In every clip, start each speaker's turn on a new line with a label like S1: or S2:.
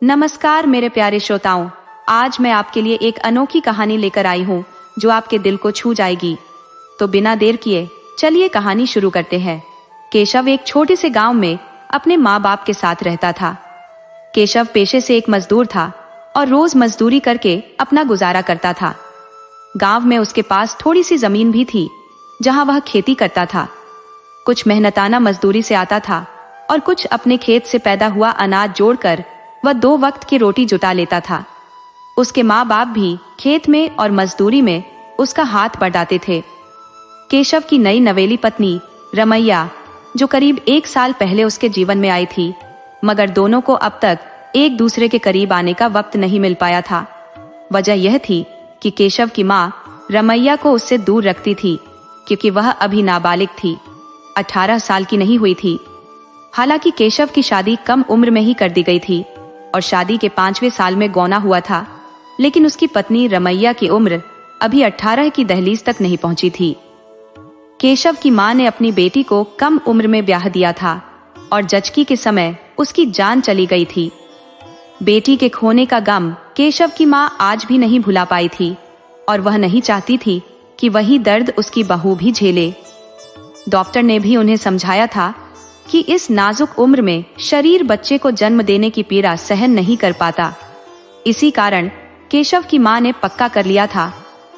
S1: नमस्कार मेरे प्यारे श्रोताओं, आज मैं आपके लिए एक अनोखी कहानी लेकर आई हूँ जो आपके दिल को छू जाएगी। तो बिना देर किए चलिए कहानी शुरू करते हैं। केशव एक छोटे से गांव में अपने माँ बाप के साथ रहता था। केशव पेशे से एक मजदूर था और रोज मजदूरी करके अपना गुजारा करता था। गांव में उसके पास थोड़ी सी जमीन भी थी जहां वह खेती करता था। कुछ मेहनताना मजदूरी से आता था और कुछ अपने खेत से पैदा हुआ अनाज जोड़कर वह 2 वक्त की रोटी जुटा लेता था। उसके माँ बाप भी खेत में और मजदूरी में उसका हाथ बटाते थे। केशव की नई नवेली पत्नी रमैया, जो करीब 1 साल पहले उसके जीवन में आई थी, मगर दोनों को अब तक एक दूसरे के करीब आने का वक्त नहीं मिल पाया था। वजह यह थी कि केशव की माँ रमैया को उससे दूर रखती थी, क्योंकि वह अभी नाबालिग थी, 18 साल की नहीं हुई थी। हालांकि केशव की शादी कम उम्र में ही कर दी गई थी और शादी के 5वें साल में गौना हुआ था, लेकिन उसकी पत्नी रमैया की उम्र अभी 18 की दहलीज तक नहीं पहुंची थी। केशव की मां ने अपनी बेटी को कम उम्र में ब्याह दिया था और जचकी के समय उसकी जान चली गई थी। बेटी के खोने का गम केशव की मां आज भी नहीं भुला पाई थी और वह नहीं चाहती थी कि वही दर्द उसकी बहू भी झेले। डॉक्टर ने भी उन्हें समझाया था कि इस नाजुक उम्र में शरीर बच्चे को जन्म देने की पीड़ा सहन नहीं कर पाता। इसी कारण केशव की मां ने पक्का कर लिया था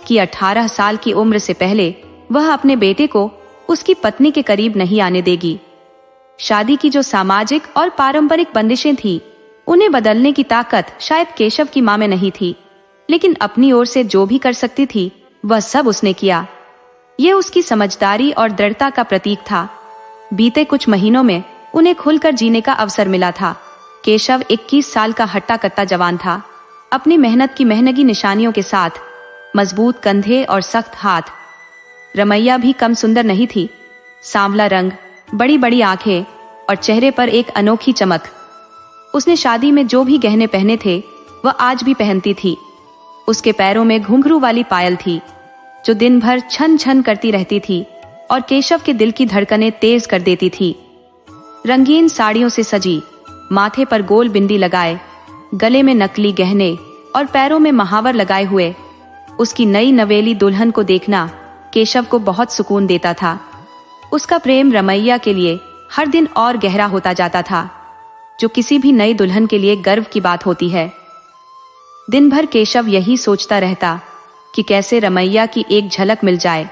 S1: कि 18 साल की उम्र से पहले वह अपने बेटे को उसकी पत्नी के करीब नहीं आने देगी। शादी की जो सामाजिक और पारंपरिक बंदिशें थी, उन्हें बदलने की ताकत शायद केशव की मां में नहीं थी, लेकिन अपनी ओर से जो भी कर सकती थी वह सब उसने किया। यह उसकी समझदारी और दृढ़ता का प्रतीक था। बीते कुछ महीनों में उन्हें खुलकर जीने का अवसर मिला था। केशव 21 साल का हट्टा कट्टा जवान था, अपनी मेहनत की मेहनगी निशानियों के साथ, मजबूत कंधे और सख्त हाथ। रमैया भी कम सुंदर नहीं थी, सांवला रंग, बड़ी बड़ी आंखें और चेहरे पर एक अनोखी चमक। उसने शादी में जो भी गहने पहने थे वह आज भी पहनती थी। उसके पैरों में घुंघरू वाली पायल थी जो दिन भर छन छन करती रहती थी और केशव के दिल की धड़कनें तेज कर देती थी। रंगीन साड़ियों से सजी, माथे पर गोल बिंदी लगाए, गले में नकली गहने और पैरों में महावर लगाए हुए उसकी नई नवेली दुल्हन को देखना केशव को बहुत सुकून देता था। उसका प्रेम रमैया के लिए हर दिन और गहरा होता जाता था, जो किसी भी नई दुल्हन के लिए गर्व की बात होती है। दिन भर केशव यही सोचता रहता कि कैसे रमैया की एक झलक मिल जाए।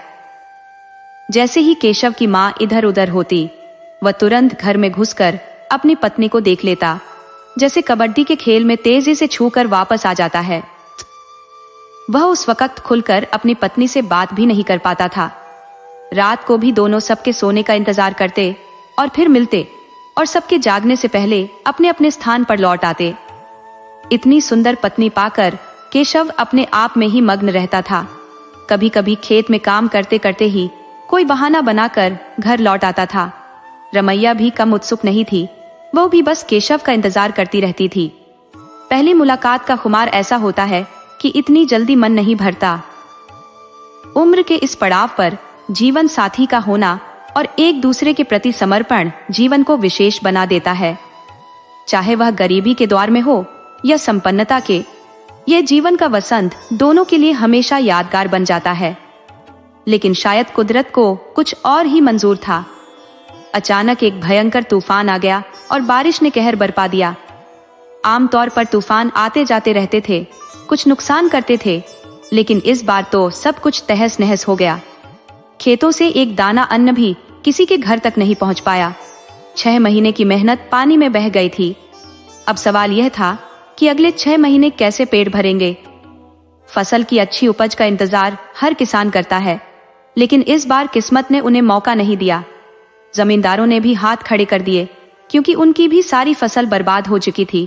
S1: जैसे ही केशव की मां इधर उधर होती, वह तुरंत घर में घुसकर अपनी पत्नी को देख लेता, जैसे कबड्डी के खेल में तेजी से छूकर वापस आ जाता है। वह उस वक्त खुलकर अपनी पत्नी से बात भी नहीं कर पाता था। रात को भी दोनों सबके सोने का इंतजार करते और फिर मिलते और सबके जागने से पहले अपने अपने स्थान पर लौट आते। इतनी सुंदर पत्नी पाकर केशव अपने आप में ही मग्न रहता था। कभी कभी खेत में काम करते करते ही कोई बहाना बनाकर घर लौट आता था। रमैया भी कम उत्सुक नहीं थी, वो भी बस केशव का इंतजार करती रहती थी। पहली मुलाकात का खुमार ऐसा होता है कि इतनी जल्दी मन नहीं भरता। उम्र के इस पड़ाव पर जीवन साथी का होना और एक दूसरे के प्रति समर्पण जीवन को विशेष बना देता है। चाहे वह गरीबी के द्वार में हो या संपन्नता के, यह जीवन का वसंत दोनों के लिए हमेशा यादगार बन जाता है। लेकिन शायद कुदरत को कुछ और ही मंजूर था। अचानक एक भयंकर तूफान आ गया और बारिश ने कहर बरपा दिया। आमतौर पर तूफान आते जाते रहते थे, कुछ नुकसान करते थे, लेकिन इस बार तो सब कुछ तहस नहस हो गया। खेतों से एक दाना अन्न भी किसी के घर तक नहीं पहुंच पाया। 6 महीने की मेहनत पानी में बह गई थी। अब सवाल यह था कि अगले 6 महीने कैसे पेट भरेंगे। फसल की अच्छी उपज का इंतजार हर किसान करता है, लेकिन इस बार किस्मत ने उन्हें मौका नहीं दिया। जमींदारों ने भी हाथ खड़े कर दिए, क्योंकि उनकी भी सारी फसल बर्बाद हो चुकी थी।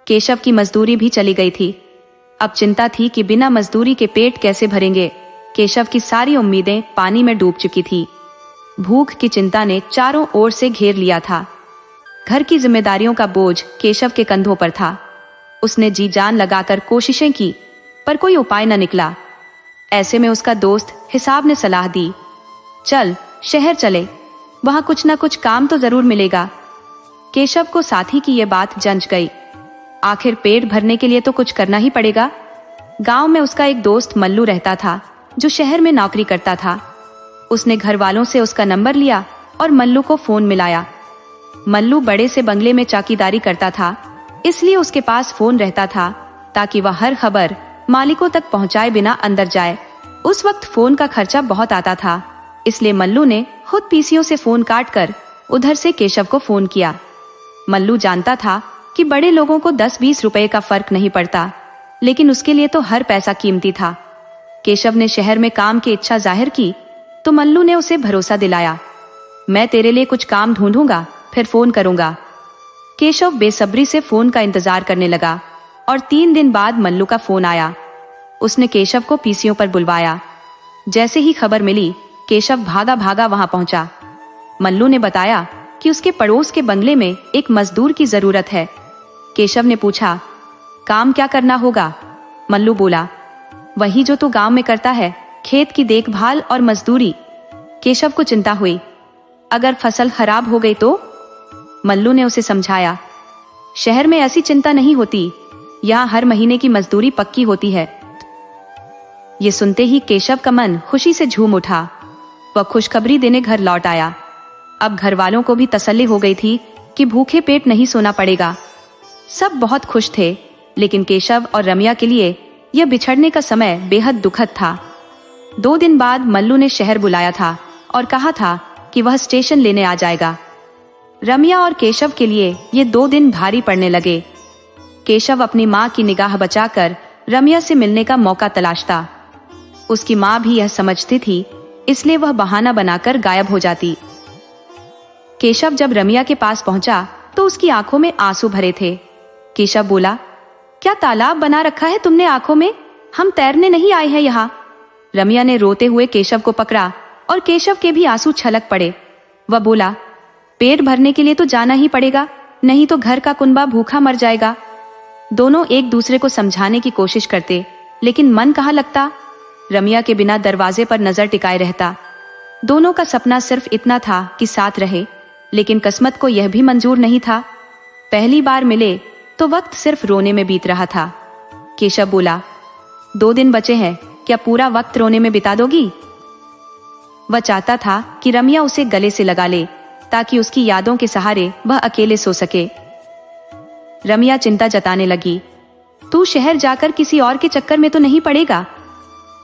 S1: केशव की मजदूरी भी चली गई थी। अब चिंता थी कि बिना मजदूरी के पेट कैसे भरेंगे। केशव की सारी उम्मीदें पानी में डूब चुकी थी। भूख की चिंता ने चारों ओर से घेर लिया था। घर की जिम्मेदारियों का बोझ केशव के कंधों पर था। उसने जी जान लगाकर कोशिशें की, पर कोई उपाय न निकला। ऐसे में उसका दोस्त हिसाब ने सलाह दी, चल शहर चले, वहां कुछ ना कुछ काम तो जरूर मिलेगा। केशव को साथी की यह बात जंच गई। आखिर पेट भरने के लिए तो कुछ करना ही पड़ेगा। गांव में उसका एक दोस्त मल्लू रहता था जो शहर में नौकरी करता था। उसने घर वालों से उसका नंबर लिया और मल्लू को फोन मिलाया। मल्लू बड़े से बंगले में चौकीदारी करता था, इसलिए उसके पास फोन रहता था ताकि वह हर खबर मालिकों तक पहुंचाए बिना अंदर जाए। उस वक्त फोन का खर्चा बहुत आता था, इसलिए मल्लू ने खुद पीसीओ से फोन काट कर उधर से केशव को फोन किया। मल्लू जानता था कि बड़े लोगों को 10-20 रुपए का फर्क नहीं पड़ता, लेकिन उसके लिए तो हर पैसा कीमती था। केशव ने शहर में काम की इच्छा जाहिर की तो मल्लू ने उसे भरोसा दिलाया, मैं तेरे लिए कुछ काम ढूंढूंगा, फिर फोन करूंगा। केशव बेसब्री से फोन का इंतजार करने लगा और 3 दिन बाद मल्लू का फोन आया। उसने केशव को पीसीओ पर बुलवाया। जैसे ही खबर मिली, केशव भागा भागा वहां पहुंचा। मल्लू ने बताया कि उसके पड़ोस के बंगले में एक मजदूर की जरूरत है। केशव ने पूछा, काम क्या करना होगा? मल्लू बोला, वही जो तू गांव में करता है, खेत की देखभाल और मजदूरी। केशव को चिंता हुई, अगर फसल खराब हो गई तो? मल्लू ने उसे समझाया, शहर में ऐसी चिंता नहीं होती, यहाँ हर महीने की मजदूरी पक्की होती है। ये सुनते ही केशव का मन खुशी से झूम उठा। वह खुशखबरी देने घर लौट आया। अब घर वालों को भी तसल्ली हो गई थी कि भूखे पेट नहीं सोना पड़ेगा। सब बहुत खुश थे, लेकिन केशव और रम्या के लिए यह बिछड़ने का समय बेहद दुखद था। 2 दिन बाद मल्लू ने शहर बुलाया था और कहा था कि वह स्टेशन लेने आ जाएगा। रम्या और केशव के लिए ये 2 दिन भारी पड़ने लगे। केशव अपनी माँ की निगाह बचाकर रम्या से मिलने का मौका तलाशता। उसकी माँ भी यह समझती थी, इसलिए वह बहाना बनाकर गायब हो जाती। केशव जब रम्या के पास पहुंचा तो उसकी आंखों में आंसू भरे थे। केशव बोला, क्या तालाब बना रखा है तुमने आंखों में? हम तैरने नहीं आए हैं यहाँ। रम्या ने रोते हुए केशव को पकड़ा और केशव के भी आंसू छलक पड़े। वह बोला, पेट भरने के लिए तो जाना ही पड़ेगा, नहीं तो घर का कुनबा भूखा मर जाएगा। दोनों एक दूसरे को समझाने की कोशिश करते, लेकिन मन कहाँ लगता। रम्या के बिना दरवाजे पर नजर टिकाए रहता। दोनों का सपना सिर्फ इतना था कि साथ रहे, लेकिन किस्मत को यह भी मंजूर नहीं था। पहली बार मिले तो वक्त सिर्फ रोने में बीत रहा था। केशव बोला, 2 दिन बचे हैं, क्या पूरा वक्त रोने में बिता दोगी? वह चाहता था कि रम्या उसे गले से लगा ले ताकि उसकी यादों के सहारे वह अकेले सो सके। रम्या चिंता जताने लगी, तू शहर जाकर किसी और के चक्कर में तो नहीं पड़ेगा?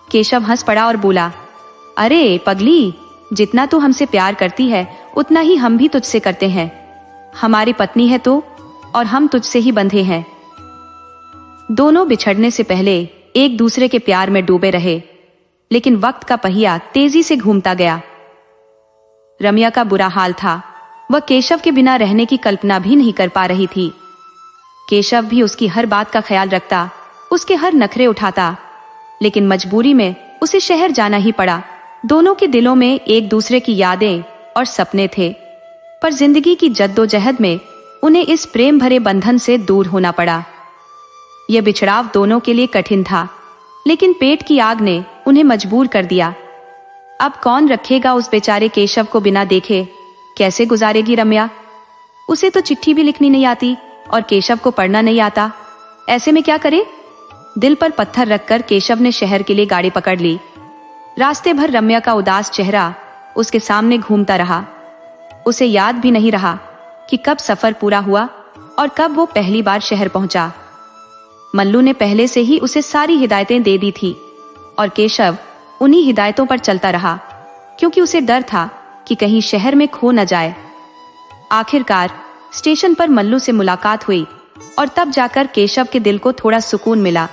S1: केशव हंस पड़ा और बोला, अरे पगली, जितना तू हमसे प्यार करती है उतना ही हम भी तुझसे करते हैं। हमारी पत्नी है तो, और हम तुझसे ही बंधे हैं। दोनों बिछड़ने से पहले एक दूसरे के प्यार में डूबे रहे, लेकिन वक्त का पहिया तेजी से घूमता गया। रम्या का बुरा हाल था। वह केशव के बिना रहने की कल्पना भी नहीं कर पा रही थी। केशव भी उसकी हर बात का ख्याल रखता, उसके हर नखरे उठाता, लेकिन मजबूरी में उसे शहर जाना ही पड़ा। दोनों के दिलों में एक दूसरे की यादें और सपने थे, पर जिंदगी की जद्दोजहद में उन्हें इस प्रेम भरे बंधन से दूर होना पड़ा। यह बिछड़ाव दोनों के लिए कठिन था, लेकिन पेट की आग ने उन्हें मजबूर कर दिया। अब कौन रखेगा उस बेचारे केशव को बिना देखे? कैसे गुजारेगी रम्या? उसे तो चिट्ठी भी लिखनी नहीं आती और केशव को पढ़ना नहीं आता। ऐसे में क्या करे? दिल पर पत्थर रखकर केशव ने शहर के लिए गाड़ी पकड़ ली। रास्ते भर रम्या का उदास चेहरा उसके सामने घूमता रहा। उसे याद भी नहीं रहा कि कब सफर पूरा हुआ और कब वो पहली बार शहर पहुंचा। मल्लू ने पहले से ही उसे सारी हिदायतें दे दी थी और केशव उन्हीं हिदायतों पर चलता रहा, क्योंकि उसे डर था कि कहीं शहर में खो न जाए। आखिरकार स्टेशन पर मल्लू से मुलाकात हुई और तब जाकर केशव के दिल को थोड़ा सुकून मिला।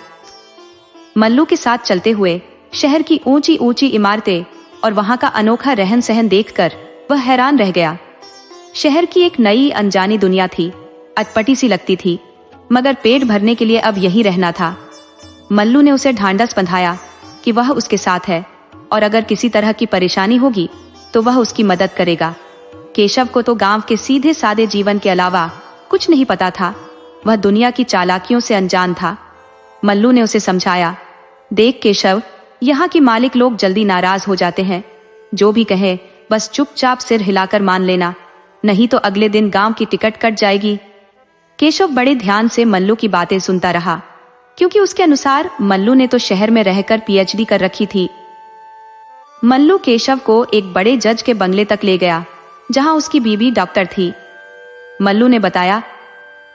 S1: मल्लू के साथ चलते हुए शहर की ऊंची ऊंची इमारतें और वहां का अनोखा रहन सहन देखकर वह हैरान रह गया। शहर की एक नई अनजानी दुनिया थी, अटपटी सी लगती थी, मगर पेट भरने के लिए अब यही रहना था। मल्लू ने उसे ढांढस बंधाया कि वह उसके साथ है और अगर किसी तरह की परेशानी होगी तो वह उसकी मदद करेगा। केशव को तो गांव के सीधे सादे जीवन के अलावा कुछ नहीं पता था। वह दुनिया की चालाकियों से अनजान था। मल्लू ने उसे समझाया, देख केशव, यहाँ के मालिक लोग जल्दी नाराज हो जाते हैं। जो भी कहे बस चुपचाप सिर हिलाकर मान लेना, नहीं तो अगले दिन गांव की टिकट कट जाएगी। केशव बड़े ध्यान से मल्लू की बातें सुनता रहा, क्योंकि उसके अनुसार मल्लू ने तो शहर में रहकर पीएचडी कर रखी थी। मल्लू केशव को एक बड़े जज के बंगले तक ले गया, जहां उसकी बीवी डॉक्टर थी। मल्लू ने बताया,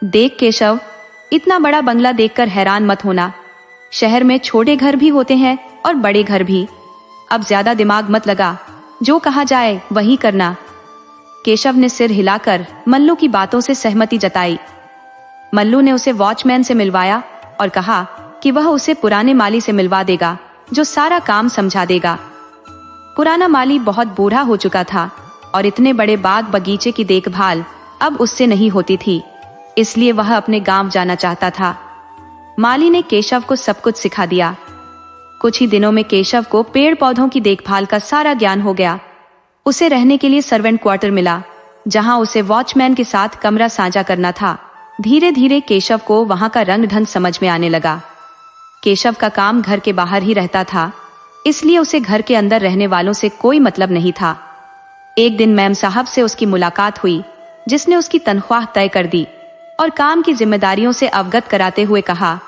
S1: देख केशव, इतना बड़ा बंगला देखकर हैरान मत होना। शहर में छोटे घर भी होते हैं और बड़े घर भी। अब ज्यादा दिमाग मत लगा, जो कहा जाए वही करना। केशव ने सिर हिलाकर मल्लू की बातों से सहमति जताई। मल्लू ने उसे वॉचमैन से मिलवाया और कहा कि वह उसे पुराने माली से मिलवा देगा, जो सारा काम समझा देगा। पुराना माली बहुत बूढ़ा हो चुका था और इतने बड़े बाग बगीचे की देखभाल अब उससे नहीं होती थी, इसलिए वह अपने गांव जाना चाहता था। माली ने केशव को सब कुछ सिखा दिया। कुछ ही दिनों में केशव को पेड़ पौधों की देखभाल का सारा ज्ञान हो गया। उसे रहने के लिए सर्वेंट क्वार्टर मिला, जहां उसे वॉचमैन के साथ कमरा साझा करना था। धीरे धीरे केशव को वहां का रंग ढंग समझ में आने लगा। केशव का काम घर के बाहर ही रहता था, इसलिए उसे घर के अंदर रहने वालों से कोई मतलब नहीं था। एक दिन मैम साहब से उसकी मुलाकात हुई, जिसने उसकी तनख्वाह तय कर दी और काम की जिम्मेदारियों से अवगत कराते हुए कहा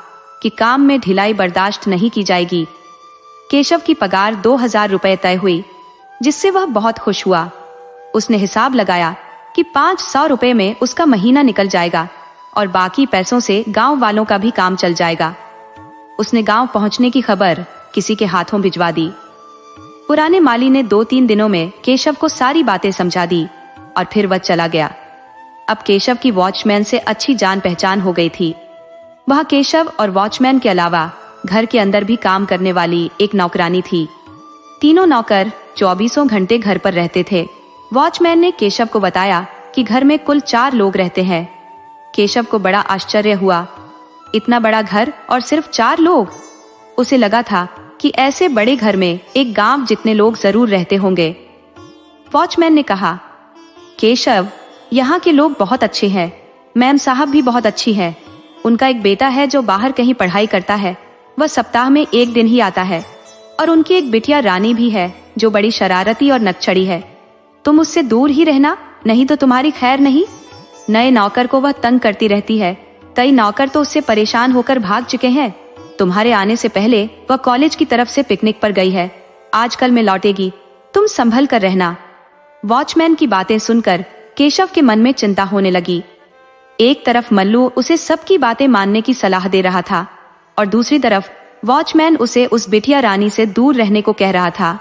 S1: कि काम में ढिलाई बर्दाश्त नहीं की जाएगी। केशव की पगार 2000 रुपए तय हुई, जिससे वह बहुत खुश हुआ। उसने हिसाब लगाया कि 500 रुपए में उसका महीना निकल जाएगा और बाकी पैसों से गांव वालों का भी काम चल जाएगा। उसने गांव पहुंचने की खबर किसी के हाथों भिजवा दी। पुराने माली ने 2-3 दिनों में केशव को सारी बातें समझा दी और फिर वह चला गया। अब केशव की वॉचमैन से अच्छी जान पहचान हो गई थी। वह केशव और वॉचमैन के अलावा घर के अंदर भी काम करने वाली एक नौकरानी थी। तीनों नौकर 24 घंटे घर पर रहते थे। वॉचमैन ने केशव को बताया कि घर में कुल 4 लोग रहते हैं। केशव को बड़ा आश्चर्य हुआ, इतना बड़ा घर और सिर्फ 4 लोग। उसे लगा था कि ऐसे बड़े घर में एक गांव जितने लोग जरूर रहते होंगे। वॉचमैन ने कहा, केशव, यहाँ के लोग बहुत अच्छे हैं। मैम साहब भी बहुत अच्छी है। उनका एक बेटा है जो बाहर कहीं पढ़ाई करता है, वह सप्ताह में 1 दिन ही आता है। और उनकी एक बिटिया रानी भी है, जो बड़ी शरारती और नकचड़ी है। तुम उससे दूर ही रहना, नहीं तो तुम्हारी खैर नहीं। नए नौकर को वह तंग करती रहती है। कई नौकर तो उससे परेशान होकर भाग चुके हैं। तुम्हारे आने से पहले वह कॉलेज की तरफ से पिकनिक पर गई है। आजकल में लौटेगी, तुम संभल कर रहना। वॉचमैन की बातें सुनकर केशव के मन में चिंता होने लगी। एक तरफ मल्लू उसे सबकी बातें मानने की सलाह दे रहा था और दूसरी तरफ वॉचमैन उसे उस बिटिया रानी से दूर रहने को कह रहा था।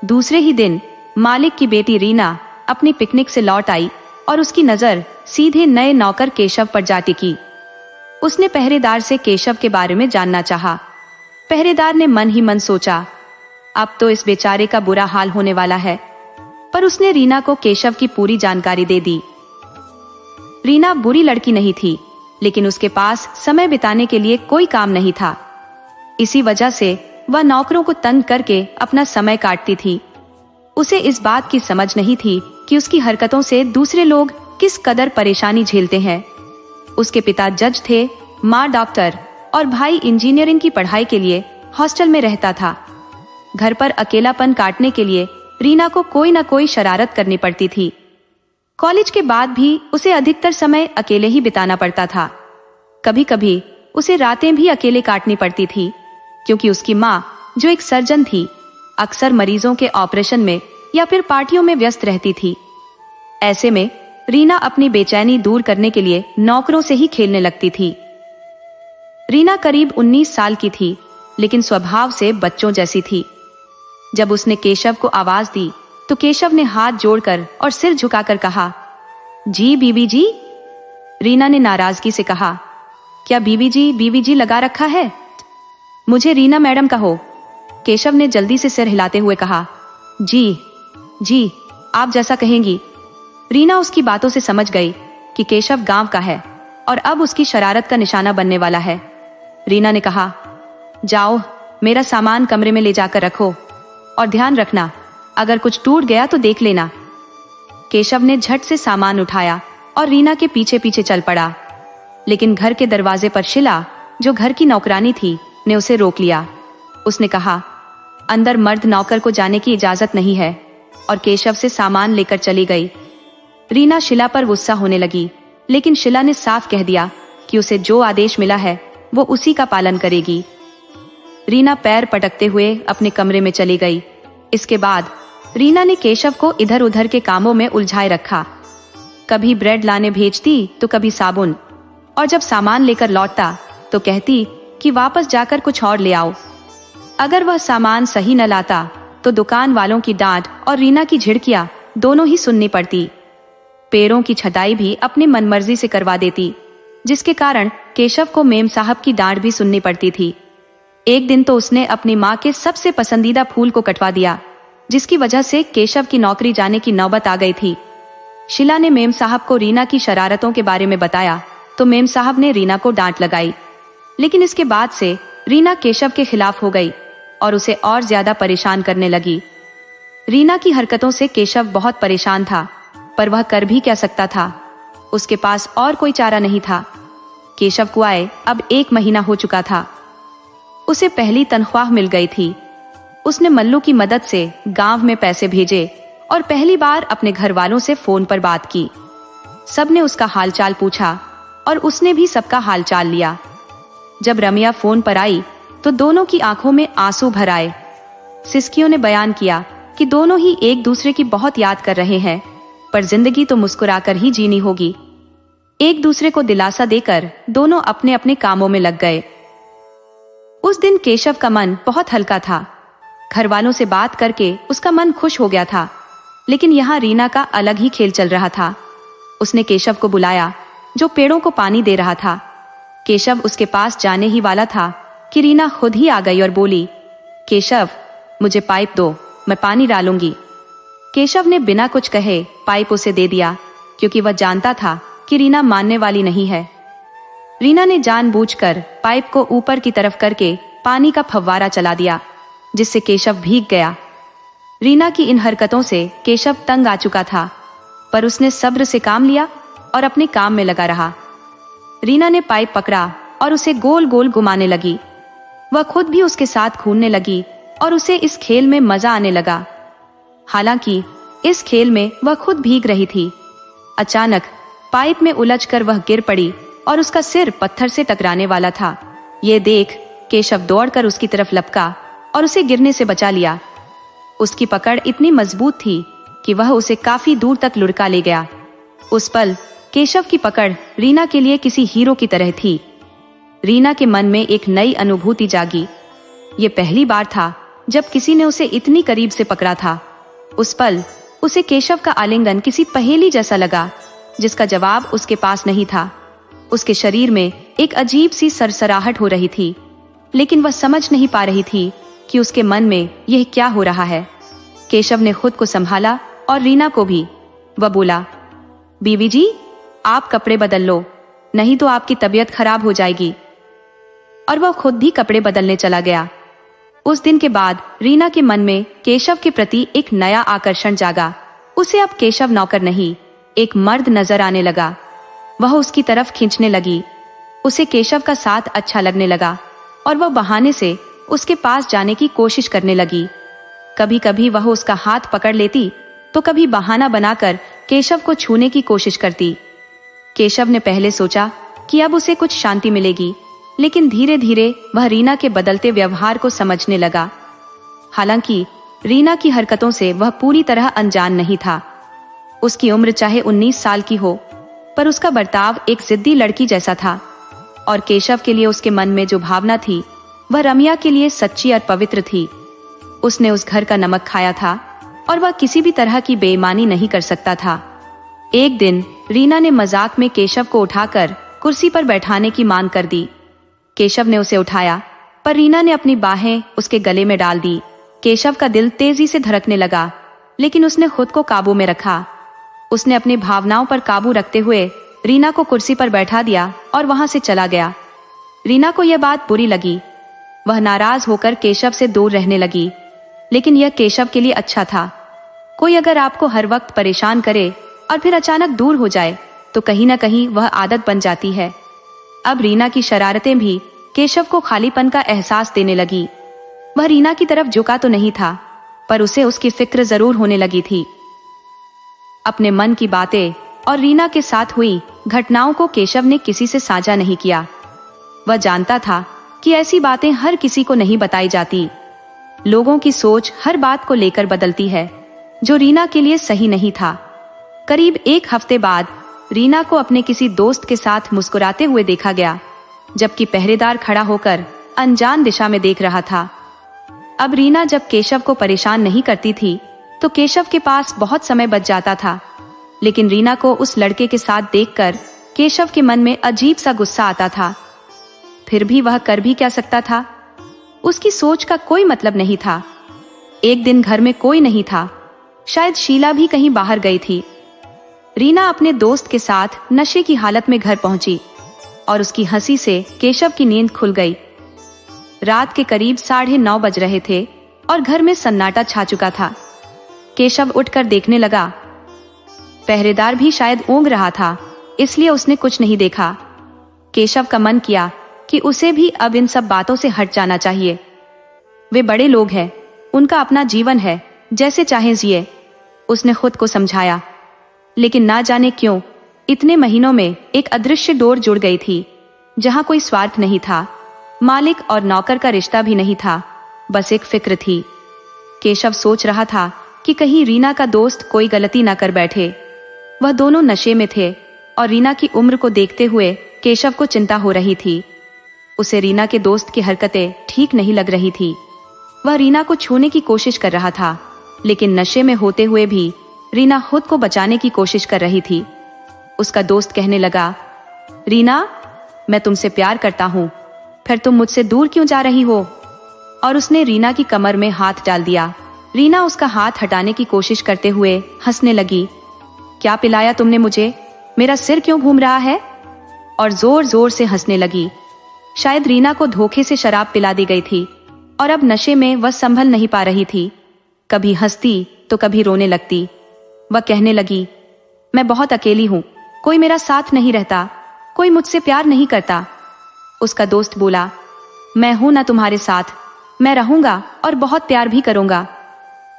S1: दूसरे ही दिन मालिक की बेटी रीना अपनी पिकनिक से लौट आई और उसकी नजर सीधे नए नौकर केशव पर जा टिकी। उसने पहरेदार से केशव के बारे में जानना चाहा। पहरेदार ने मन ही मन सोचा, अब तो इस बेचारे का बुरा हाल होने वाला है। पर उसने रीना को केशव की पूरी जानकारी दे दी। रीना बुरी लड़की नहीं थी, लेकिन उसके पास समय बिताने के लिए कोई काम नहीं था। इसी वजह से वह नौकरों को तंग करके अपना समय काटती थी। उसे इस बात की समझ नहीं थी कि उसकी हरकतों से दूसरे लोग किस कदर परेशानी झेलते हैं। उसके पिता जज थे, माँ डॉक्टर और भाई इंजीनियरिंग की पढ़ाई के लिए हॉस्टल में रहता था। घर पर अकेलापन काटने के लिए रीना को कोई न कोई शरारत करनी पड़ती थी। कॉलेज के बाद भी उसे अधिकतर समय अकेले ही बिताना पड़ता था। कभी कभी उसे रातें भी अकेले काटनी पड़ती थी, क्योंकि उसकी माँ, जो एक सर्जन थी, अक्सर मरीजों के ऑपरेशन में या फिर पार्टियों में व्यस्त रहती थी। ऐसे में रीना अपनी बेचैनी दूर करने के लिए नौकरों से ही खेलने लगती थी। रीना करीब 19 साल की थी, लेकिन स्वभाव से बच्चों जैसी थी। जब उसने केशव को आवाज दी तो केशव ने हाथ जोड़कर और सिर झुकाकर कहा, जी बीवी जी। रीना ने नाराजगी से कहा, क्या बीवी जी लगा रखा है? मुझे रीना मैडम कहो। केशव ने जल्दी से सिर हिलाते हुए कहा, जी आप जैसा कहेंगी। रीना उसकी बातों से समझ गई कि केशव गांव का है और अब उसकी शरारत का निशाना बनने वाला है। रीना ने कहा, जाओ, मेरा सामान कमरे में ले जाकर रखो और ध्यान रखना, अगर कुछ टूट गया तो देख लेना। केशव ने झट से सामान उठाया और रीना के पीछे पीछे चल पड़ा, लेकिन घर के दरवाजे पर शिला, जो घर की नौकरानी थी, ने उसे रोक लिया। उसने कहा, अंदर मर्द नौकर को जाने की इजाजत नहीं है, और केशव से सामान लेकर चली गई। रीना शिला पर गुस्सा होने लगी, लेकिन शीला ने साफ कह दिया कि उसे जो आदेश मिला है वो उसी का पालन करेगी। रीना पैर पटकते हुए अपने कमरे में चली गई। इसके बाद रीना ने केशव को इधर उधर के कामों में उलझाए रखा। कभी ब्रेड लाने भेजती तो कभी साबुन, और जब सामान लेकर लौटता तो कहती कि वापस जाकर कुछ और ले आओ। अगर वह सामान सही न लाता तो दुकान वालों की डांट और रीना की झिड़कियां दोनों ही सुननी पड़ती। पेड़ों की छटाई भी अपनी मनमर्जी से करवा देती, जिसके कारण केशव को मेम साहब की डांट भी सुननी पड़ती थी। एक दिन तो उसने अपनी माँ के सबसे पसंदीदा फूल को कटवा दिया, जिसकी वजह से केशव की नौकरी जाने की नौबत आ गई थी। शीला ने मेम साहब को रीना की शरारतों के बारे में बताया तो मेम साहब ने रीना को डांट लगाई, लेकिन इसके बाद से रीना केशव के खिलाफ हो गई और उसे और ज्यादा परेशान करने लगी। रीना की हरकतों से केशव बहुत परेशान था, पर वह कर भी क्या सकता था। उसके पास और कोई चारा नहीं था। केशव को आए अब 1 महीना हो चुका था। उसे पहली तनख्वाह मिल गई थी। उसने मल्लू की मदद से गांव में पैसे भेजे और पहली बार अपने घर वालों से फोन पर बात की। सबने उसका हालचाल पूछा और उसने भी सबका हालचाल लिया। जब रमिया फोन पर आई तो दोनों की आंखों में आंसू भर आए। सिस्कियों ने बयान किया कि दोनों ही एक दूसरे की बहुत याद कर रहे हैं, पर जिंदगी तो मुस्कुराकर ही जीनी होगी। एक दूसरे को दिलासा देकर दोनों अपने अपने कामों में लग गए। उस दिन केशव का मन बहुत हल्का था। घर वालों से बात करके उसका मन खुश हो गया था, लेकिन यहाँ रीना का अलग ही खेल चल रहा था। उसने केशव को बुलाया, जो पेड़ों को पानी दे रहा था। केशव उसके पास जाने ही वाला था कि रीना खुद ही आ गई और बोली, केशव मुझे पाइप दो, मैं पानी डालूंगी। केशव ने बिना कुछ कहे पाइप उसे दे दिया, क्योंकि वह जानता था कि रीना मानने वाली नहीं है। रीना ने जानबूझकर पाइप को ऊपर की तरफ करके पानी का फव्वारा चला दिया, जिससे केशव भीग गया। रीना की इन हरकतों से केशव तंग आ चुका था, पर उसने सब्र से काम लिया और अपने काम में लगा रहा। रीना ने पाइप पकड़ा और उसे गोल गोल घुमाने लगी। वह खुद भी उसके साथ घूमने लगी और उसे इस खेल में मजा आने लगा। हालांकि इस खेल में वह खुद भीग रही थी। अचानक पाइप में उलझकर वह गिर पड़ी और उसका सिर पत्थर से टकराने वाला था। ये देख केशव दौड़कर उसकी तरफ लपका और उसे गिरने से बचा लिया। उसकी पकड़ इतनी मजबूत थी कि वह उसे काफी दूर तक लुढ़का ले गया। उस पल केशव की पकड़ रीना के लिए किसी हीरो की तरह थी। रीना के मन में एक नई अनुभूति जागी। ये पहली बार था जब किसी ने उसे इतनी करीब से पकड़ा था। उस पल उसे केशव का आलिंगन किसी पहेली जैसा लगा, जिसका जवाब उसके पास नहीं था। उसके शरीर में एक अजीब सी सरसराहट हो रही थी, लेकिन वह समझ नहीं पा रही थी कि उसके मन में यह क्या हो रहा है। केशव ने खुद को संभाला और रीना को भी। वह बोला, बीवी जी आप कपड़े बदल लो, नहीं तो आपकी तबीयत खराब हो जाएगी। और वह खुद भी कपड़े बदलने चला गया। उस दिन के बाद रीना के मन में केशव के प्रति एक नया आकर्षण जागा। उसे अब केशव नौकर नहीं, एक मर्द नजर आने लगा। वह उसकी तरफ खींचने लगी। उसे केशव का साथ अच्छा लगने लगा और वह बहाने से उसके पास जाने की कोशिश करने लगी। कभी कभी वह उसका हाथ पकड़ लेती तो कभी बहाना बनाकर केशव को छूने की कोशिश करती। केशव ने पहले सोचा कि अब उसे कुछ शांति मिलेगी, लेकिन धीरे धीरे वह रीना के बदलते व्यवहार को समझने लगा। हालांकि रीना की हरकतों से वह पूरी तरह अनजान नहीं था। उसकी उम्र चाहे 19 साल की हो, पर उसका बर्ताव एक जिद्दी लड़की जैसा था। और केशव के लिए उसके मन में जो भावना थी वह रमिया के लिए सच्ची और पवित्र थी। उसने उस घर का नमक खाया था और वह किसी भी तरह की बेईमानी नहीं कर सकता था। एक दिन रीना ने मजाक में केशव को उठाकर कुर्सी पर बैठाने की मांग कर दी। केशव ने उसे उठाया, पर रीना ने अपनी बाहें उसके गले में डाल दी। केशव का दिल तेजी से धड़कने लगा, लेकिन उसने खुद को काबू में रखा। उसने अपनी भावनाओं पर काबू रखते हुए रीना को कुर्सी पर बैठा दिया और वहां से चला गया। रीना को यह बात बुरी लगी। वह नाराज होकर केशव से दूर रहने लगी, लेकिन यह केशव के लिए अच्छा था। कोई अगर आपको हर वक्त परेशान करे और फिर अचानक दूर हो जाए तो कहीं ना कहीं वह आदत बन जाती है। अब रीना की शरारतें भी केशव को खालीपन का एहसास देने लगी। वह रीना की तरफ झुका तो नहीं था, पर उसे उसकी फिक्र जरूर होने लगी थी। अपने मन की बातें और रीना के साथ हुई घटनाओं को केशव ने किसी से साझा नहीं किया। वह जानता था कि ऐसी बातें हर किसी को नहीं बताई जाती। लोगों की सोच हर बात को लेकर बदलती है, जो रीना के लिए सही नहीं था। करीब 1 हफ्ते बाद रीना को अपने किसी दोस्त के साथ मुस्कुराते हुए देखा गया, जबकि पहरेदार खड़ा होकर अनजान दिशा में देख रहा था। अब रीना जब केशव को परेशान नहीं करती थी तो केशव के पास बहुत समय बच जाता था, लेकिन रीना को उस लड़के के साथ देखकर केशव के मन में अजीब सा गुस्सा आता था। फिर भी वह कर भी क्या सकता था? उसकी सोच का कोई मतलब नहीं था। एक दिन घर में कोई नहीं था, शायद शीला भी कहीं बाहर गई थी। रीना अपने दोस्त के साथ नशे की हालत में घर पहुंची और उसकी हंसी से केशव की नींद खुल गई। रात के करीब 9:30 बज रहे थे और घर में सन्नाटा छा चुका था। केशव उठकर देखने लगा। पहरेदार भी शायद ऊँग रहा था, इसलिए उसने कुछ नहीं देखा। केशव का मन किया कि उसे भी अब इन सब बातों से हट जाना चाहिए। वे बड़े लोग हैं, उनका अपना जीवन है, जैसे चाहे जिए, उसने खुद को समझाया। लेकिन ना जाने क्यों इतने महीनों में एक अदृश्य डोर जुड़ गई थी, जहां कोई स्वार्थ नहीं था, मालिक और नौकर का रिश्ता भी नहीं था, बस एक फिक्र थी। केशव सोच रहा था कि कहीं रीना का दोस्त कोई गलती ना कर बैठे। वह दोनों नशे में थे और रीना की उम्र को देखते हुए केशव को चिंता हो रही थी। उसे रीना के दोस्त की हरकतें ठीक नहीं लग रही थी। वह रीना को छूने की कोशिश कर रहा था, लेकिन नशे में होते हुए भी रीना खुद को बचाने की कोशिश कर रही थी। उसका दोस्त कहने लगा, रीना, मैं तुमसे प्यार करता हूँ, फिर तुम मुझसे दूर क्यों जा रही हो? और उसने रीना की कमर में हाथ डाल दिया। रीना उसका हाथ हटाने की कोशिश करते हुए हंसने लगी। क्या पिलाया तुमने मुझे? मेरा सिर क्यों घूम रहा है? और जोर जोर से हंसने लगी। शायद रीना को धोखे से शराब पिला दी गई थी और अब नशे में वह संभल नहीं पा रही थी। कभी हंसती तो कभी रोने लगती। वह कहने लगी, मैं बहुत अकेली हूँ, कोई मेरा साथ नहीं रहता, कोई मुझसे प्यार नहीं करता। उसका दोस्त बोला, मैं हूं ना तुम्हारे साथ, मैं रहूंगा और बहुत प्यार भी करूंगा।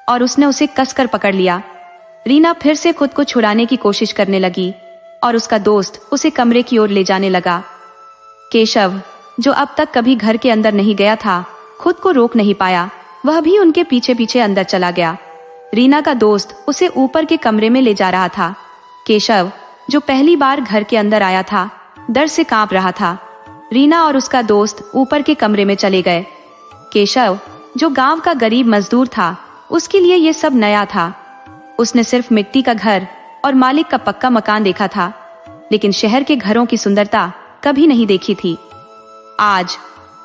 S1: और उसने उसे कसकर पकड़ लिया। रीना फिर से खुद को छुड़ाने की कोशिश करने लगी और उसका दोस्त उसे कमरे की ओर ले जाने लगा। केशव, जो अब तक कभी घर के अंदर नहीं गया था, खुद को रोक नहीं पाया। वह भी उनके पीछे पीछे अंदर चला गया। रीना का दोस्त उसे ऊपर के कमरे में ले जा रहा था। केशव, जो पहली बार घर के अंदर आया था, डर से कांप रहा था। रीना और उसका दोस्त ऊपर के कमरे में चले गए। केशव, जो गांव का गरीब मजदूर था, उसके लिए ये सब नया था। उसने सिर्फ मिट्टी का घर और मालिक का पक्का मकान देखा था, लेकिन शहर के घरों की सुंदरता कभी नहीं देखी थी। आज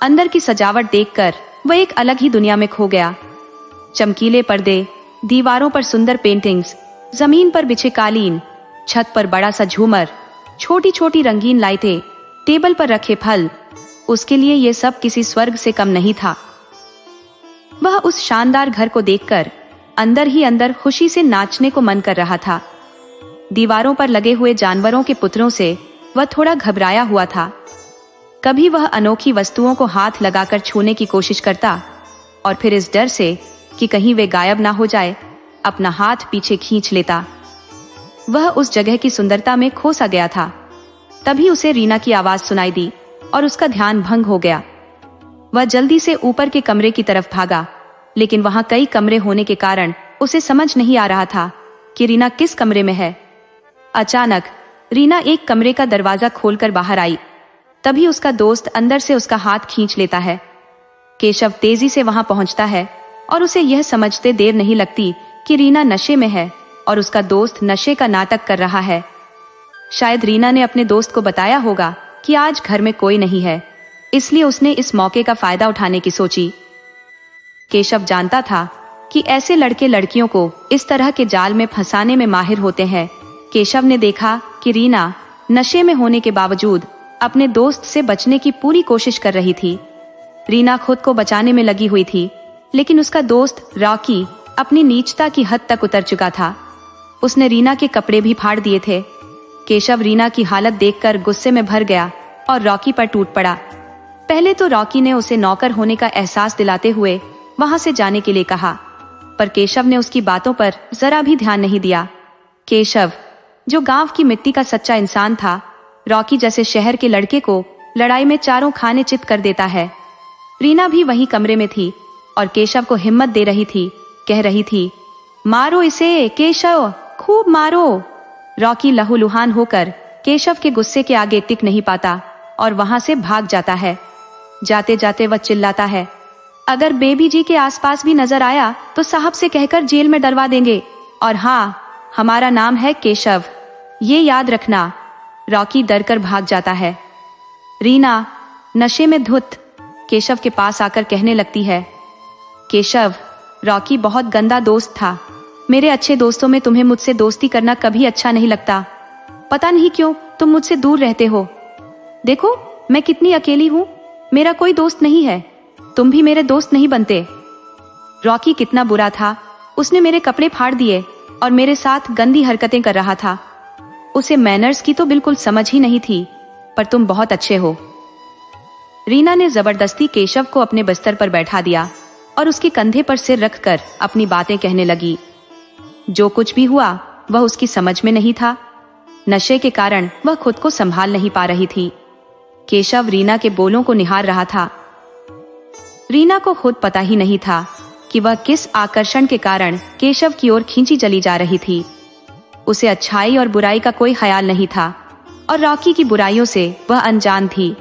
S1: अंदर की सजावट देखकर वह एक अलग ही दुनिया में खो गया। चमकीले पर्दे, दीवारों पर सुंदर पेंटिंग्स, जमीन पर बिछे कालीन, छत पर बड़ा सा झूमर, छोटी छोटी रंगीन लाइटें, टेबल पर रखे फल, उसके लिए ये सब किसी स्वर्ग से कम नहीं था। वह उस शानदार घर को देखकर अंदर ही अंदर खुशी से नाचने को मन कर रहा था। दीवारों पर लगे हुए जानवरों के पुतलों से वह थोड़ा घबराया हुआ था। कभी वह अनोखी वस्तुओं को हाथ लगाकर छूने की कोशिश करता और फिर इस डर से कि कहीं वे गायब ना हो जाए, अपना हाथ पीछे खींच लेता। वह उस जगह की सुंदरता में खो सा गया था। तभी उसे रीना की आवाज सुनाई दी और उसका ध्यान भंग हो गया। वह जल्दी से ऊपर के कमरे की तरफ भागा, लेकिन वहां कई कमरे होने के कारण उसे समझ नहीं आ रहा था कि रीना किस कमरे में है। अचानक रीना एक कमरे का दरवाजा खोलकर बाहर आई। तभी उसका दोस्त अंदर से उसका हाथ खींच लेता है। केशव तेजी से वहां पहुंचता है और उसे यह समझते देर नहीं लगती कि रीना नशे में है और उसका दोस्त नशे का नाटक कर रहा है। शायद रीना ने अपने दोस्त को बताया होगा कि आज घर में कोई नहीं है, इसलिए उसने इस मौके का फायदा उठाने की सोची। केशव जानता था कि ऐसे लड़के लड़कियों को इस तरह के जाल में फंसाने में माहिर होते हैं। केशव ने देखा कि रीना नशे में होने के बावजूद अपने दोस्त से बचने की पूरी कोशिश कर रही थी। रीना खुद को बचाने में लगी हुई थी, लेकिन उसका दोस्त रॉकी अपनी नीचता की हद तक उतर चुका था। उसने रीना के कपड़े भी फाड़ दिए थे। केशव रीना की हालत देखकर गुस्से में भर गया और रॉकी पर टूट पड़ा। पहले तो रॉकी ने उसे नौकर होने का एहसास दिलाते हुए वहां से जाने के लिए कहा, पर केशव ने उसकी बातों पर जरा भी ध्यान नहीं दिया। केशव, जो गांव की मिट्टी का सच्चा इंसान था, रॉकी जैसे शहर के लड़के को लड़ाई में चारों खाने चित कर देता है। रीना भी वही कमरे में थी और केशव को हिम्मत दे रही थी, कह रही थी, मारो इसे केशव, खूब मारो। रॉकी लहूलुहान होकर केशव के गुस्से के आगे टिक नहीं पाता और वहां से भाग जाता है। जाते जाते वह चिल्लाता है, अगर बेबी जी के आसपास भी नजर आया तो साहब से कहकर जेल में डलवा देंगे, और हाँ, हमारा नाम है केशव, ये याद रखना। रॉकी डर कर भाग जाता है। रीना नशे में धुत केशव के पास आकर कहने लगती है, केशव, रॉकी बहुत गंदा दोस्त था। मेरे अच्छे दोस्तों में तुम्हें मुझसे दोस्ती करना कभी अच्छा नहीं लगता। पता नहीं क्यों तुम मुझसे दूर रहते हो। देखो मैं कितनी अकेली हूँ, मेरा कोई दोस्त नहीं है, तुम भी मेरे दोस्त नहीं बनते। रॉकी कितना बुरा था, उसने मेरे कपड़े फाड़ दिए और मेरे साथ गंदी हरकतें कर रहा था। उसे मैनर्स की तो बिल्कुल समझ ही नहीं थी, पर तुम बहुत अच्छे हो। रीना ने जबरदस्ती केशव को अपने बिस्तर पर बैठा दिया और उसके कंधे पर सिर रखकर अपनी बातें कहने लगी। जो कुछ भी हुआ वह उसकी समझ में नहीं था। नशे के कारण वह खुद को संभाल नहीं पा रही थी। केशव रीना के बोलों को निहार रहा था। रीना को खुद पता ही नहीं था कि वह किस आकर्षण के कारण केशव की ओर खींची चली जा रही थी। उसे अच्छाई और बुराई का कोई ख्याल नहीं था और रॉकी की बुराइयों से वह अनजान थी।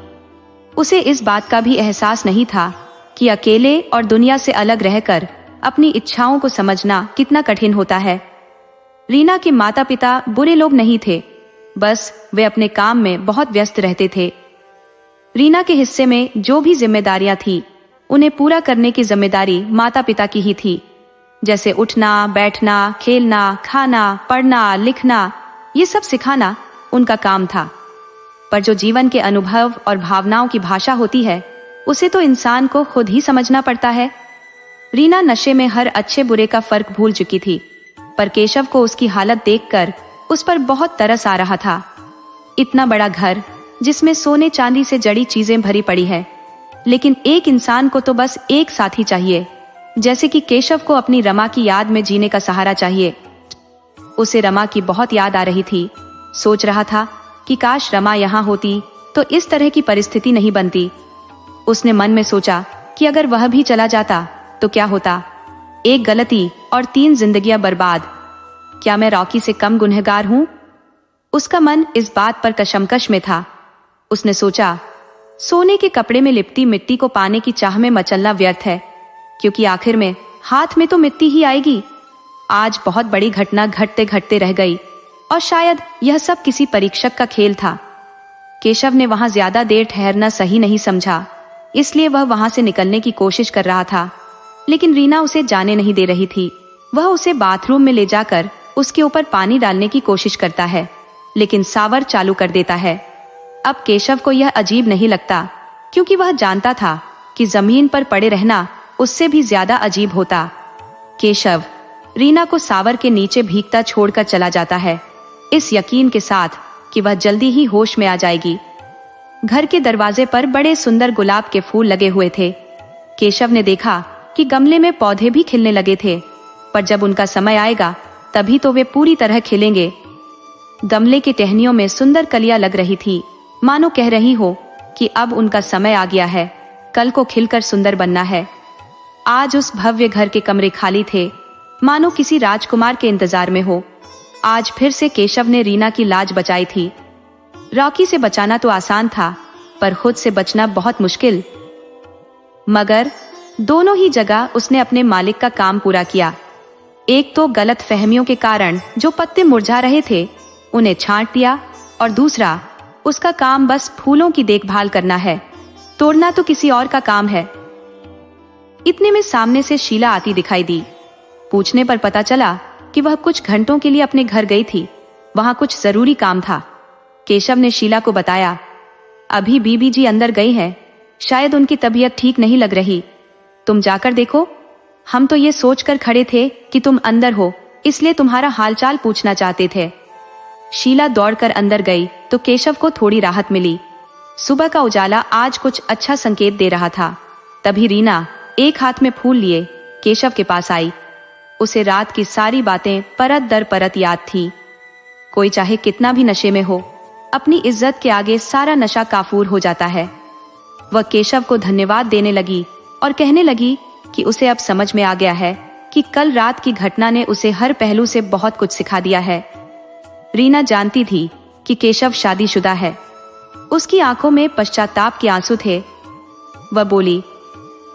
S1: उसे इस बात का भी एहसास नहीं था कि अकेले और दुनिया से अलग रहकर अपनी इच्छाओं को समझना कितना कठिन होता है। रीना के माता पिता बुरे लोग नहीं थे, बस वे अपने काम में बहुत व्यस्त रहते थे। रीना के हिस्से में जो भी जिम्मेदारियां थी, उन्हें पूरा करने की जिम्मेदारी माता पिता की ही थी। जैसे उठना, बैठना, खेलना, खाना, पढ़ना, लिखना, ये सब सिखाना उनका काम था। पर जो जीवन के अनुभव और भावनाओं की भाषा होती है, उसे तो इंसान को खुद ही समझना पड़ता है। रीना नशे में हर अच्छे बुरे का फर्क भूल चुकी थी, पर केशव को उसकी हालत देखकर उस पर बहुत तरस आ रहा था। इतना बड़ा घर जिसमें सोने चांदी से जड़ी चीजें भरी पड़ी है, लेकिन एक इंसान को तो बस एक साथी चाहिए, जैसे कि केशव को अपनी रमा की याद में जीने का सहारा चाहिए। उसे रमा की बहुत याद आ रही थी। सोच रहा था कि काश रमा यहाँ होती तो इस तरह की परिस्थिति नहीं बनती। उसने मन में सोचा कि अगर वह भी चला जाता तो क्या होता। एक गलती और 3 जिंदगियां बर्बाद। क्या मैं रॉकी से कम गुनहगार हूं? उसका मन इस बात पर कशमकश में था। उसने सोचा, सोने के कपड़े में लिपटी मिट्टी को पाने की चाह में मचलना व्यर्थ है, क्योंकि आखिर में हाथ में तो मिट्टी ही आएगी। आज बहुत बड़ी घटना घटते घटते रह गई और शायद यह सब किसी परीक्षक का खेल था। केशव ने वहां ज्यादा देर ठहरना सही नहीं समझा, इसलिए वह वहां से निकलने की कोशिश कर रहा था, लेकिन रीना उसे जाने नहीं दे रही थी। वह उसे बाथरूम में ले जाकर उसके ऊपर पानी डालने की कोशिश करता है, लेकिन सावर चालू कर देता है। अब केशव को यह अजीब नहीं लगता, क्योंकि वह जानता था कि जमीन पर पड़े रहना उससे भी ज्यादा अजीब होता। केशव रीना को सावर के नीचे भीगता छोड़कर चला जाता है, इस यकीन के साथ कि वह जल्दी ही होश में आ जाएगी। घर के दरवाजे पर बड़े सुंदर गुलाब के फूल लगे हुए थे। केशव ने देखा कि गमले में पौधे भी खिलने लगे थे, पर जब उनका समय आएगा तभी तो वे पूरी तरह खिलेंगे। गमले की टहनियों में सुंदर कलियां लग रही थी, मानो कह रही हो कि अब उनका समय आ गया है, कल को खिलकर सुंदर बनना है। आज उस भव्य घर के कमरे खाली थे, मानो किसी राजकुमार के इंतजार में हो। आज फिर से केशव ने रीना की लाज बचाई थी। रॉकी से बचाना तो आसान था, पर खुद से बचना बहुत मुश्किल। मगर दोनों ही जगह उसने अपने मालिक का काम पूरा किया। एक तो गलत फहमियों के कारण जो पत्ते मुरझा रहे थे उन्हें छांट दिया, और दूसरा उसका काम बस फूलों की देखभाल करना है, तोड़ना तो किसी और का काम है। इतने में सामने से शीला आती दिखाई दी। पूछने पर पता चला कि वह कुछ घंटों के लिए अपने घर गई थी, वहां कुछ जरूरी काम था। केशव ने शीला को बताया, अभी बीबी जी अंदर गई हैं, शायद उनकी तबीयत ठीक नहीं लग रही, तुम जाकर देखो। हम तो ये सोचकर खड़े थे कि तुम अंदर हो, इसलिए तुम्हारा हालचाल पूछना चाहते थे। शीला दौड़कर अंदर गई तो केशव को थोड़ी राहत मिली। सुबह का उजाला आज कुछ अच्छा संकेत दे रहा था। तभी रीना एक हाथ में फूल लिए केशव के पास आई। उसे रात की सारी बातें परत दर परत याद थी। कोई चाहे कितना भी नशे में हो, अपनी इज्जत के आगे सारा नशा काफूर हो जाता है। वह केशव को धन्यवाद देने लगी और कहने लगी कि उसे अब समझ में आ गया है कि कल रात की घटना ने उसे हर पहलू से बहुत कुछ सिखा दिया है। रीना जानती थी कि केशव शादीशुदा है। उसकी आंखों में पश्चाताप के आंसू थे। वह बोली,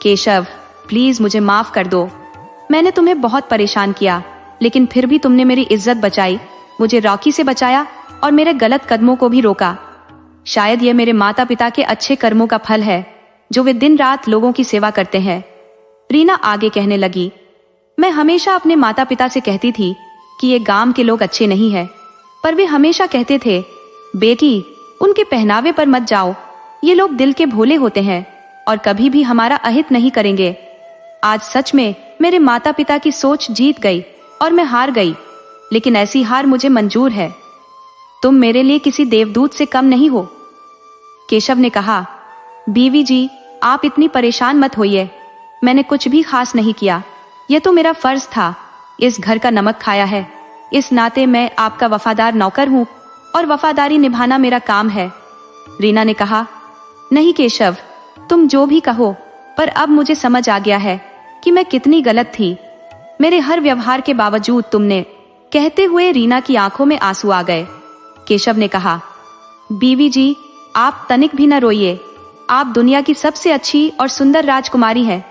S1: केशव प्लीज मुझे माफ कर दो। मैंने तुम्हें बहुत परेशान किया, लेकिन फिर भी तुमने मेरी इज्जत बचाई, मुझे रॉकी से बचाया और मेरे गलत कदमों को भी रोका। शायद यह मेरे माता पिता के अच्छे कर्मों का फल है, जो वे दिन रात लोगों की सेवा करते हैं। रीना आगे कहने लगी, मैं हमेशा अपने माता पिता से कहती थी कि ये गांव के लोग अच्छे नहीं हैं, पर वे हमेशा कहते थे, बेटी उनके पहनावे पर मत जाओ, ये लोग दिल के भोले होते हैं और कभी भी हमारा अहित नहीं करेंगे। आज सच में मेरे माता पिता की सोच जीत गई और मैं हार गई, लेकिन ऐसी हार मुझे मंजूर है। तुम मेरे लिए किसी देवदूत से कम नहीं हो। केशव ने कहा, बीवी जी आप इतनी परेशान मत होइए, मैंने कुछ भी खास नहीं किया, यह तो मेरा फर्ज था। इस घर का नमक खाया है, इस नाते मैं आपका वफादार नौकर हूँ और वफादारी निभाना मेरा काम है। रीना ने कहा, नहीं केशव, तुम जो भी कहो, पर अब मुझे समझ आ गया है कि मैं कितनी गलत थी। मेरे हर व्यवहार के बावजूद तुमने। कहते हुए रीना की आंखों में आंसू आ गए। केशव ने कहा, बीवी जी आप तनिक भी न रोइए, आप दुनिया की सबसे अच्छी और सुंदर राजकुमारी हैं।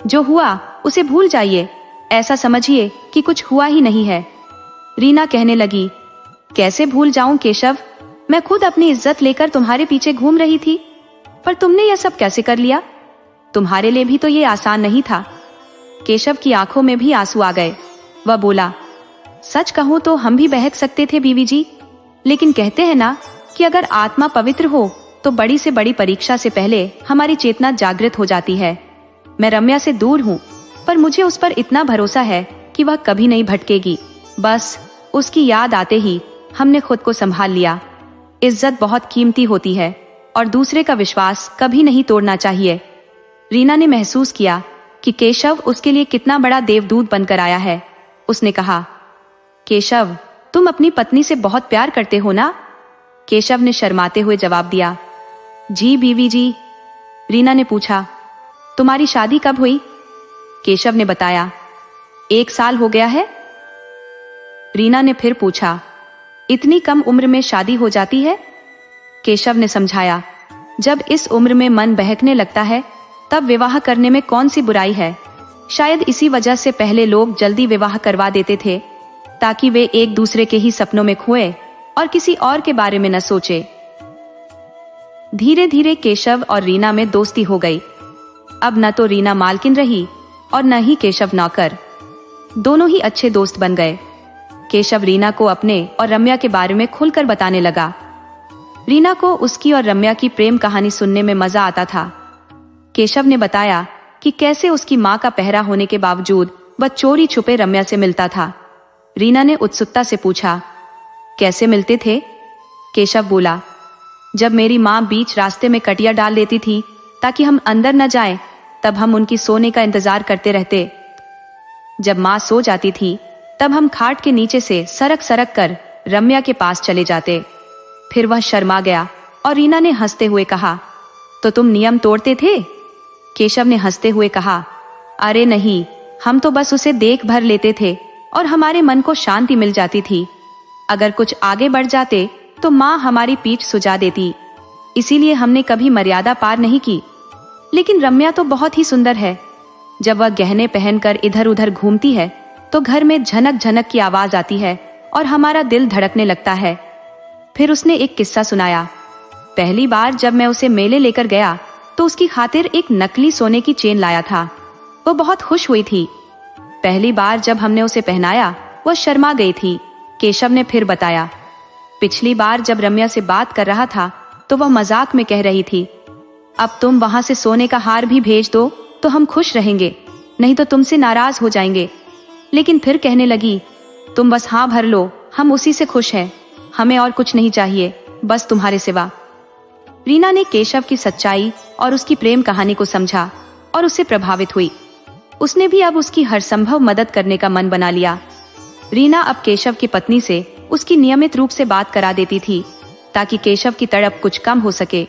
S1: जो हुआ उसे भूल जाइए, ऐसा समझिए कि कुछ हुआ ही नहीं है। रीना कहने लगी, कैसे भूल जाऊं केशव, मैं खुद अपनी इज्जत लेकर तुम्हारे पीछे घूम रही थी, पर तुमने यह सब कैसे कर लिया? तुम्हारे लिए भी तो ये आसान नहीं था। केशव की आंखों में भी आंसू आ गए। वह बोला, सच कहूं तो हम भी बहक सकते थे बीवी जी, लेकिन कहते हैं ना कि अगर आत्मा पवित्र हो तो बड़ी से बड़ी परीक्षा से पहले हमारी चेतना जागृत हो जाती है। मैं रम्या से दूर हूँ, पर मुझे उस पर इतना भरोसा है कि वह कभी नहीं भटकेगी। बस उसकी याद आते ही हमने खुद को संभाल लिया। इज्जत बहुत कीमती होती है और दूसरे का विश्वास कभी नहीं तोड़ना चाहिए। रीना ने महसूस किया कि केशव उसके लिए कितना बड़ा देवदूत बनकर आया है। उसने कहा, केशव तुम अपनी पत्नी से बहुत प्यार करते हो ना? केशव ने शर्माते हुए जवाब दिया, जी बीवी जी। रीना ने पूछा, तुम्हारी शादी कब हुई? केशव ने बताया, 1 साल हो गया है। रीना ने फिर पूछा, इतनी कम उम्र में शादी हो जाती है? केशव ने समझाया, जब इस उम्र में मन बहकने लगता है तब विवाह करने में कौन सी बुराई है। शायद इसी वजह से पहले लोग जल्दी विवाह करवा देते थे, ताकि वे एक दूसरे के ही सपनों में खोए और किसी और के बारे में न सोचे। धीरे धीरे केशव और रीना में दोस्ती हो गई। अब न तो रीना मालकिन रही और न ही केशव नौकर, दोनों ही अच्छे दोस्त बन गए। केशव रीना को अपने और रम्या के बारे में खुलकर बताने लगा। रीना को उसकी और रम्या की प्रेम कहानी सुनने में मजा आता था। केशव ने बताया कि कैसे उसकी मां का पहरा होने के बावजूद वह चोरी छुपे रम्या से मिलता था। रीना ने उत्सुकता से पूछा, कैसे मिलते थे? केशव बोला, जब मेरी मां बीच रास्ते में कटिया डाल देती थी ताकि हम अंदर न जाएं, तब हम उनकी सोने का इंतजार करते रहते। जब मां सो जाती थी तब हम खाट के नीचे से सरक सरक कर रम्या के पास चले जाते। फिर वह शर्मा गया और रीना ने हंसते हुए कहा, तो तुम नियम तोड़ते थे? केशव ने हंसते हुए कहा, अरे नहीं, हम तो बस उसे देख भर लेते थे और हमारे मन को शांति मिल जाती थी। अगर कुछ आगे बढ़ जाते तो माँ हमारी पीठ सुजा देती, इसीलिए हमने कभी मर्यादा पार नहीं की। लेकिन रम्या तो बहुत ही सुंदर है। जब वह गहने पहनकर इधर उधर घूमती है तो घर में झनक झनक की आवाज आती है और हमारा दिल धड़कने लगता है। फिर उसने एक किस्सा सुनाया। पहली बार जब मैं उसे मेले लेकर गया तो उसकी खातिर एक नकली सोने की चेन लाया था। वो बहुत खुश हुई थी। पहली बार जब हमने उसे पहनाया वह शर्मा गई थी। केशव ने फिर बताया, पिछली बार जब रम्या से बात कर रहा था तो वह मजाक में कह रही थी, अब तुम वहां से सोने का हार भी भेज दो तो हम खुश रहेंगे, नहीं तो तुमसे नाराज हो जाएंगे। लेकिन फिर कहने लगी, तुम बस हाँ भर लो, हम उसी से खुश हैं, हमें और कुछ नहीं चाहिए, बस तुम्हारे सिवा। रीना ने केशव की सच्चाई और उसकी प्रेम कहानी को समझा और उससे प्रभावित हुई। उसने भी अब उसकी हर संभव मदद करने का मन बना लिया। रीना अब केशव की पत्नी से उसकी नियमित रूप से बात करा देती थी ताकि केशव की तड़प कुछ कम हो सके।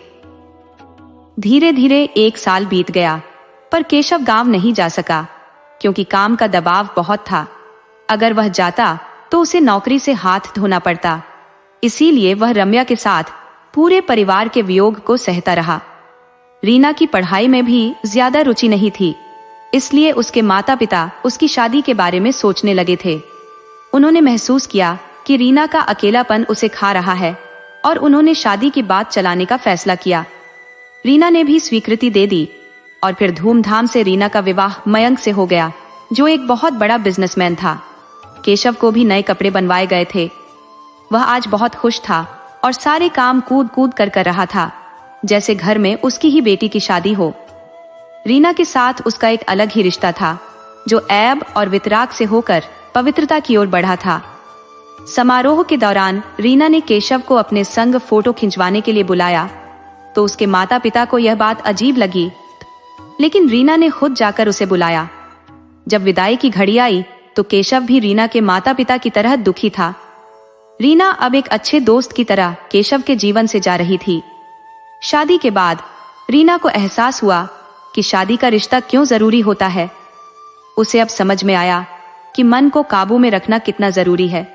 S1: धीरे धीरे 1 साल बीत गया, पर केशव गांव नहीं जा सका क्योंकि काम का दबाव बहुत था। अगर वह जाता तो उसे नौकरी से हाथ धोना पड़ता। इसीलिए वह रम्या के साथ पूरे परिवार के वियोग को सहता रहा। रीना की पढ़ाई में भी ज्यादा रुचि नहीं थी, इसलिए उसके माता पिता उसकी शादी के बारे में सोचने लगे थे। उन्होंने महसूस किया कि रीना का अकेलापन उसे खा रहा है और उन्होंने शादी की बात चलाने का फैसला किया। रीना ने भी स्वीकृति दे दी और फिर धूमधाम से रीना का विवाह मयंक से हो गया, जो एक बहुत बड़ा बिजनेसमैन था। केशव को भी नए कपड़े बनवाए गए थे। वह आज बहुत खुश था और सारे काम कूद कूद कर रहा था, जैसे घर में उसकी ही बेटी की शादी हो। रीना के साथ उसका एक अलग ही रिश्ता था, जो ऐब और वितराग से होकर पवित्रता की ओर बढ़ा था। समारोह के दौरान रीना ने केशव को अपने संग फोटो खिंचवाने के लिए बुलाया तो उसके माता पिता को यह बात अजीब लगी, लेकिन रीना ने खुद जाकर उसे बुलाया। जब विदाई की घड़ी आई तो केशव भी रीना के माता पिता की तरह दुखी था। रीना अब एक अच्छे दोस्त की तरह केशव के जीवन से जा रही थी। शादी के बाद रीना को एहसास हुआ कि शादी का रिश्ता क्यों जरूरी होता है। उसे अब समझ में आया कि मन को काबू में रखना कितना जरूरी है,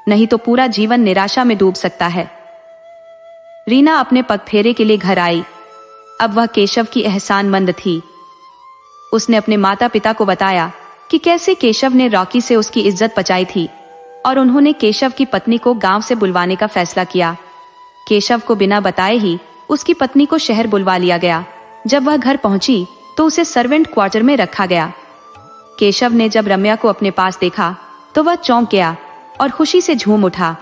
S1: नहीं तो पूरा जीवन निराशा में डूब सकता है। रीना अपने पगफेरे के लिए घर आई। अब वह केशव की एहसानमंद थी। उसने अपने माता पिता को बताया कि कैसे केशव ने रॉकी से उसकी इज्जत बचाई थी और उन्होंने केशव की पत्नी को गांव से बुलवाने का फैसला किया। केशव को बिना बताए ही उसकी पत्नी को शहर बुलवा लिया गया। जब वह घर पहुंची तो उसे सर्वेंट क्वार्टर में रखा गया। केशव ने जब रम्या को अपने पास देखा तो वह चौंक गया और खुशी से झूम उठा।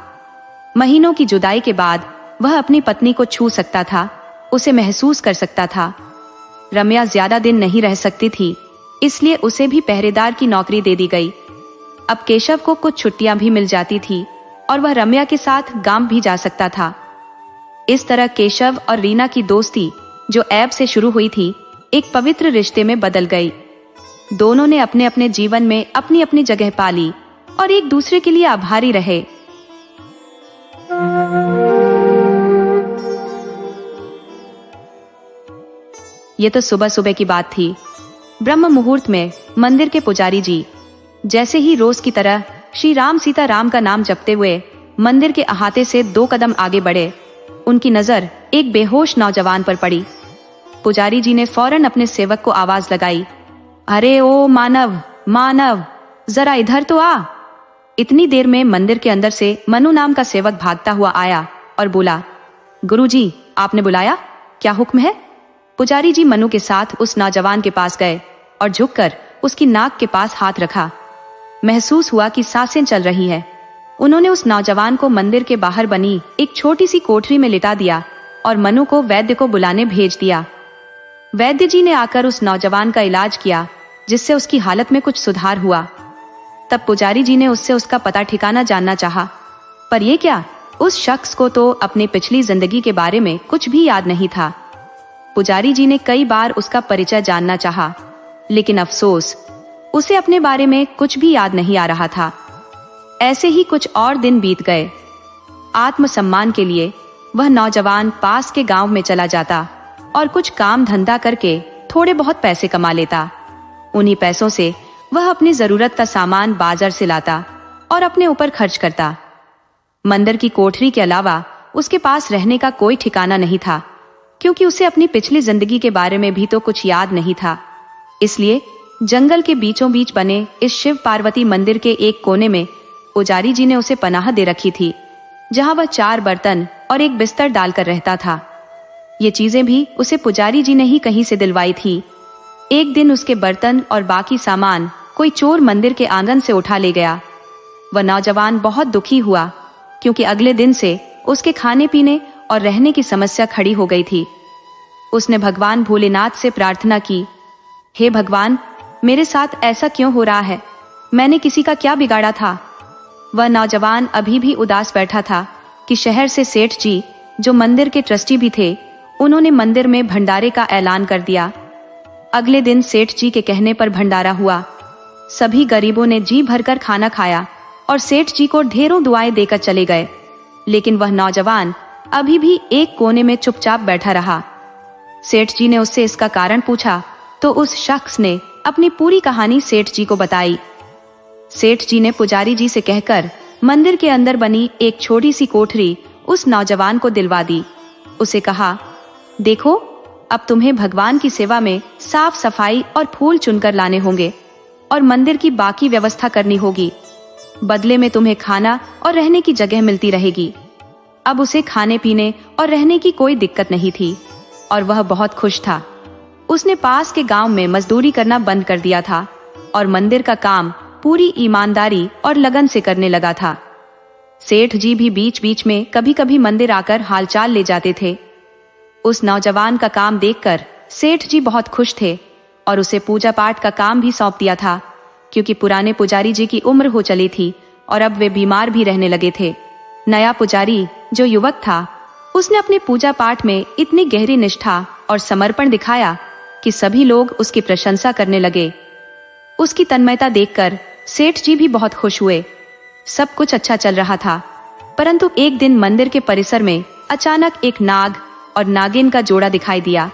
S1: महीनों की जुदाई के बाद वह अपनी पत्नी को छू सकता था, उसे महसूस कर सकता था। रम्या ज्यादा दिन नहीं रह सकती थी, इसलिए उसे भी पहरेदार की नौकरी दे दी गई। अब केशव को कुछ छुट्टियां भी मिल जाती थी और वह रम्या के साथ गांव भी जा सकता था। इस तरह केशव और रीना की दोस्ती, जो ऐब से शुरू हुई थी, एक पवित्र रिश्ते में बदल गई। दोनों ने अपने अपने जीवन में अपनी अपनी जगह पाली और एक दूसरे के लिए आभारी रहे। ये तो सुबह सुबह की बात थी। ब्रह्म मुहूर्त में मंदिर के पुजारी जी जैसे ही रोज की तरह श्री राम सीता राम का नाम जपते हुए मंदिर के अहाते से 2 कदम आगे बढ़े, उनकी नजर एक बेहोश नौजवान पर पड़ी। पुजारी जी ने फौरन अपने सेवक को आवाज लगाई, अरे ओ मानव मानव, जरा इधर तो आ। इतनी देर में मंदिर के अंदर से मनु नाम का सेवक भागता हुआ आया और बोला, गुरुजी, आपने बुलाया, क्या हुक्म है? पुजारी जी मनु के साथ उस नौजवान के पास गए और झुककर उसकी नाक के पास हाथ रखा। महसूस हुआ कि सांसें चल रही है। उन्होंने उस नौजवान को मंदिर के बाहर बनी एक छोटी सी कोठरी में लिटा दिया और मनु को वैद्य को बुलाने भेज दिया। वैद्य जी ने आकर उस नौजवान का इलाज किया, जिससे उसकी हालत में कुछ सुधार हुआ। तब पुजारी जी ने उससे उसका पता ठिकाना जानना चाहा, पर यह क्या, उस शख्स को तो अपनी पिछली जिंदगी के बारे में कुछ भी याद नहीं था। पुजारी जी ने कई बार उसका परिचय जानना चाहा, लेकिन अफसोस, उसे अपने बारे में कुछ भी याद नहीं आ रहा था। ऐसे ही कुछ और दिन बीत गए। आत्मसम्मान के लिए वह नौजवान पास के गांव में चला जाता और कुछ काम धंधा करके थोड़े बहुत पैसे कमा लेता। उन्हीं पैसों से वह अपनी जरूरत का सामान बाजार से लाता और अपने ऊपर खर्च करता। मंदिर की कोठरी के अलावा उसके पास रहने का कोई ठिकाना नहीं था, क्योंकि उसे अपनी पिछली जिंदगी के बारे में भी तो कुछ याद नहीं था। इसलिए जंगल के बीचों बीच बने इस शिव पार्वती मंदिर के एक कोने में पुजारी जी ने उसे पनाह दे रखी थी, जहां वह 4 बर्तन और एक बिस्तर डालकर रहता था। ये चीजें भी उसे पुजारी जी ने ही कहीं से दिलवाई थी। एक दिन उसके बर्तन और बाकी सामान कोई चोर मंदिर के आंगन से उठा ले गया। वह नौजवान बहुत दुखी हुआ, क्योंकि अगले दिन से उसके खाने पीने और रहने की समस्या खड़ी हो गई थी। उसने भगवान भोलेनाथ से प्रार्थना की, हे भगवान, मेरे साथ ऐसा क्यों हो रहा है? मैंने किसी का क्या बिगाड़ा था? वह नौजवान अभी भी उदास बैठा था कि शहर से सेठ जी, जो मंदिर के ट्रस्टी भी थे, उन्होंने मंदिर में भंडारे का ऐलान कर दिया। अगले दिन सेठ जी के कहने पर भंडारा हुआ। सभी गरीबों ने जी भरकर खाना खाया और सेठ जी को ढेरों दुआएं देकर चले गए। लेकिन वह नौजवान अभी भी एक कोने में चुपचाप बैठा रहा। सेठ जी ने उससे इसका कारण पूछा तो उस शख्स ने अपनी पूरी कहानी सेठ जी को बताई। सेठ जी ने पुजारी जी से कहकर मंदिर के अंदर बनी एक छोटी सी कोठरी उस नौजवान को दिलवा दी। उसे कहा, देखो, अब तुम्हें भगवान की सेवा में साफ सफाई और फूल चुनकर लाने होंगे और मंदिर की बाकी व्यवस्था करनी होगी। बदले में तुम्हें खाना और रहने की जगह मिलती रहेगी। अब उसे खाने पीने और रहने की कोई दिक्कत नहीं थी और वह बहुत खुश था। उसने पास के गांव में मजदूरी करना बंद कर दिया था और मंदिर का काम पूरी ईमानदारी और लगन से करने लगा था। सेठ जी भी बीच बीच में कभी कभी मंदिर आकर हालचाल ले जाते थे। उस नौजवान का काम देखकर सेठ जी बहुत खुश थे और उसे पूजा पाठ का काम भी सौंप दिया था, क्योंकि पुराने पुजारी जी की उम्र हो चली थी और अब वे बीमार भी रहने लगे थे। नया पुजारी, जो युवक था, उसने अपने पूजा पाठ में इतनी गहरी निष्ठा और समर्पण दिखाया कि सभी लोग उसकी प्रशंसा करने लगे। उसकी तन्मयता देखकर सेठ जी भी बहुत खुश हुए। सब कुछ अच्छा चल रहा था, परंतु एक दिन मंदिर के परिसर में अचानक एक नाग और नागिन का जोड़ा दिखाई दिया,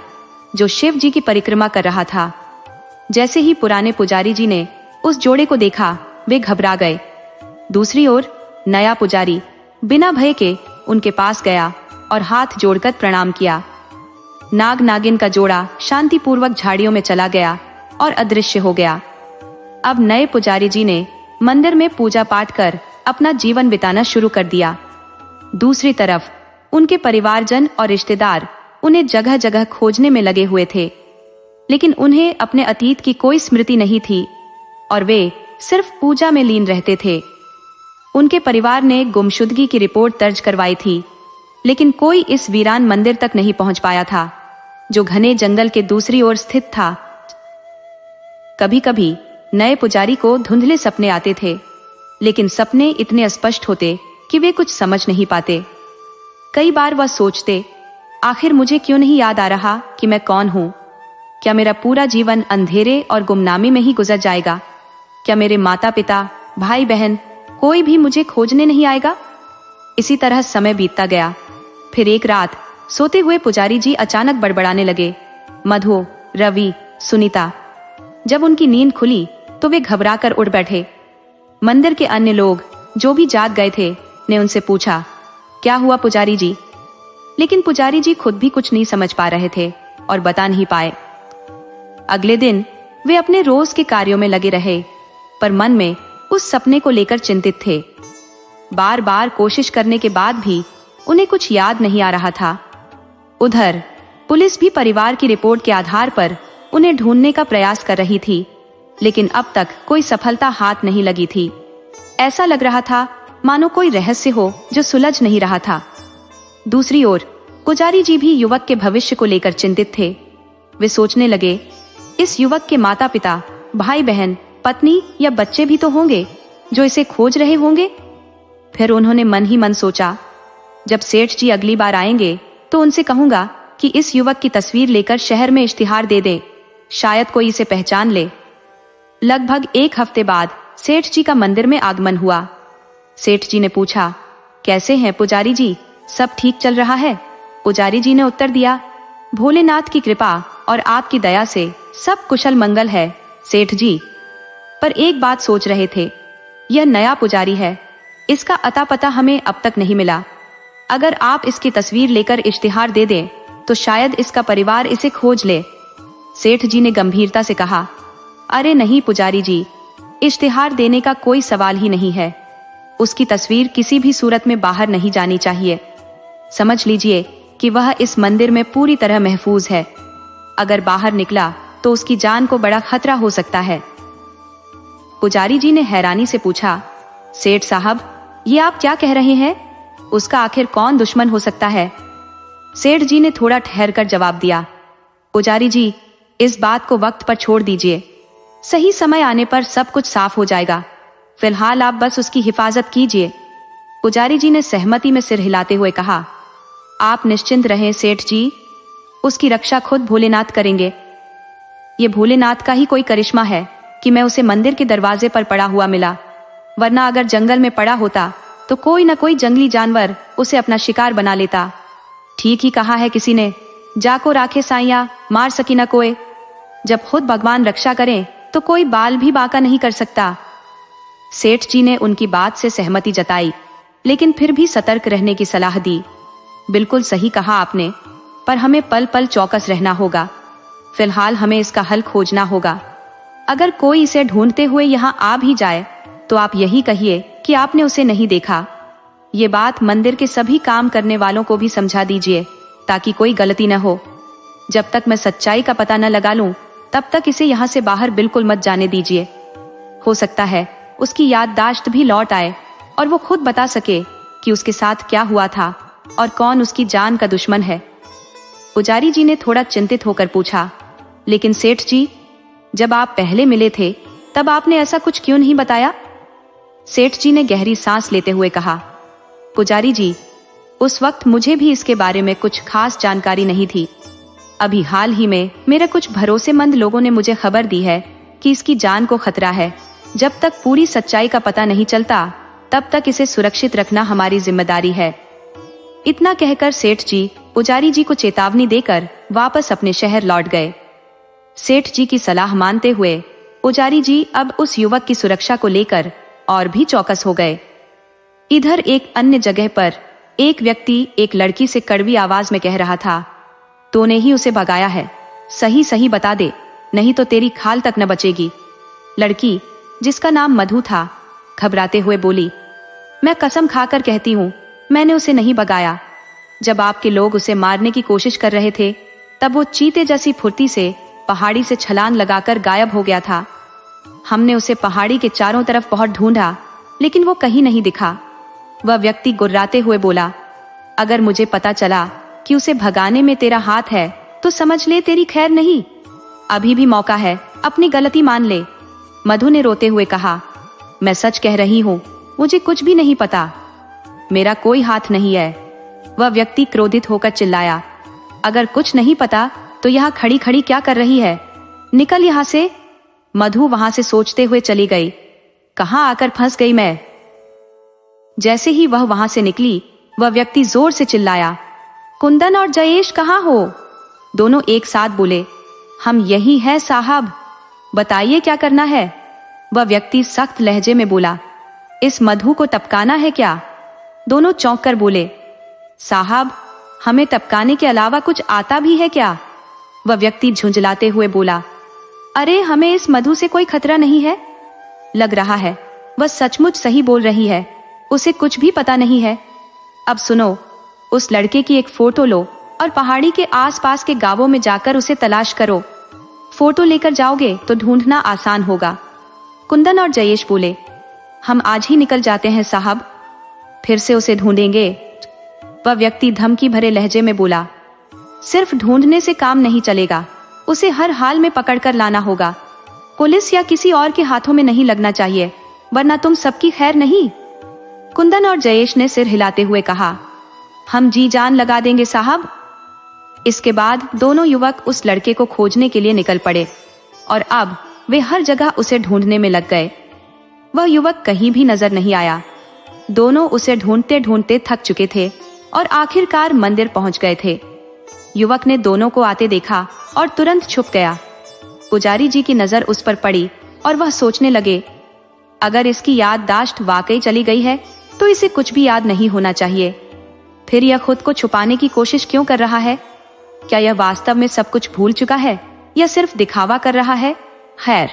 S1: जो शिव जी की परिक्रमा कर रहा था। जैसे ही पुराने पुजारी जी ने उस जोड़े को देखा, वे घबरा गए। दूसरी ओर नया पुजारी बिना भय के उनके पास गया और हाथ जोड़कर प्रणाम किया। नाग नागिन का जोड़ा शांतिपूर्वक झाड़ियों में चला गया और अदृश्य हो गया। अब नए पुजारी जी ने मंदिर में पूजा पाठ कर अपना जीवन बिताना शुरू कर दिया। दूसरी तरफ उनके परिवारजन और रिश्तेदार उन्हें जगह जगह खोजने में लगे हुए थे, लेकिन उन्हें अपने अतीत की कोई स्मृति नहीं थी और वे सिर्फ पूजा में लीन रहते थे। उनके परिवार ने गुमशुदगी की रिपोर्ट दर्ज करवाई थी, लेकिन कोई इस वीरान मंदिर तक नहीं पहुंच पाया था, जो घने जंगल के दूसरी ओर स्थित था। कभी कभी नए पुजारी को धुंधले सपने आते थे, लेकिन सपने इतने स्पष्ट होते कि वे कुछ समझ नहीं पाते। कई बार वह सोचते, आखिर मुझे क्यों नहीं याद आ रहा कि मैं कौन हूं? क्या मेरा पूरा जीवन अंधेरे और गुमनामी में ही गुजर जाएगा? क्या मेरे माता पिता, भाई बहन, कोई भी मुझे खोजने नहीं आएगा? इसी तरह समय बीतता गया। फिर एक रात सोते हुए पुजारी जी अचानक बड़बड़ाने लगे, मधु, रवि, सुनीता। जब उनकी नींद खुली तो वे घबराकर उठ बैठे। मंदिर के अन्य लोग, जो भी जाग गए थे, ने उनसे पूछा, क्या हुआ पुजारी जी? लेकिन पुजारी जी खुद भी कुछ नहीं समझ पा रहे थे और बता नहीं पाए। अगले दिन वे अपने रोज के कार्यों में लगे रहे, पर मन में उस सपने को लेकर चिंतित थे। बार बार कोशिश करने के बाद भी उन्हें कुछ याद नहीं आ रहा था। उधर पुलिस भी परिवार की रिपोर्ट के आधार पर उन्हें ढूंढने का प्रयास कर रही थी, लेकिन अब तक कोई सफलता हाथ नहीं लगी थी। ऐसा लग रहा था मानो कोई रहस्य हो जो सुलझ नहीं रहा था। दूसरी ओर पुजारी जी भी युवक के भविष्य को लेकर चिंतित थे। वे सोचने लगे, इस युवक के माता पिता, भाई बहन, पत्नी या बच्चे भी तो होंगे जो इसे खोज रहे होंगे। फिर उन्होंने मन ही मन सोचा, जब सेठ जी अगली बार आएंगे तो उनसे कहूंगा कि इस युवक की तस्वीर लेकर शहर में इश्तिहार दे दें, शायद कोई इसे पहचान ले। लगभग एक हफ्ते बाद सेठ जी का मंदिर में आगमन हुआ। सेठ जी ने पूछा, कैसे हैं पुजारी जी, सब ठीक चल रहा है? पुजारी जी ने उत्तर दिया, भोलेनाथ की कृपा और आपकी दया से सब कुशल मंगल है सेठ जी। पर एक बात सोच रहे थे, यह नया पुजारी है, इसका अता पता हमें अब तक नहीं मिला। अगर आप इसकी तस्वीर लेकर इश्तिहार दे दें तो शायद इसका परिवार इसे खोज ले। सेठ जी ने गंभीरता से कहा, अरे नहीं पुजारी जी, इश्तिहार देने का कोई सवाल ही नहीं है। उसकी तस्वीर किसी भी सूरत में बाहर नहीं जानी चाहिए। समझ लीजिए कि वह इस मंदिर में पूरी तरह महफूज है। अगर बाहर निकला तो उसकी जान को बड़ा खतरा हो सकता है। पुजारी जी ने हैरानी से पूछा, सेठ साहब, ये आप क्या कह रहे हैं? उसका आखिर कौन दुश्मन हो सकता है? सेठ जी ने थोड़ा ठहरकर जवाब दिया, पुजारी जी, इस बात को वक्त पर छोड़ दीजिए। सही समय आने पर सब कुछ साफ हो जाएगा। फिलहाल आप बस उसकी हिफाजत कीजिए। पुजारी जी ने सहमति में सिर हिलाते हुए कहा, आप निश्चिंत रहें सेठ जी, उसकी रक्षा खुद भोलेनाथ करेंगे। ये भोलेनाथ का ही कोई करिश्मा है कि मैं उसे मंदिर के दरवाजे पर पड़ा हुआ मिला। वरना अगर जंगल में पड़ा होता तो कोई न कोई जंगली जानवर उसे अपना शिकार बना लेता। ठीक ही कहा है किसी ने, जाको राखे साइया मार सकी न कोई। जब खुद भगवान रक्षा करें तो कोई बाल भी बांका नहीं कर सकता। सेठ जी ने उनकी बात से सहमति जताई, लेकिन फिर भी सतर्क रहने की सलाह दी। बिल्कुल सही कहा आपने, पर हमें पल पल चौकस रहना होगा। फिलहाल हमें इसका हल खोजना होगा। अगर कोई इसे ढूंढते हुए यहाँ आ भी जाए तो आप यही कहिए कि आपने उसे नहीं देखा। ये बात मंदिर के सभी काम करने वालों को भी समझा दीजिए, ताकि कोई गलती न हो। जब तक मैं सच्चाई का पता न लगा लूं, तब तक इसे यहाँ से बाहर बिल्कुल मत जाने दीजिए। हो सकता है उसकी याददाश्त भी लौट आए और वो खुद बता सके कि उसके साथ क्या हुआ था और कौन उसकी जान का दुश्मन है। पुजारी जी ने थोड़ा चिंतित होकर पूछा, लेकिन सेठ जी, जब आप पहले मिले थे तब आपने ऐसा कुछ क्यों नहीं बताया? सेठ जी ने गहरी सांस लेते हुए कहा, पुजारी जी, उस वक्त मुझे भी इसके बारे में कुछ खास जानकारी नहीं थी। अभी हाल ही में मेरे कुछ भरोसेमंद लोगों ने मुझे खबर दी है कि इसकी जान को खतरा है। जब तक पूरी सच्चाई का पता नहीं चलता, तब तक इसे सुरक्षित रखना हमारी जिम्मेदारी है। इतना कहकर सेठ जी पुजारी जी को चेतावनी देकर वापस अपने शहर लौट गए। सेठ जी की सलाह मानते हुए पुजारी जी अब उस युवक की सुरक्षा को लेकर और भी चौकस हो गए। इधर एक अन्य जगह पर एक व्यक्ति एक लड़की से कड़वी आवाज में कह रहा था, तूने ही उसे भगाया है, सही सही बता दे, नहीं तो तेरी खाल तक न बचेगी। लड़की, जिसका नाम मधु था, घबराते हुए बोली, मैं कसम खाकर कहती हूँ, मैंने उसे नहीं भगाया। जब आपके लोग उसे मारने की कोशिश कर रहे थे, तब वो चीते जैसी फुर्ती से पहाड़ी से छलांग लगाकर गायब हो गया था। हमने उसे पहाड़ी के चारों तरफ बहुत ढूंढा, लेकिन वो कहीं नहीं दिखा। वह व्यक्ति गुर्राते हुए बोला, अगर मुझे पता चला कि उसे भगाने में तेरा हाथ है तो समझ ले तेरी खैर नहीं। अभी भी मौका है, अपनी गलती मान ले। मधु ने रोते हुए कहा, मैं सच कह रही हूँ, मुझे कुछ भी नहीं पता, मेरा कोई हाथ नहीं है। वह व्यक्ति क्रोधित होकर चिल्लाया, अगर कुछ नहीं पता तो यहाँ खड़ी खड़ी क्या कर रही है, निकल यहाँ से। मधु वहां से सोचते हुए चली गई, कहाँ आकर फंस गई मैं। जैसे ही वह वहां से निकली, वह व्यक्ति जोर से चिल्लाया, कुंदन और जयेश कहाँ हो? दोनों एक साथ बोले, हम यही हैं साहब, बताइए क्या करना है। वह व्यक्ति सख्त लहजे में बोला, इस मधु को टपकाना है क्या? दोनों चौंक कर बोले, साहब, हमें टपकाने के अलावा कुछ आता भी है क्या? वह व्यक्ति झुंझलाते हुए बोला, अरे हमें इस मधु से कोई खतरा नहीं है। लग रहा है वह सचमुच सही बोल रही है, उसे कुछ भी पता नहीं है। अब सुनो, उस लड़के की एक फोटो लो और पहाड़ी के आसपास के गांवों में जाकर उसे तलाश करो। फोटो लेकर जाओगे तो ढूंढना आसान होगा। कुंदन और जयेश बोले, हम आज ही निकल जाते हैं साहब, फिर से उसे ढूंढेंगे। वह व्यक्ति धमकी भरे लहजे में बोला, सिर्फ ढूंढने से काम नहीं चलेगा, उसे हर हाल में पकड़कर लाना होगा। पुलिस या किसी और के हाथों में नहीं लगना चाहिए, वरना तुम सबकी खैर नहीं। कुंदन और जयेश ने सिर हिलाते हुए कहा, हम जी जान लगा देंगे साहब। इसके बाद दोनों युवक उस लड़के को खोजने के लिए निकल पड़े और अब वे हर जगह उसे ढूंढने में लग गए। वह युवक कहीं भी नजर नहीं आया। दोनों उसे ढूंढते ढूंढते थक चुके थे और आखिरकार मंदिर पहुंच गए थे। युवक ने दोनों को आते देखा और तुरंत छुप गया। पुजारी जी की नजर उस पर पड़ी और वह सोचने लगे, अगर इसकी याददाश्त वाकई चली गई है तो इसे कुछ भी याद नहीं होना चाहिए। फिर यह खुद को छुपाने की कोशिश क्यों कर रहा है? क्या यह वास्तव में सब कुछ भूल चुका है या सिर्फ दिखावा कर रहा है? खैर,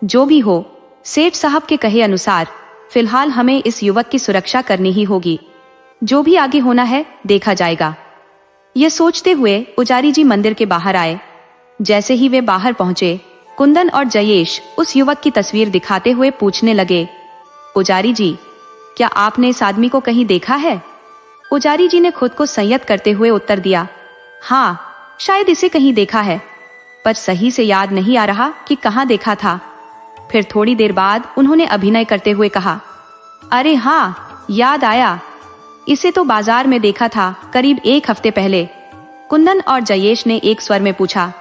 S1: जो भी हो, सेठ साहब के कहे अनुसार फिलहाल हमें इस युवक की सुरक्षा करनी ही होगी। जो भी आगे होना है देखा जाएगा। यह सोचते हुए पुजारी जी मंदिर के बाहर आए। जैसे ही वे बाहर पहुंचे, कुंदन और जयेश उस युवक की तस्वीर दिखाते हुए पूछने लगे, पुजारी जी, क्या आपने इस आदमी को कहीं देखा है? पुजारी जी ने खुद को संयत करते हुए उत्तर दिया, हाँ, शायद इसे कहीं देखा है, पर सही से याद नहीं आ रहा कि कहाँ देखा था। फिर थोड़ी देर बाद उन्होंने अभिनय करते हुए कहा, अरे हाँ, याद आया, इसे तो बाजार में देखा था करीब 1 हफ्ते पहले। कुंदन और जयेश ने एक स्वर में पूछा,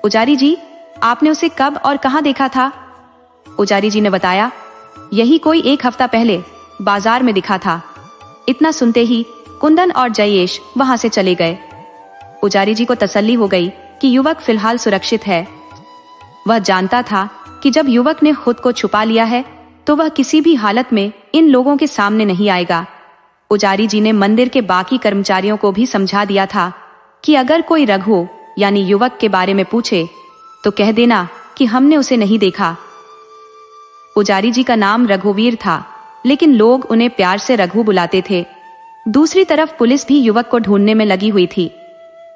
S1: पुजारी जी, आपने उसे कब और कहाँ देखा था? पुजारी जी ने बताया, यही कोई 1 हफ्ता पहले बाजार में दिखा था। इतना सुनते ही कुंदन और जयेश वहां से चले गए। पुजारी जी को तसल्ली हो गई कि युवक फिलहाल सुरक्षित है। वह जानता था कि जब युवक ने खुद को छुपा लिया है तो वह किसी भी हालत में इन लोगों के सामने नहीं आएगा। पुजारी जी ने मंदिर के बाकी कर्मचारियों को भी समझा दिया था कि अगर कोई रघु यानी युवक के बारे में पूछे तो कह देना कि हमने उसे नहीं देखा। पुजारी जी का नाम रघुवीर था, लेकिन लोग उन्हें प्यार से रघु बुलाते थे। दूसरी तरफ पुलिस भी युवक को ढूंढने में लगी हुई थी।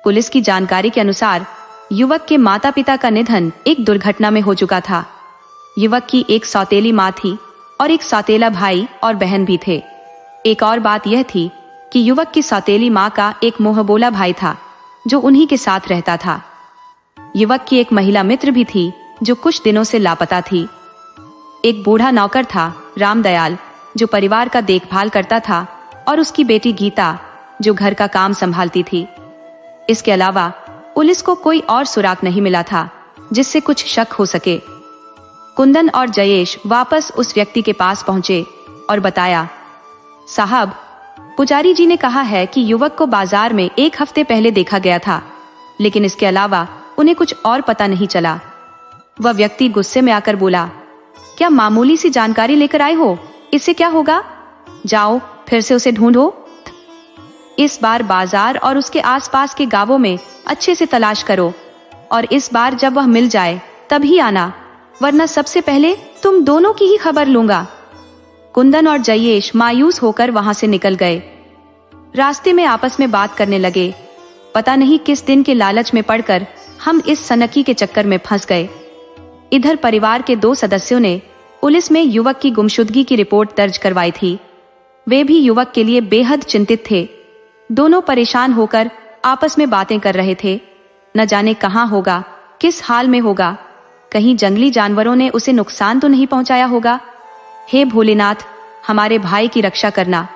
S1: पुलिस की जानकारी के अनुसार युवक के माता पिता का निधन एक दुर्घटना में हो चुका था। युवक की एक सौतेली माँ थी और एक सौतेला भाई और बहन भी थे। एक और बात यह थी कि युवक की सौतेली माँ का एक मुंहबोला भाई था जो उन्हीं के साथ रहता था। युवक की एक महिला मित्र भी थी जो कुछ दिनों से लापता थी। एक बूढ़ा नौकर था रामदयाल, जो परिवार का देखभाल करता था, और उसकी बेटी गीता जो घर का काम संभालती थी। इसके अलावा पुलिस को कोई और सुराग नहीं मिला था जिससे कुछ शक हो सके। कुंदन और जयेश वापस उस व्यक्ति के पास पहुंचे और बताया, साहब, पुजारी जी ने कहा है कि युवक को बाजार में 1 हफ्ते पहले देखा गया था, लेकिन इसके अलावा उन्हें कुछ और पता नहीं चला। वह व्यक्ति गुस्से में आकर बोला, क्या मामूली सी जानकारी लेकर आए हो? इससे क्या होगा? जाओ फिर से उसे ढूंढो। इस बार बाजार और उसके आसपास के गांवों में अच्छे से तलाश करो, और इस बार जब वह मिल जाए तभी आना, वरना सबसे पहले तुम दोनों की ही खबर लूंगा। कुंदन और जयेश मायूस होकर वहां से निकल गए। रास्ते में आपस में बात करने लगे, पता नहीं किस दिन के लालच में पड़कर हम इस सनकी के चक्कर में फंस गए। इधर परिवार के 2 सदस्यों ने पुलिस में युवक की गुमशुदगी की रिपोर्ट दर्ज करवाई थी। वे भी युवक के लिए बेहद चिंतित थे। दोनों परेशान होकर आपस में बातें कर रहे थे। न जाने कहाँ होगा, किस हाल में होगा, कहीं जंगली जानवरों ने उसे नुकसान तो नहीं पहुंचाया होगा। हे भोलेनाथ, हमारे भाई की रक्षा करना।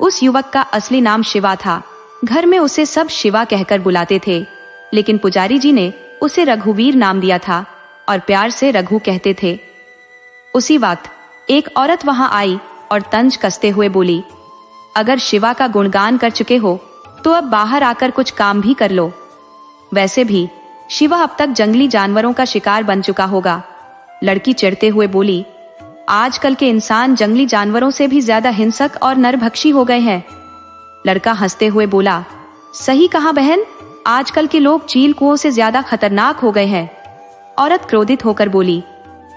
S1: उस युवक का असली नाम शिवा था। घर में उसे सब शिवा कहकर बुलाते थे, लेकिन पुजारी जी ने उसे रघुवीर नाम दिया था और प्यार से रघु कहते थे। उसी वक्त एक औरत वहां आई और तंज कसते हुए बोली, अगर शिवा का गुणगान कर चुके हो तो अब बाहर आकर कुछ काम भी कर लो। वैसे भी शिवा अब तक जंगली जानवरों का शिकार बन चुका होगा। लड़की चिढ़ते हुए बोली, आजकल के इंसान जंगली जानवरों से भी ज्यादा हिंसक और नरभक्षी हो गए हैं। लड़का हंसते हुए बोला, सही कहा बहन, आजकल के लोग चील कुओं से ज्यादा खतरनाक हो गए हैं। औरत क्रोधित होकर बोली,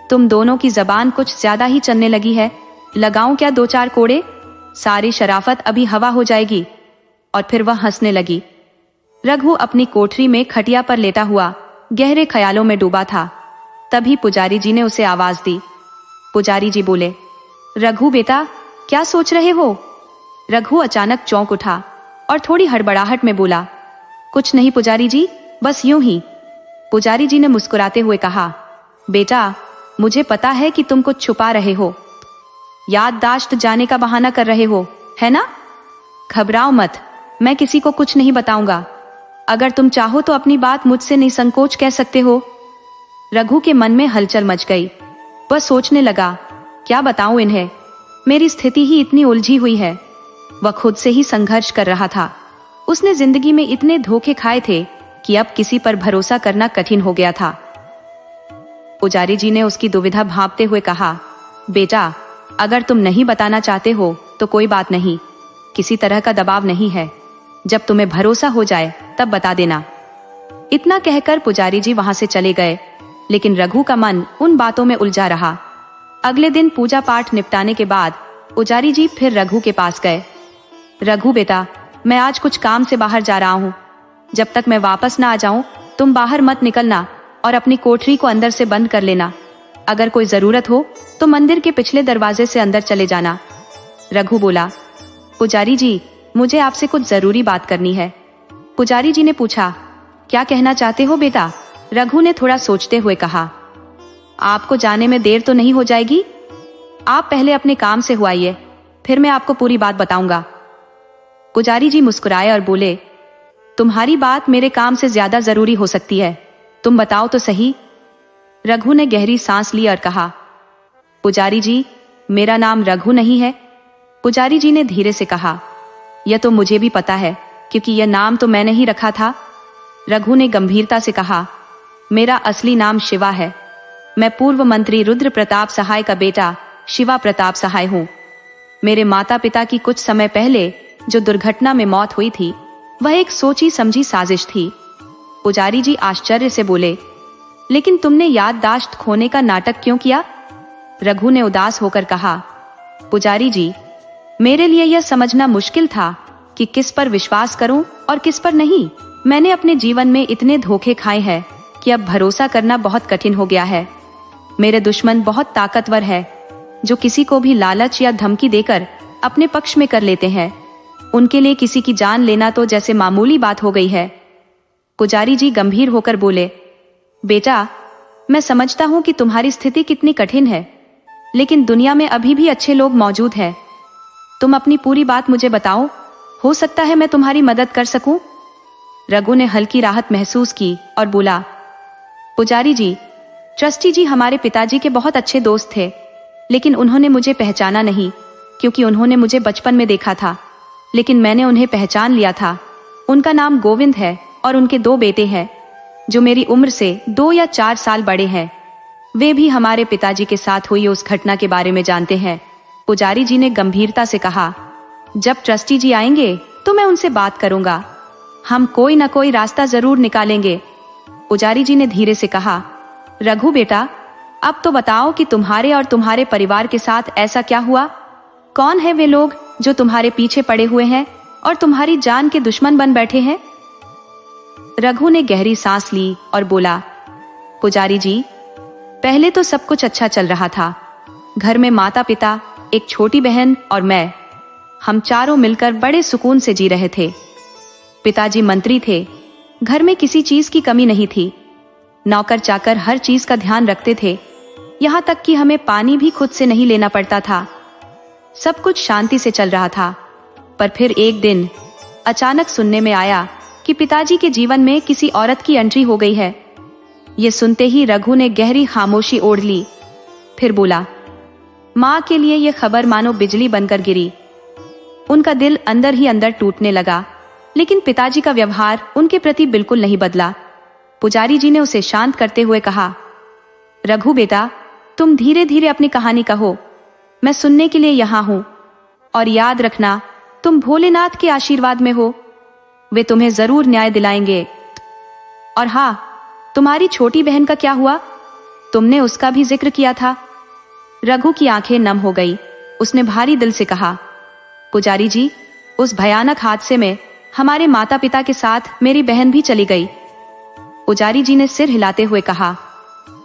S1: तुम दोनों की जबान कुछ ज्यादा ही चलने लगी है। लगाऊं क्या 2-4 कोड़े? सारी शराफत अभी हवा हो जाएगी। और फिर वह हंसने लगी। रघु अपनी कोठरी में खटिया पर लेटा हुआ गहरे ख्यालों में डूबा था। तभी पुजारी जी ने उसे आवाज दी। पुजारी जी बोले, रघु बेटा, क्या सोच रहे हो? रघु अचानक चौंक उठा और थोड़ी हड़बड़ाहट में बोला, कुछ नहीं पुजारी जी, बस यूं ही। पुजारी जी ने मुस्कुराते हुए कहा, बेटा, मुझे पता है कि तुम कुछ छुपा रहे हो, याददाश्त जाने का बहाना कर रहे हो, है ना? घबराओ मत, मैं किसी को कुछ नहीं बताऊंगा। अगर तुम चाहो तो अपनी बात मुझसे निसंकोच कह सकते हो। रघु के मन में हलचल मच गई। वह सोचने लगा, क्या बताऊं इन्हें, मेरी स्थिति ही इतनी उलझी हुई है। वह खुद से ही संघर्ष कर रहा था। उसने जिंदगी में इतने धोखे खाए थे कि अब किसी पर भरोसा करना कठिन हो गया था। पुजारी जी ने उसकी दुविधा भांपते हुए कहा, बेटा, अगर तुम नहीं बताना चाहते हो तो कोई बात नहीं, किसी तरह का दबाव नहीं है। जब तुम्हें भरोसा हो जाए तब बता देना। इतना कहकर पुजारी जी वहां से चले गए, लेकिन रघु का मन उन बातों में उलझा रहा। अगले दिन पूजा पाठ निपटाने के बाद पुजारी जी फिर रघु के पास गए। रघु बेटा, मैं आज कुछ काम से बाहर जा रहा हूँ। जब तक मैं वापस ना आ जाऊं तुम बाहर मत निकलना और अपनी कोठरी को अंदर से बंद कर लेना। अगर कोई जरूरत हो तो मंदिर के पिछले दरवाजे से अंदर चले जाना। रघु बोला, पुजारी जी, मुझे आपसे कुछ जरूरी बात करनी है। पुजारी जी ने पूछा, क्या कहना चाहते हो बेटा? रघु ने थोड़ा सोचते हुए कहा, आपको जाने में देर तो नहीं हो जाएगी? आप पहले अपने काम से हुआइए, फिर मैं आपको पूरी बात बताऊंगा। पुजारी जी मुस्कुराए और बोले, तुम्हारी बात मेरे काम से ज्यादा जरूरी हो सकती है, तुम बताओ तो सही। रघु ने गहरी सांस ली और कहा, पुजारी जी, मेरा नाम रघु नहीं है? पुजारी जी ने धीरे से कहा। यह तो मुझे भी पता है, क्योंकि यह नाम तो मैंने ही रखा था। रघु ने गंभीरता से कहा, मेरा असली नाम शिवा है। मैं पूर्व मंत्री रुद्र प्रताप सहाय का बेटा शिवा प्रताप सहाय हूँ। मेरे माता पिता की कुछ समय पहले जो दुर्घटना में मौत हुई थी, वह एक सोची समझी साजिश थी। पुजारी जी आश्चर्य से बोले, लेकिन तुमने याददाश्त खोने का नाटक क्यों किया? रघु ने उदास होकर कहा, पुजारी जी, मेरे लिए यह समझना मुश्किल था कि किस पर विश्वास करूं और किस पर नहीं। मैंने अपने जीवन में इतने धोखे खाए हैं कि अब भरोसा करना बहुत कठिन हो गया है। मेरे दुश्मन बहुत ताकतवर है, जो किसी को भी लालच या धमकी देकर अपने पक्ष में कर लेते हैं। उनके लिए किसी की जान लेना तो जैसे मामूली बात हो गई है। पुजारी जी गंभीर होकर बोले, बेटा, मैं समझता हूं कि तुम्हारी स्थिति कितनी कठिन है, लेकिन दुनिया में अभी भी अच्छे लोग मौजूद हैं। तुम अपनी पूरी बात मुझे बताओ, हो सकता है मैं तुम्हारी मदद कर सकूं। रघु ने हल्की राहत महसूस की और बोला, पुजारी जी, ट्रस्टी जी हमारे पिताजी के बहुत अच्छे दोस्त थे, लेकिन उन्होंने मुझे पहचाना नहीं, क्योंकि उन्होंने मुझे बचपन में देखा था, लेकिन मैंने उन्हें पहचान लिया था। उनका नाम गोविंद है और उनके 2 बेटे हैं, जो मेरी उम्र से 2 या 4 साल बड़े हैं। वे भी हमारे पिताजी के साथ हुई उस घटना के बारे में जानते हैं। पुजारी जी ने गंभीरता से कहा, जब ट्रस्टी जी आएंगे तो मैं उनसे बात करूंगा। हम कोई ना कोई रास्ता जरूर निकालेंगे। पुजारी जी ने धीरे से कहा, रघु बेटा, अब तो बताओ कि तुम्हारे और तुम्हारे परिवार के साथ ऐसा क्या हुआ? कौन है वे लोग जो तुम्हारे पीछे पड़े हुए हैं और तुम्हारी जान के दुश्मन बन बैठे हैं? रघु ने गहरी सांस ली और बोला, पुजारी जी, पहले तो सब कुछ अच्छा चल रहा था। घर में माता पिता, एक छोटी बहन और मैं, हम चारों मिलकर बड़े सुकून से जी रहे थे। पिताजी मंत्री थे, घर में किसी चीज की कमी नहीं थी। नौकर चाकर हर चीज का ध्यान रखते थे, यहाँ तक कि हमें पानी भी खुद से नहीं लेना पड़ता था। सब कुछ शांति से चल रहा था। पर फिर एक दिन अचानक सुनने में आया कि पिताजी के जीवन में किसी औरत की एंट्री हो गई है। ये सुनते ही रघु ने गहरी खामोशी ओढ़ ली। फिर बोला, माँ के लिए यह खबर मानो बिजली बनकर गिरी। उनका दिल अंदर ही अंदर टूटने लगा, लेकिन पिताजी का व्यवहार उनके प्रति बिल्कुल नहीं बदला। पुजारी जी ने उसे शांत करते हुए कहा, रघु बेटा, तुम धीरे धीरे अपनी कहानी कहो, मैं सुनने के लिए यहाँ हूं। और याद रखना, तुम भोलेनाथ के आशीर्वाद में हो, वे तुम्हें जरूर न्याय दिलाएंगे। और हाँ, तुम्हारी छोटी बहन का क्या हुआ? तुमने उसका भी जिक्र किया था। रघु की आंखें नम हो गई। उसने भारी दिल से कहा, पुजारी जी, उस भयानक हादसे में हमारे माता पिता के साथ मेरी बहन भी चली गई। पुजारी जी ने सिर हिलाते हुए कहा,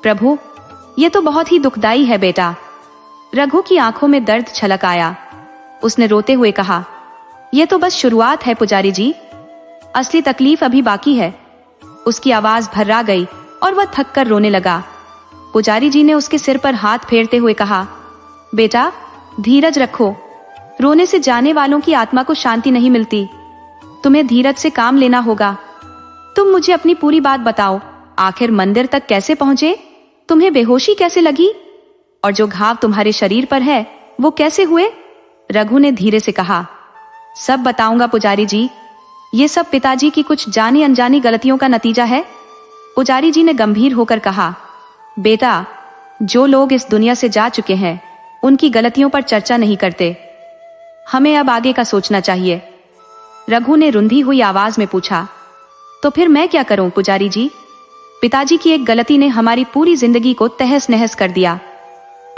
S1: प्रभु, यह तो बहुत ही दुखदाई है बेटा। रघु की आंखों में दर्द छलक आया। उसने रोते हुए कहा, यह तो बस शुरुआत है पुजारी जी, असली तकलीफ अभी बाकी है। उसकी आवाज भर्रा गई और वह थक कर रोने लगा। पुजारी जी ने उसके सिर पर हाथ फेरते हुए कहा, बेटा, धीरज रखो। रोने से जाने वालों की आत्मा को शांति नहीं मिलती। तुम्हें धीरज से काम लेना होगा। तुम मुझे अपनी पूरी बात बताओ। आखिर मंदिर तक कैसे पहुंचे? तुम्हें बेहोशी कैसे लगी? और जो घाव तुम्हारे शरीर पर है, वो कैसे हुए? रघु ने धीरे से कहा, सब बताऊंगा पुजारी जी। ये सब पिताजी की कुछ जानी अनजानी गलतियों का नतीजा है। पुजारी जी ने गंभीर होकर कहा, बेटा, जो लोग इस दुनिया से जा चुके हैं, उनकी गलतियों पर चर्चा नहीं करते। हमें अब आगे का सोचना चाहिए। रघु ने रुंधी हुई आवाज में पूछा, तो फिर मैं क्या करूं पुजारी जी? पिताजी की एक गलती ने हमारी पूरी जिंदगी को तहस नहस कर दिया।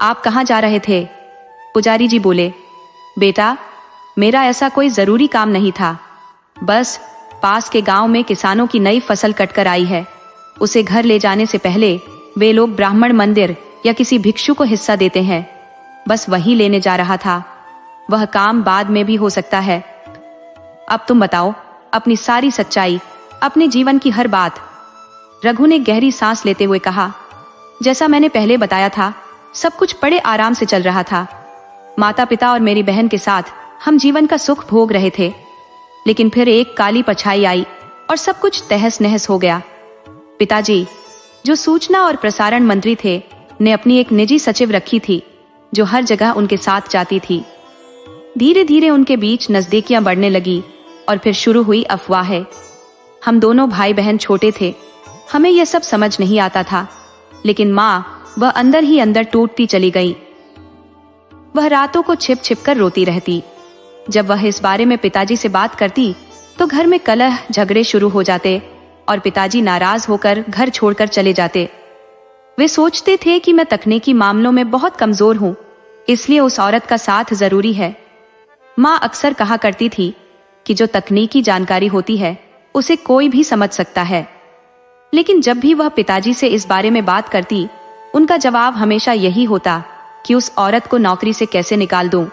S1: आप कहां जा रहे थे? पुजारी जी बोले, बेटा, मेरा ऐसा कोई जरूरी काम नहीं था। बस पास के गांव में किसानों की नई फसल कटकर आई है। उसे घर ले जाने से पहले वे लोग ब्राह्मण मंदिर या किसी भिक्षु को हिस्सा देते हैं। बस वही लेने जा रहा था। वह काम बाद में भी हो सकता है। अब तुम बताओ अपनी सारी सच्चाई, अपने जीवन की हर बात। रघु ने गहरी सांस लेते हुए कहा, जैसा मैंने पहले बताया था, सब कुछ बड़े आराम से चल रहा था। माता पिता और मेरी बहन के साथ हम जीवन का सुख भोग रहे थे। लेकिन फिर एक काली परछाई आई और सब कुछ तहस नहस हो गया। पिताजी, जो सूचना और प्रसारण मंत्री थे, ने अपनी एक निजी सचिव रखी थी, जो हर जगह उनके साथ जाती थी। धीरे धीरे उनके बीच नजदीकियां बढ़ने लगी और फिर शुरू हुई अफवाहें। हम दोनों भाई बहन छोटे थे, हमें यह सब समझ नहीं आता था, लेकिन माँ वह अंदर ही अंदर टूटती चली गई। वह रातों को छिप छिप कर रोती रहती। जब वह इस बारे में पिताजी से बात करती तो घर में कलह झगड़े शुरू हो जाते और पिताजी नाराज होकर घर छोड़कर चले जाते। वे सोचते थे कि मैं तकनीकी मामलों में बहुत कमजोर हूँ, इसलिए उस औरत का साथ जरूरी है। माँ अक्सर कहा करती थी कि जो तकनीकी जानकारी होती है उसे कोई भी समझ सकता है, लेकिन जब भी वह पिताजी से इस बारे में बात करती, उनका जवाब हमेशा यही होता कि उस औरत को नौकरी से कैसे निकाल दूं।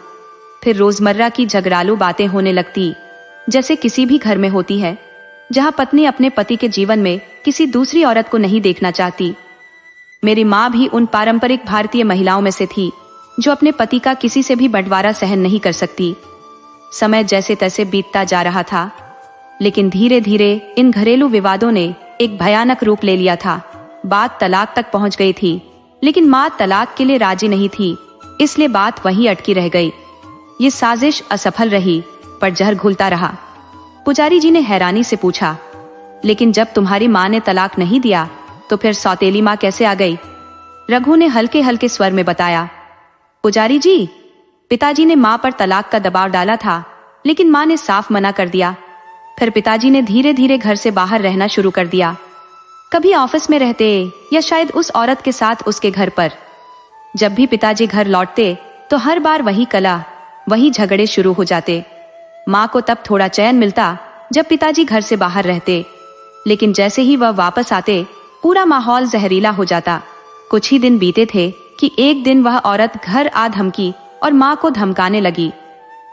S1: फिर रोजमर्रा की झगड़ालू बातें होने लगती, जैसे किसी भी घर में होती है जहां पत्नी अपने पति के जीवन में किसी दूसरी औरत को नहीं देखना चाहती। मेरी माँ भी उन पारंपरिक भारतीय महिलाओं में से थी जो अपने पति का किसी से भी बंटवारा सहन नहीं कर सकती। समय जैसे तैसे बीतता जा रहा था, लेकिन धीरे धीरे इन घरेलू विवादों ने एक भयानक रूप ले लिया था। बात तलाक तक पहुंच गई थी, लेकिन माँ तलाक के लिए राजी नहीं थी, इसलिए बात वहीं अटकी रह गई। ये साजिश असफल रही, पर जहर घुलता रहा। पुजारी जी ने हैरानी से पूछा, लेकिन जब तुम्हारी माँ ने तलाक नहीं दिया तो फिर सौतेली माँ कैसे आ गई? रघु ने हल्के हल्के स्वर में बताया। पुजारी जी, पिताजी ने माँ पर तलाक का दबाव डाला था, लेकिन माँ ने साफ मना कर दिया। फिर पिताजी ने धीरे धीरे घर से बाहर रहना शुरू कर दिया, कभी ऑफिस में रहते या शायद उस औरत के साथ उसके घर पर। जब भी पिताजी घर लौटते तो हर बार वही कलह, वही झगड़े शुरू हो जाते। माँ को तब थोड़ा चैन मिलता जब पिताजी घर से बाहर रहते, लेकिन जैसे ही वह वापस आते पूरा माहौल जहरीला हो जाता। कुछ ही दिन बीते थे कि एक दिन वह औरत घर आ धमकी और माँ को धमकाने लगी।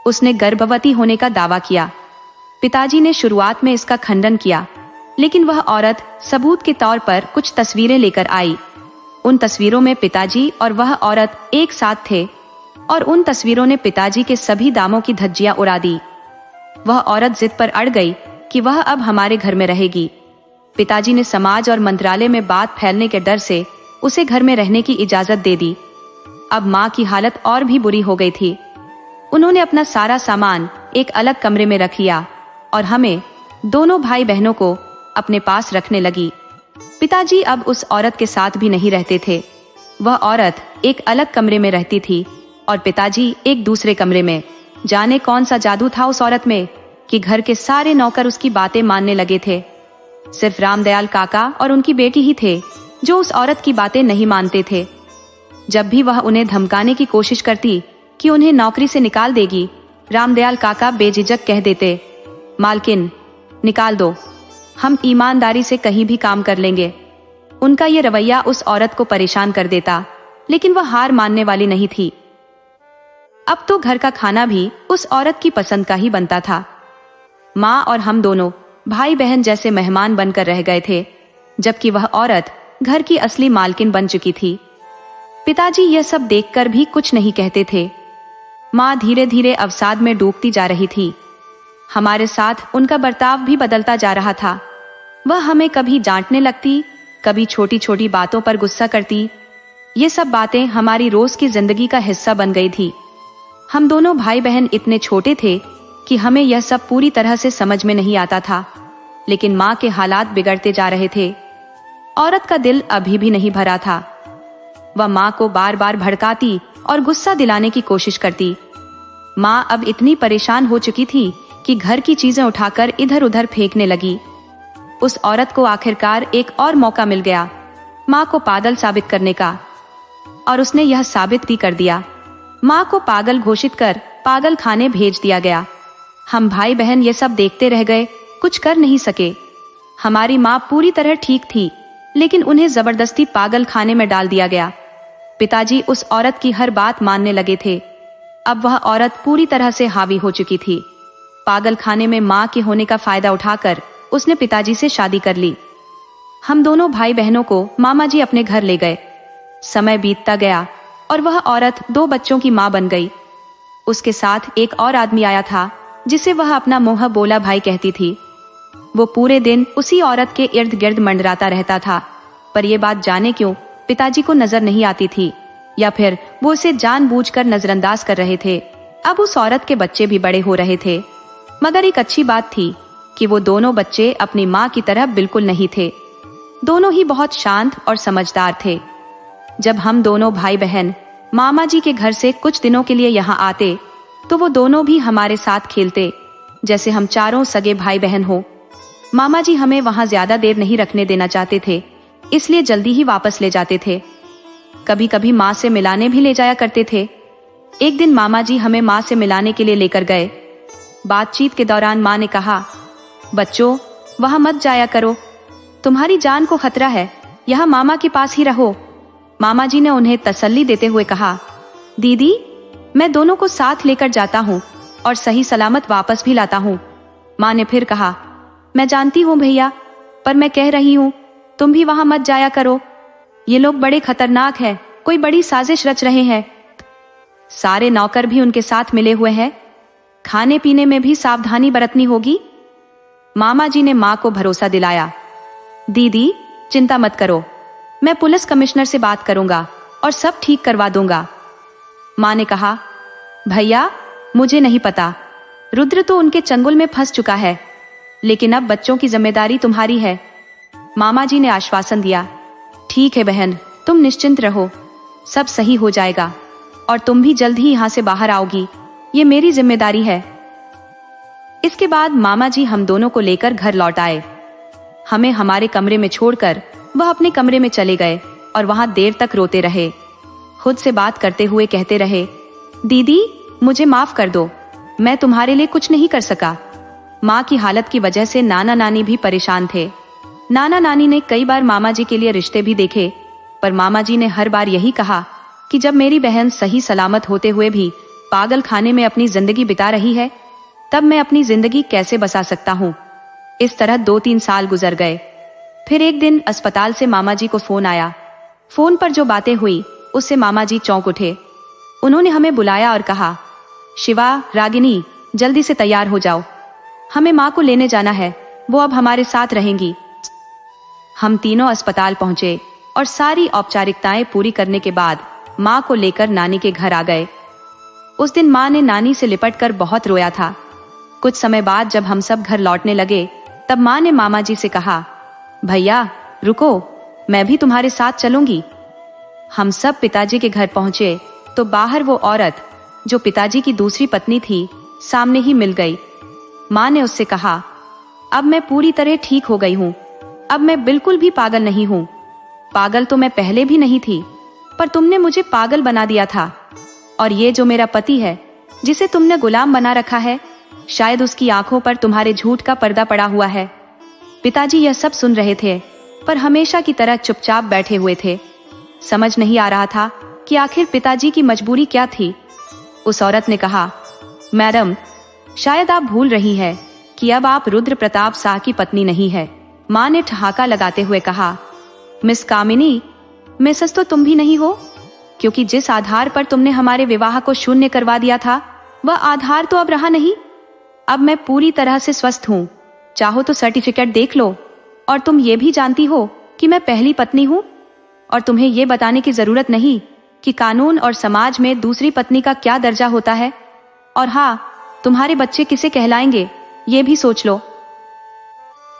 S1: उसने गर्भवती होने का दावा किया। पिताजी ने शुरुआत में इसका खंडन किया, लेकिन वह औरत सबूत के तौर पर कुछ तस्वीरें लेकर आई। उन तस्वीरों में पिताजी और वह औरत एक साथ थे और उन तस्वीरों ने पिताजी के सभी दामों की धज्जियां उड़ा दी। वह औरत जिद पर अड़ गई कि वह अब हमारे घर में रहेगी। पिताजी ने समाज और मंत्रालय में बात फैलने के डर से उसे घर में रहने की इजाजत दे दी। अब माँ की हालत और भी बुरी हो गई थी। उन्होंने अपना सारा सामान एक अलग कमरे में रख लिया और हमें दोनों भाई बहनों को अपने पास रखने लगी। पिताजी अब उस औरत के साथ भी नहीं रहते थे। वह औरत एक अलग कमरे में रहती थी और पिताजी एक दूसरे कमरे में। जाने कौन सा जादू था उस औरत में कि घर के सारे नौकर उसकी बातें मानने लगे थे। सिर्फ रामदयाल काका और उनकी बेटी ही थे जो उस औरत की बातें नहीं मानते थे। जब भी वह उन्हें धमकाने की कोशिश करती कि उन्हें नौकरी से निकाल देगी, रामदयाल काका बेझिझक कह देते, मालकिन निकाल दो, हम ईमानदारी से कहीं भी काम कर लेंगे। उनका ये रवैया उस औरत को परेशान कर देता, लेकिन वह हार मानने वाली नहीं थी। अब तो घर का खाना भी उस औरत की पसंद का ही बनता था। माँ और हम दोनों भाई बहन जैसे मेहमान बनकर रह गए थे, जबकि वह औरत घर की असली मालकिन बन चुकी थी। पिताजी यह सब देखकर भी कुछ नहीं कहते थे। माँ धीरे धीरे अवसाद में डूबती जा रही थी। हमारे साथ उनका बर्ताव भी बदलता जा रहा था। वह हमें कभी डांटने लगती, कभी छोटी छोटी बातों पर गुस्सा करती। ये सब बातें हमारी रोज की जिंदगी का हिस्सा बन गई थी। हम दोनों भाई बहन इतने छोटे थे कि हमें यह सब पूरी तरह से समझ में नहीं आता था, लेकिन माँ के हालात बिगड़ते जा रहे थे। औरत का दिल अभी भी नहीं भरा था। वह माँ को बार बार भड़काती और गुस्सा दिलाने की कोशिश करती। माँ अब इतनी परेशान हो चुकी थी कि घर की चीजें उठाकर इधर उधर फेंकने लगी। उस औरत को आखिरकार एक और मौका मिल गया माँ को पागल साबित करने का, और उसने यह साबित भी कर दिया। माँ को पागल घोषित कर पागल खाने भेज दिया गया। हम भाई बहन ये सब देखते रह गए, कुछ कर नहीं सके। हमारी माँ पूरी तरह ठीक थी, लेकिन उन्हें जबरदस्ती पागल खाने में डाल दिया गया। पिताजी उस औरत की हर बात मानने लगे थे। अब वह औरत पूरी तरह से हावी हो चुकी थी। पागल खाने में माँ के होने का फायदा उठाकर उसने पिताजी से शादी कर ली। हम दोनों भाई बहनों को मामा जी अपने घर ले गए। समय बीतता गया और वह औरत 2 बच्चों की माँ बन गई। उसके साथ एक और आदमी आया था जिसे वह अपना मोह बोला भाई कहती थी। वो पूरे दिन उसी औरत के इर्द गिर्द मंडराता रहता था, पर यह बात जाने क्यों पिताजी को नजर नहीं आती थी। या फिर वो उसे जानबूझकर नजरअंदाज कर रहे थे। अब उस औरत के बच्चे भी बड़े हो रहे थे, मगर एक अच्छी बात थी कि वो दोनों बच्चे अपनी माँ की तरह बिल्कुल नहीं थे। दोनों ही बहुत शांत और समझदार थे। जब हम दोनों भाई बहन मामा जी के घर से कुछ दिनों के लिए यहाँ आते तो वो दोनों भी हमारे साथ खेलते जैसे हम चारों सगे भाई बहन हो। मामा जी हमें वहाँ ज्यादा देर नहीं रखने देना चाहते थे, इसलिए जल्दी ही वापस ले जाते थे। कभी कभी माँ से मिलाने भी ले जाया करते थे। एक दिन मामा जी हमें माँ से मिलाने के लिए लेकर गए। बातचीत के दौरान माँ ने कहा, बच्चों वहां मत जाया करो, तुम्हारी जान को खतरा है, यहाँ मामा के पास ही रहो। मामा जी ने उन्हें तसल्ली देते हुए कहा, दीदी मैं दोनों को साथ लेकर जाता हूँ और सही सलामत वापस भी लाता हूँ। माँ ने फिर कहा, मैं जानती हूँ भैया, पर मैं कह रही हूँ तुम भी वहां मत जाया करो, ये लोग बड़े खतरनाक हैं, कोई बड़ी साजिश रच रहे हैं। सारे नौकर भी उनके साथ मिले हुए हैं, खाने पीने में भी सावधानी बरतनी होगी। मामा जी ने माँ को भरोसा दिलाया, दीदी चिंता मत करो, मैं पुलिस कमिश्नर से बात करूंगा और सब ठीक करवा दूंगा। माँ ने कहा, भैया मुझे नहीं पता, रुद्र तो उनके चंगुल में फंस चुका है, लेकिन अब बच्चों की जिम्मेदारी तुम्हारी है। मामा जी ने आश्वासन दिया, ठीक है बहन, तुम निश्चिंत रहो, सब सही हो जाएगा और तुम भी जल्द ही यहाँ से बाहर आओगी, ये मेरी जिम्मेदारी है। इसके बाद मामा जी हम दोनों को लेकर घर लौट आए। हमें हमारे कमरे में छोड़कर वह अपने कमरे में चले गए और वहां देर तक रोते रहे। खुद से बात करते हुए कहते रहे, दीदी मुझे माफ कर दो, मैं तुम्हारे लिए कुछ नहीं कर सका। माँ की हालत की वजह से नाना नानी भी परेशान थे। नाना नानी ने कई बार मामा जी के लिए रिश्ते भी देखे, पर मामा जी ने हर बार यही कहा कि जब मेरी बहन सही सलामत होते हुए भी पागल खाने में अपनी जिंदगी बिता रही है, तब मैं अपनी जिंदगी कैसे बसा सकता हूँ। इस तरह 2-3 साल गुजर गए। फिर एक दिन अस्पताल से मामा जी को फोन आया। फोन पर जो बातें हुई उससे मामा जी चौंक उठे। उन्होंने हमें बुलाया और कहा, शिवा, रागिनी जल्दी से तैयार हो जाओ, हमें माँ को लेने जाना है, वो अब हमारे साथ रहेंगी। हम तीनों अस्पताल पहुंचे और सारी औपचारिकताएं पूरी करने के बाद माँ को लेकर नानी के घर आ गए। उस दिन माँ ने नानी से लिपटकर बहुत रोया था। कुछ समय बाद जब हम सब घर लौटने लगे तब माँ ने मामा जी से कहा, भैया रुको, मैं भी तुम्हारे साथ चलूंगी। हम सब पिताजी के घर पहुंचे तो बाहर वो औरत जो पिताजी की दूसरी पत्नी थी सामने ही मिल गई। माँ ने उससे कहा, अब मैं पूरी तरह ठीक हो गई हूँ, अब मैं बिल्कुल भी पागल नहीं हूँ। पागल तो मैं पहले भी नहीं थी, पर तुमने मुझे पागल बना दिया था। और ये जो मेरा पति है जिसे तुमने गुलाम बना रखा है, शायद उसकी आंखों पर तुम्हारे झूठ का पर्दा पड़ा हुआ है। पिताजी यह सब सुन रहे थे, पर हमेशा की तरह चुपचाप बैठे हुए थे। समझ नहीं आ रहा था कि आखिर पिताजी की मजबूरी क्या थी। उस औरत ने कहा, मैडम शायद आप भूल रही है कि अब आप रुद्र प्रताप शाह की पत्नी नहीं है। माँ ने ठहाका लगाते हुए कहा, मिस कामिनी, मिसेस तो तुम भी नहीं हो, क्योंकि जिस आधार पर तुमने हमारे विवाह को शून्य करवा दिया था वह आधार तो अब रहा नहीं। अब मैं पूरी तरह से स्वस्थ हूँ, चाहो तो सर्टिफिकेट देख लो। और तुम ये भी जानती हो कि मैं पहली पत्नी हूँ, और तुम्हें ये बताने की जरूरत नहीं कि कानून और समाज में दूसरी पत्नी का क्या दर्जा होता है। और हाँ, तुम्हारे बच्चे किसे कहलाएंगे ये भी सोच लो।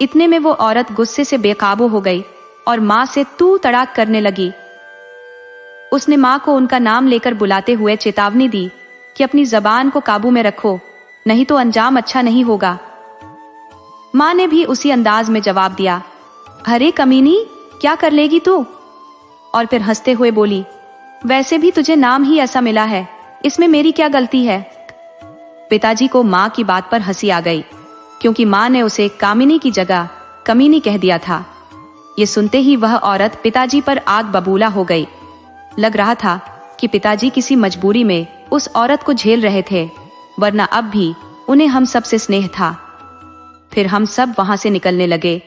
S1: इतने में वो औरत गुस्से से बेकाबू हो गई और माँ से तू तड़ाक करने लगी। उसने माँ को उनका नाम लेकर बुलाते हुए चेतावनी दी कि अपनी जबान को काबू में रखो, नहीं तो अंजाम अच्छा नहीं होगा। माँ ने भी उसी अंदाज में जवाब दिया, अरे कमीनी, क्या कर लेगी तू? और फिर हंसते हुए बोली, वैसे भी तुझे नाम ही ऐसा मिला है, इसमें मेरी क्या गलती है? पिताजी को माँ की बात पर हंसी आ गई, क्योंकि माँ ने उसे कामिनी की जगह कमीनी कह दिया था। ये सुनते ही वह औरत पिताजी पर आग बबूला हो गई। लग रहा था कि पिताजी किसी मजबूरी में उस औरत को झेल रहे थे, वरना अब भी उन्हें हम सब से स्नेह था। फिर हम सब वहां से निकलने लगे।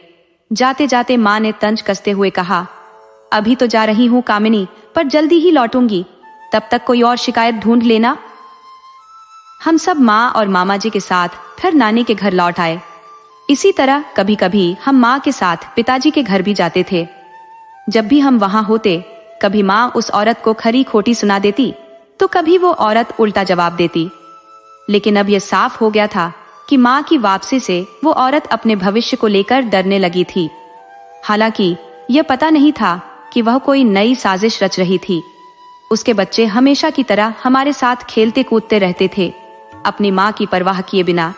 S1: जाते जाते माँ ने तंज कसते हुए कहा, अभी तो जा रही हूँ कामिनी, पर जल्दी ही लौटूंगी, तब तक कोई और शिकायत ढूंढ लेना। हम सब माँ और मामा जी के साथ फिर नानी के घर लौट आए। इसी तरह कभी कभी हम माँ के साथ पिताजी के घर भी जाते थे। जब भी हम वहां होते, कभी माँ उस औरत को खरी खोटी सुना देती तो कभी वो औरत उल्टा जवाब देती। लेकिन अब यह साफ हो गया था कि माँ की वापसी से वो औरत अपने भविष्य को लेकर डरने लगी थी। हालांकि यह पता नहीं था कि वह कोई नई साजिश रच रही थी। उसके बच्चे हमेशा की तरह हमारे साथ खेलते कूदते रहते थे, अपनी माँ की परवाह किए बिना।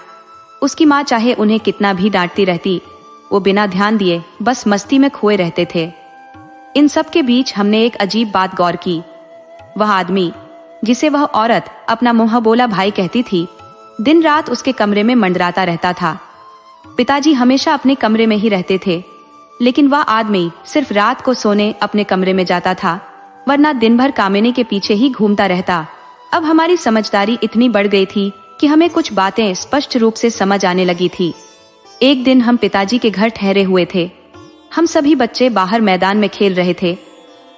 S1: उसकी माँ चाहे उन्हें कितना भी डांटती रहती, वो बिना ध्यान दिए बस मस्ती में खोए रहते थे। इन सब के बीच हमने एक अजीब बात गौर की। वह आदमी जिसे वह औरत अपना मुंह बोला भाई कहती थी, दिन रात उसके कमरे में मंडराता रहता था। पिताजी हमेशा अपने कमरे में ही रहते थे, लेकिन वह आदमी सिर्फ रात को सोने अपने कमरे में जाता था, वरना दिन भर कामिनी के पीछे ही घूमता रहता। अब हमारी समझदारी इतनी बढ़ गई थी कि हमें कुछ बातें स्पष्ट रूप से समझ आने लगी थी। एक दिन हम पिताजी के घर ठहरे हुए थे। हम सभी बच्चे बाहर मैदान में खेल रहे थे।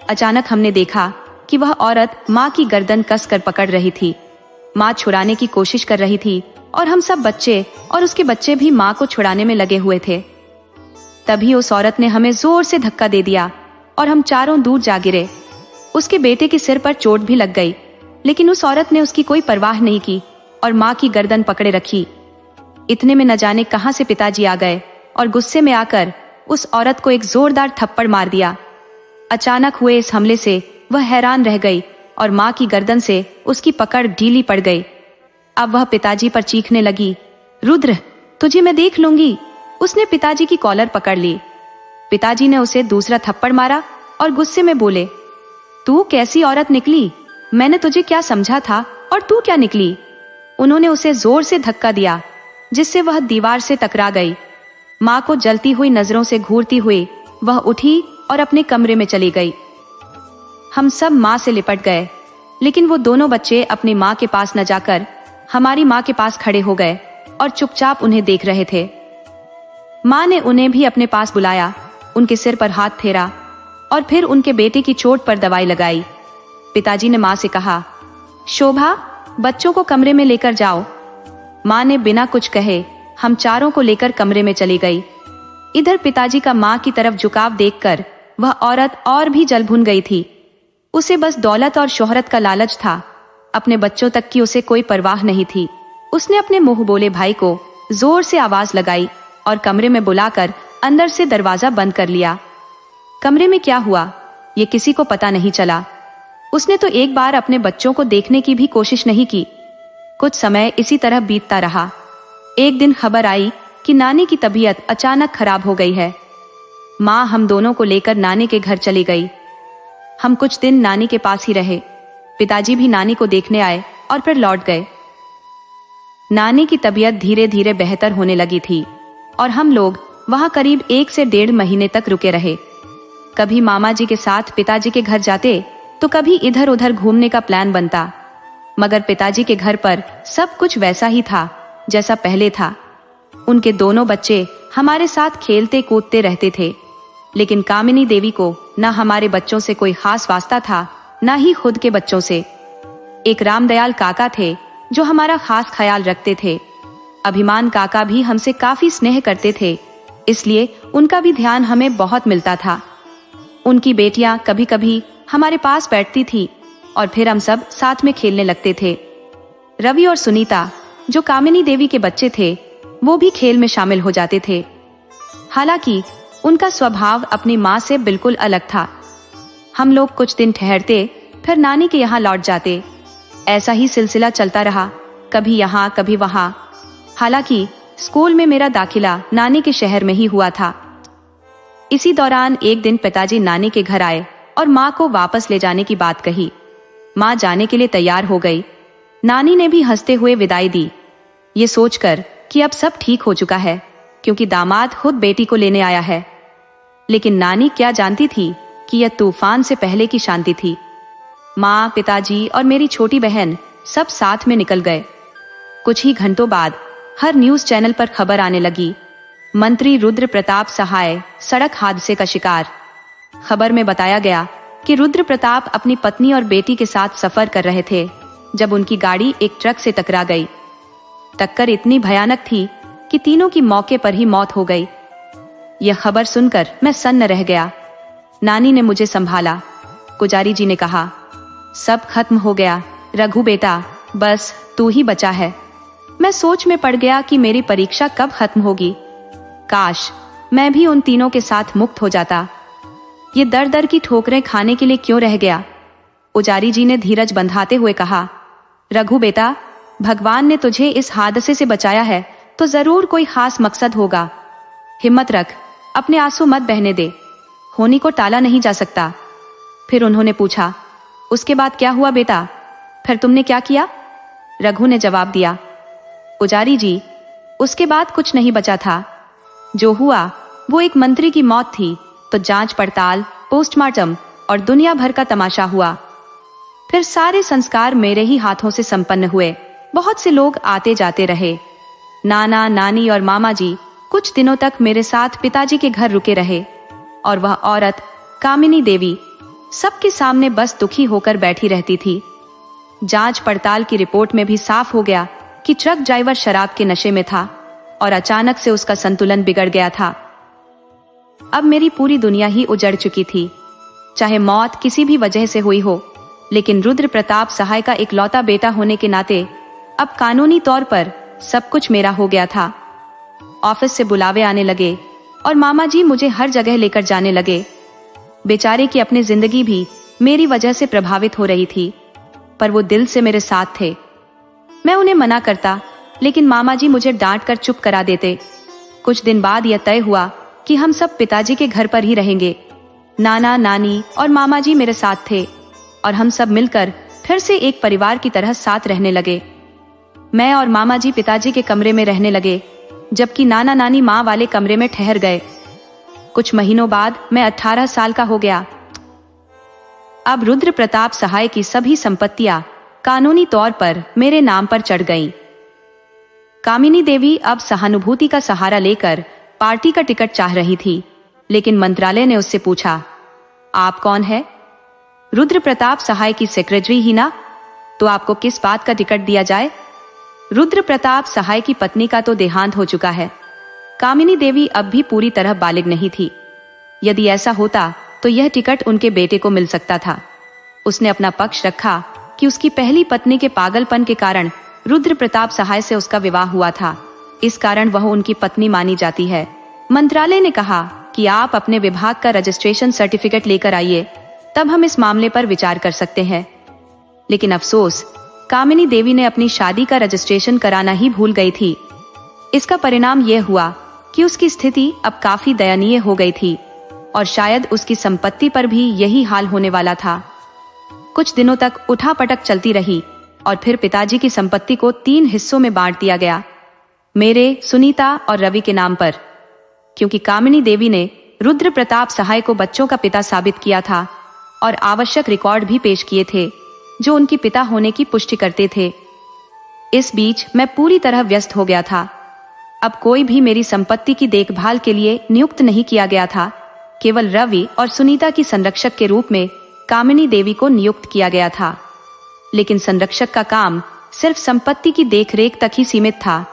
S1: अचानक हमने देखा कि वह औरत माँ की गर्दन कसकर पकड़ रही थी। माँ छुड़ाने की कोशिश कर रही थी और हम सब बच्चे और उसके बच्चे भी माँ को छुड़ाने में लगे हुए थे। तभी उस औरत ने हमें जोर से धक्का दे दिया और हम चारों दूर जा गिरे। उसके बेटे के सिर पर चोट भी लग गई, लेकिन उस औरत ने उसकी कोई परवाह नहीं की और माँ की गर्दन पकड़े रखी। इतने में न जाने कहां से पिताजी आ गए और गुस्से में आकर उस औरत को एक जोरदार थप्पड़ मार दिया। अचानक हुए इस हमले से वह हैरान रह गई और माँ की गर्दन से उसकी पकड़ ढीली पड़ गई। अब वह पिताजी पर चीखने लगी, रुद्र, तुझे मैं देख लूंगी। उसने पिताजी की कॉलर पकड़ ली। पिताजी ने उसे दूसरा थप्पड़ मारा और गुस्से में बोले, तू कैसी औरत निकली? मैंने तुझे क्या समझा था और तू क्या निकली? उन्होंने उसे जोर से धक्का दिया, जिससे वह दीवार से टकरा गई। माँ को जलती हुई नजरों से घूरती हुई वह उठी और अपने कमरे में चली गई। हम सब माँ से लिपट गए, लेकिन वो दोनों बच्चे अपनी माँ के पास न जाकर हमारी माँ के पास खड़े हो गए और चुपचाप उन्हें देख रहे थे। माँ ने उन्हें भी अपने पास बुलाया, उनके सिर पर हाथ फेरा और फिर उनके बेटे की चोट पर दवाई लगाई। पिताजी ने माँ से कहा, शोभा, बच्चों को कमरे में लेकर जाओ। माँ ने बिना कुछ कहे हम चारों को लेकर कमरे में चली गई। इधर पिताजी का माँ की तरफ झुकाव देखकर वह औरत और भी जल भुन गई थी। उसे बस दौलत और शोहरत का लालच था, अपने बच्चों तक की उसे कोई परवाह नहीं थी। उसने अपने मुंह बोले भाई को जोर से आवाज लगाई और कमरे में बुलाकर अंदर से दरवाजा बंद कर लिया। कमरे में क्या हुआ ये किसी को पता नहीं चला। उसने तो एक बार अपने बच्चों को देखने की भी कोशिश नहीं की। कुछ समय इसी तरह बीतता रहा। एक दिन खबर आई कि नानी की तबीयत अचानक खराब हो गई है। माँ हम दोनों को लेकर नानी के घर चली गई। हम कुछ दिन नानी के पास ही रहे। पिताजी भी नानी को देखने आए और फिर लौट गए। नानी की तबीयत धीरे धीरे बेहतर होने लगी थी और हम लोग वहां करीब 1 से 1.5 महीने तक रुके रहे। कभी मामा जी के साथ पिताजी के घर जाते तो कभी इधर उधर घूमने का प्लान बनता, मगर पिताजी के घर पर सब कुछ वैसा ही था जैसा पहले था। उनके दोनों बच्चे हमारे साथ खेलते कूदते रहते थे, लेकिन कामिनी देवी को न हमारे बच्चों से कोई खास वास्ता था, न ही खुद के बच्चों से। एक रामदयाल काका थे जो हमारा खास ख्याल रखते थे। अभिमान काका भी हमसे काफी स्नेह करते थे, इसलिए उनका भी ध्यान हमें बहुत मिलता था। उनकी बेटियां कभी कभी हमारे पास बैठती थी और फिर हम सब साथ में खेलने लगते थे। रवि और सुनीता जो कामिनी देवी के बच्चे थे वो भी खेल में शामिल हो जाते थे। हालांकि उनका स्वभाव अपनी माँ से बिल्कुल अलग था। हम लोग कुछ दिन ठहरते फिर नानी के यहाँ लौट जाते। ऐसा ही सिलसिला चलता रहा, कभी यहाँ कभी वहाँ। हालांकि स्कूल में मेरा दाखिला नानी के शहर में ही हुआ था। इसी दौरान एक दिन पिताजी नानी के घर आए और माँ को वापस ले जाने की बात कही। माँ जाने के लिए तैयार हो गई। नानी ने भी हंसते हुए विदाई दी, ये सोचकर कि अब सब ठीक हो चुका है क्योंकि दामाद खुद बेटी को लेने आया है। लेकिन नानी क्या जानती थी कि यह तूफान से पहले की शांति थी। माँ, पिताजी और मेरी छोटी बहन सब साथ में निकल गए। कुछ ही घंटों बाद हर न्यूज चैनल पर खबर आने लगी, मंत्री रुद्र प्रताप सहाय सड़क हादसे का शिकार। खबर में बताया गया कि रुद्र प्रताप अपनी पत्नी और बेटी के साथ सफर कर रहे थे जब उनकी गाड़ी एक ट्रक से टकरा गई। टक्कर इतनी भयानक थी कि तीनों की मौके पर ही मौत हो गई। यह खबर सुनकर मैं सन्न रह गया। नानी ने मुझे संभाला। पुजारी जी ने कहा। सब खत्म हो गया रघु बेटा, बस तू ही बचा है। मैं सोच में पड़ गया कि मेरी परीक्षा कब खत्म होगी। काश मैं भी उन तीनों के साथ मुक्त हो जाता। ये दर दर की ठोकरें खाने के लिए क्यों रह गया? पुजारी जी ने धीरज बंधाते हुए कहा, रघु बेटा, भगवान ने तुझे इस हादसे से बचाया है तो जरूर कोई खास मकसद होगा। हिम्मत रख, अपने आंसू मत बहने दे, होनी को टाला नहीं जा सकता। फिर उन्होंने पूछा, उसके बाद क्या हुआ बेटा? फिर तुमने क्या किया? रघु ने जवाब दिया, पुजारी जी, उसके बाद कुछ नहीं बचा था। जो हुआ वो एक मंत्री की मौत थी, तो जांच पड़ताल, पोस्टमार्टम और दुनिया भर का तमाशा हुआ। फिर सारे संस्कार मेरे ही हाथों से संपन्न हुए। बहुत से लोग आते जाते रहे। नाना, नानी और मामा जी कुछ दिनों तक मेरे साथ पिताजी के घर रुके रहे, और वह औरत कामिनी देवी सबके सामने बस दुखी होकर बैठी रहती थी। जांच पड़ताल की रिपोर्ट में भी साफ हो गया कि ट्रक ड्राइवर शराब के नशे में था और अचानक से उसका संतुलन बिगड़ गया था। अब मेरी पूरी दुनिया ही उजड़ चुकी थी। चाहे मौत किसी भी वजह से हुई हो, लेकिन रुद्र प्रताप सहाय का इकलौता बेटा होने के नाते अब कानूनी तौर पर सब कुछ मेरा हो गया था। ऑफिस से बुलावे आने लगे और मामा जी मुझे हर जगह लेकर जाने लगे। बेचारे की अपनी जिंदगी भी मेरी वजह से प्रभावित हो रही थी, पर वो दिल से मेरे साथ थे। मैं उन्हें मना करता, लेकिन मामा जी मुझे डांट कर चुप करा देते। कुछ दिन बाद यह तय हुआ कि हम सब पिताजी के घर पर ही रहेंगे। नाना, नानी और मामा जी मेरे साथ थे और हम सब मिलकर फिर से एक परिवार की तरह साथ रहने लगे। मैं और मामा जी पिताजी के कमरे में रहने लगे, जबकि नाना नानी माँ वाले कमरे में ठहर गए। कुछ महीनों बाद मैं 18 साल का हो गया। अब रुद्र प्रताप सहाय की सभी संपत्तियां कानूनी तौर पर मेरे नाम पर चढ़ गईं। कामिनी देवी अब सहानुभूति का सहारा लेकर पार्टी का टिकट चाह रही थी, लेकिन मंत्रालय ने उससे पूछा, आप कौन है? रुद्र प्रताप सहाय की सेक्रेटरी ही ना, तो आपको किस बात का टिकट दिया जाए? रुद्र प्रताप सहाय की पत्नी का तो देहांत हो चुका है। कामिनी देवी अब भी पूरी तरह बालिग नहीं थी। यदि ऐसा होता तो यह टिकट उनके बेटे को मिल सकता था। उसने अपना पक्ष रखा कि उसकी पहली पत्नी के पागलपन के कारण रुद्र प्रताप सहाय से उसका विवाह हुआ था, इस कारण वह उनकी पत्नी मानी जाती है। मंत्रालय ने कहा कि आप अपने विभाग का रजिस्ट्रेशन सर्टिफिकेट लेकर आइए, तब हम इस मामले पर विचार कर सकते हैं। लेकिन अफसोस, कामिनी देवी ने अपनी शादी का रजिस्ट्रेशन कराना ही भूल गई थी। इसका परिणाम यह हुआ कि उसकी स्थिति अब काफी दयनीय हो गई थी और शायद उसकी संपत्ति पर भी यही हाल होने वाला था। कुछ दिनों तक उठापटक चलती रही और फिर पिताजी की संपत्ति को 3 हिस्सों में बांट दिया गया, मेरे, सुनीता और रवि के नाम पर। क्योंकि कामिनी देवी ने रुद्र प्रताप सहाय को बच्चों का पिता साबित किया था और आवश्यक रिकॉर्ड भी पेश किए थे जो उनकी पिता होने की पुष्टि करते थे। इस बीच मैं पूरी तरह व्यस्त हो गया था। अब कोई भी मेरी संपत्ति की देखभाल के लिए नियुक्त नहीं किया गया था। केवल रवि और सुनीता की संरक्षक के रूप में कामिनी देवी को नियुक्त किया गया था। लेकिन संरक्षक का काम सिर्फ संपत्ति की देखरेख तक ही सीमित था,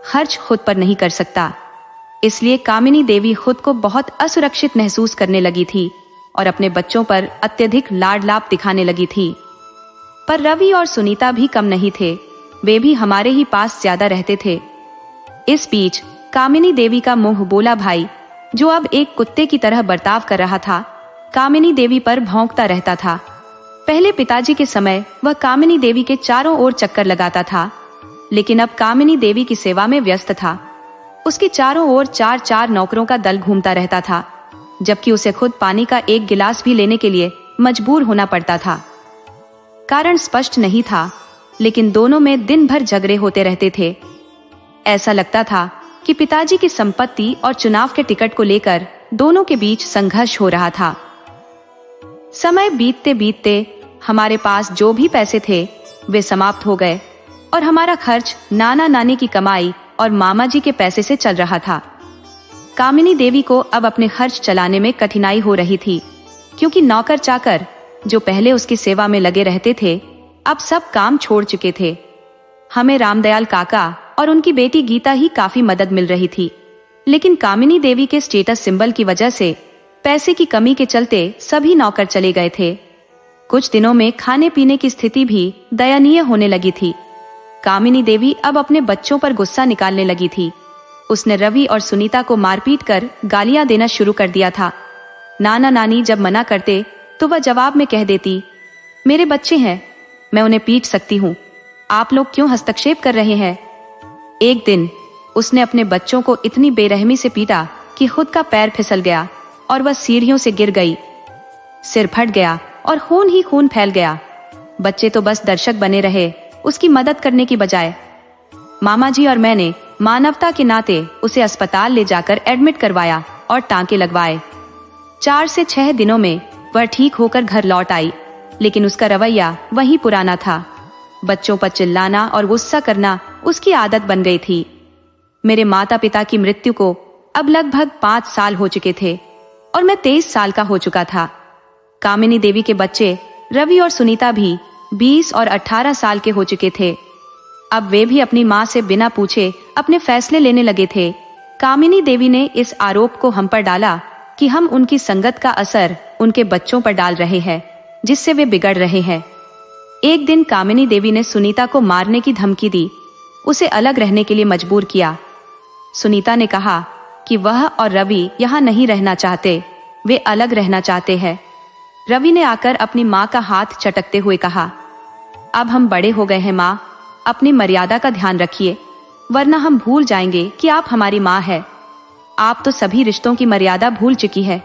S1: खर्च खुद पर नहीं कर सकता। इसलिए कामिनी देवी खुद को बहुत असुरक्षित महसूस करने लगी थी और अपने बच्चों पर अत्यधिक लाड लाप दिखाने लगी थी। पर रवि और सुनीता भी कम नहीं थे, वे भी हमारे ही पास ज्यादा रहते थे। इस बीच कामिनी देवी का मुंह बोला भाई, जो अब एक कुत्ते की तरह बर्ताव कर रहा था, कामिनी देवी पर भौंकता रहता था। पहले पिताजी के समय वह कामिनी देवी के चारों ओर चक्कर लगाता था, लेकिन अब कामिनी देवी की सेवा में व्यस्त था। उसके चारों ओर 4-4 नौकरों का दल घूमता रहता था, जबकि उसे खुद पानी का एक गिलास भी लेने के लिए मजबूर होना पड़ता था। कारण स्पष्ट नहीं था, लेकिन दोनों में दिन भर झगड़े होते रहते थे। ऐसा लगता था कि पिताजी की संपत्ति और चुनाव के टिकट को लेकर दोनों के बीच संघर्ष हो रहा था। समय बीतते बीतते हमारे पास जो भी पैसे थे वे समाप्त हो गए और हमारा खर्च नाना नानी की कमाई और मामा जी के पैसे से चल रहा था। कामिनी देवी को अब अपने खर्च चलाने में कठिनाई हो रही थी, क्योंकि नौकर चाकर जो पहले उसकी सेवा में लगे रहते थे अब सब काम छोड़ चुके थे। हमें रामदयाल काका और उनकी बेटी गीता ही काफी मदद मिल रही थी, लेकिन कामिनी देवी के स्टेटस सिंबल की वजह से पैसे की कमी के चलते सभी नौकर चले गए थे। कुछ दिनों में खाने पीने की स्थिति भी दयनीय होने लगी थी। कामिनी देवी अब अपने बच्चों पर गुस्सा निकालने लगी थी। उसने रवि और सुनीता को मारपीट कर गालियां देना शुरू कर दिया था। नाना नानी जब मना करते तो वह जवाब में कह देती, मेरे बच्चे हैं, मैं उन्हें पीट सकती हूँ, आप लोग क्यों हस्तक्षेप कर रहे हैं। एक दिन उसने अपने बच्चों को इतनी बेरहमी से पीटा कि खुद का पैर फिसल गया और वह सीढ़ियों से गिर गई। सिर फट गया और खून ही खून फैल गया। बच्चे तो बस दर्शक बने रहे, उसकी मदद करने की बजाय। मामा जी और मैंने मानवता के नाते उसे अस्पताल ले जाकर एडमिट करवाया और टांके लगवाए। 4 से 6 दिनों में वह ठीक होकर घर लौट आई, लेकिन उसका रवैया वही पुराना था। बच्चों पर चिल्लाना और गुस्सा करना उसकी आदत बन गई थी। मेरे माता पिता की मृत्यु को अब लगभग 5 साल हो चुके थे और मैं 23 साल का हो चुका था। कामिनी देवी के बच्चे रवि और सुनीता भी 20 और 18 साल के हो चुके थे। अब वे भी अपनी माँ से बिना पूछे अपने फैसले लेने लगे थे। कामिनी देवी ने इस आरोप को हम पर डाला कि हम उनकी संगत का असर उनके बच्चों पर डाल रहे हैं, जिससे वे बिगड़ रहे हैं। एक दिन कामिनी देवी ने सुनीता को मारने की धमकी दी, उसे अलग रहने के लिए मजबूर किया। सुनीता ने कहा कि वह और रवि यहाँ नहीं रहना चाहते, वे अलग रहना चाहते हैं। रवि ने आकर अपनी माँ का हाथ चटकते हुए कहा, अब हम बड़े हो गए हैं माँ, अपनी मर्यादा का ध्यान रखिए, वरना हम भूल जाएंगे कि आप हमारी माँ है। आप तो सभी रिश्तों की मर्यादा भूल चुकी है।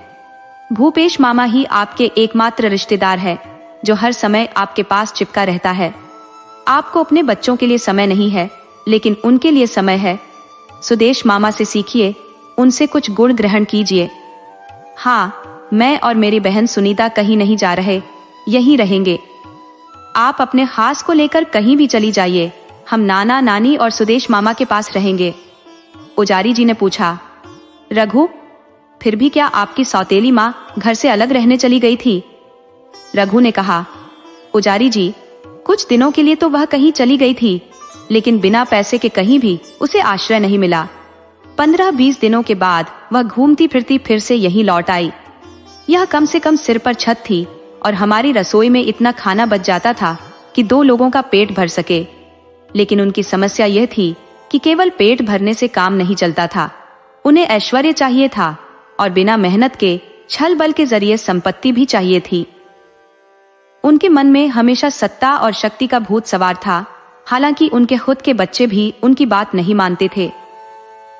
S1: भूपेश मामा ही आपके एकमात्र रिश्तेदार है, जो हर समय आपके पास चिपका रहता है। आपको अपने बच्चों के लिए समय नहीं है, लेकिन उनके लिए समय है। सुदेश मामा से सीखिए, उनसे कुछ गुण ग्रहण कीजिए। हाँ, मैं और मेरी बहन सुनीता कहीं नहीं जा रहे, यहीं रहेंगे। आप अपने हास को लेकर कहीं भी चली जाइए, हम नाना नानी और सुदेश मामा के पास रहेंगे। पुजारी जी ने पूछा, रघु, फिर भी क्या आपकी सौतेली माँ घर से अलग रहने चली गई थी? रघु ने कहा, पुजारी जी, कुछ दिनों के लिए तो वह कहीं चली गई थी, लेकिन बिना पैसे के कहीं भी उसे आश्रय नहीं मिला। 15-20 दिनों के बाद वह घूमती फिरती फिर से यहीं लौट आई। यह कम से कम सिर पर छत थी और हमारी रसोई में इतना खाना बच जाता था कि 2 लोगों का पेट भर सके। लेकिन उनकी समस्या यह थी कि केवल पेट भरने से काम नहीं चलता था, उन्हें ऐश्वर्य चाहिए था और बिना मेहनत के छल बल के जरिए संपत्ति भी चाहिए थी। उनके मन में हमेशा सत्ता और शक्ति का भूत सवार था, हालांकि उनके खुद के बच्चे भी उनकी बात नहीं मानते थे।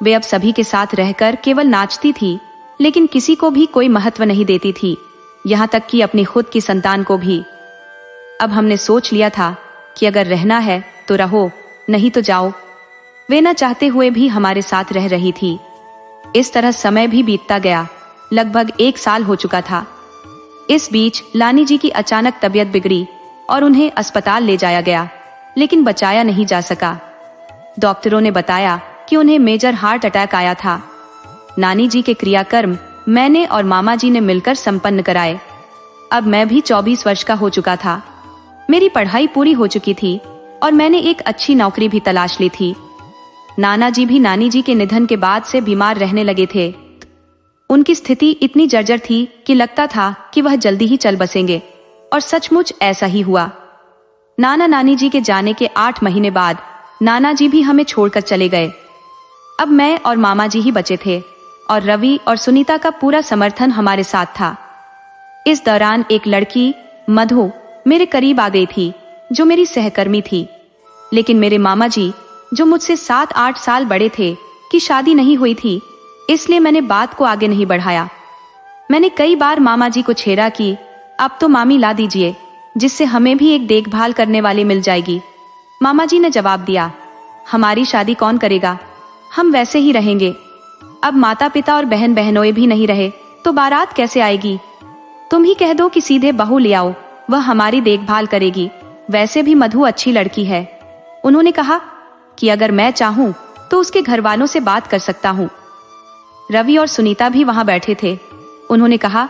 S1: वे अब सभी के साथ रहकर केवल नाचती थी, लेकिन किसी को भी कोई महत्व नहीं देती थी, यहाँ तक कि अपनी खुद की संतान को भी। अब हमने सोच लिया था कि अगर रहना है तो रहो, नहीं तो जाओ। वे न चाहते हुए भी हमारे साथ रह रही थी। इस तरह समय भी बीतता गया, लगभग 1 साल हो चुका था। इस बीच लानी जी की अचानक तबीयत बिगड़ी और उन्हें अस्पताल ले जाया गया, लेकिन बचाया नहीं जा सका। डॉक्टरों ने बताया कि उन्हें मेजर हार्ट अटैक आया था। नानी जी के क्रियाकर्म मैंने और मामा जी ने मिलकर संपन्न कराए। अब मैं भी 24 वर्ष का हो चुका था। मेरी पढ़ाई पूरी हो चुकी थी और मैंने एक अच्छी नौकरी भी तलाश ली थी। नाना जी भी नानी जी के निधन के बाद से बीमार रहने लगे थे। उनकी स्थिति इतनी जर्जर थी कि लगता था कि वह जल्दी ही चल बसेंगे, और सचमुच ऐसा ही हुआ। नाना नानी जी के जाने के 8 महीने बाद नाना जी भी हमें छोड़कर चले गए। अब मैं और मामा जी ही बचे थे और रवि और सुनीता का पूरा समर्थन हमारे साथ था। इस दौरान एक लड़की मधु मेरे करीब आ गई थी, जो मेरी सहकर्मी थी। लेकिन मेरे मामा जी, जो मुझसे 7-8 साल बड़े थे, की शादी नहीं हुई थी, इसलिए मैंने बात को आगे नहीं बढ़ाया। मैंने कई बार मामा जी को छेड़ा कि अब तो मामी ला दीजिए, जिससे हमें भी एक देखभाल करने वाली मिल जाएगी। मामा जी ने जवाब दिया, हमारी शादी कौन करेगा, हम वैसे ही रहेंगे। अब माता पिता और बहन बहनोई भी नहीं रहे तो बारात कैसे आएगी? तुम ही कह दो कि सीधे बहू ले आओ, वह हमारी देखभाल करेगी। वैसे भी मधु अच्छी लड़की है। उन्होंने कहा कि अगर मैं चाहूं तो उसके घर वालों से बात कर सकता हूं। रवि और सुनीता भी वहां बैठे थे। उन्होंने कहा,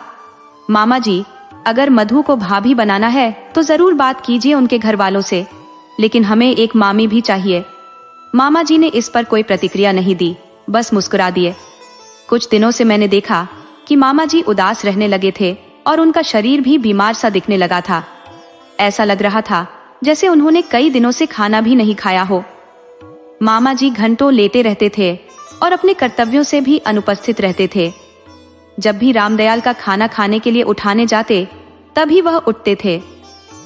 S1: मामा जी, अगर मधु को भाभी बनाना है तो जरूर बात कीजिए उनके घर वालों से, लेकिन हमें एक मामी भी चाहिए। मामा जी ने इस पर कोई प्रतिक्रिया नहीं दी, बस मुस्कुरा दिए। कुछ दिनों से मैंने देखा कि मामा जी उदास रहने लगे थे और उनका शरीर भी बीमार सा दिखने लगा था। ऐसा लग रहा था जैसे उन्होंने कई दिनों से खाना भी नहीं खाया हो। मामा जी घंटों लेटे रहते थे और अपने कर्तव्यों से भी अनुपस्थित रहते थे। जब भी रामदयाल का खाना खाने के लिए उठाने जाते तभी वह उठते थे।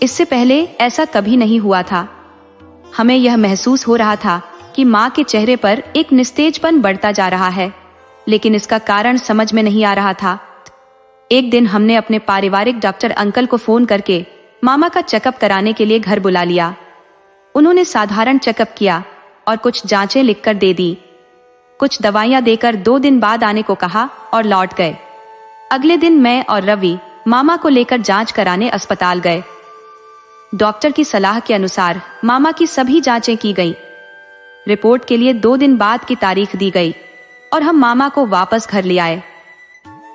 S1: इससे पहले ऐसा कभी नहीं हुआ था। हमें यह महसूस हो रहा था कि माँ के चेहरे पर एक निस्तेजपन बढ़ता जा रहा है, लेकिन इसका कारण समझ में नहीं आ रहा था। एक दिन हमने अपने पारिवारिक डॉक्टर अंकल को फोन करके मामा का चेकअप कराने के लिए घर बुला लिया। उन्होंने साधारण चेकअप किया और कुछ जांचें लिखकर दे दी। कुछ दवाइयां देकर 2 दिन बाद आने को कहा और लौट गए। अगले दिन मैं और रवि मामा को लेकर जांच कराने अस्पताल गए। डॉक्टर की सलाह के अनुसार मामा की सभी जांचें की गई। रिपोर्ट के लिए 2 दिन बाद की तारीख दी गई और हम मामा को वापस घर ले आए।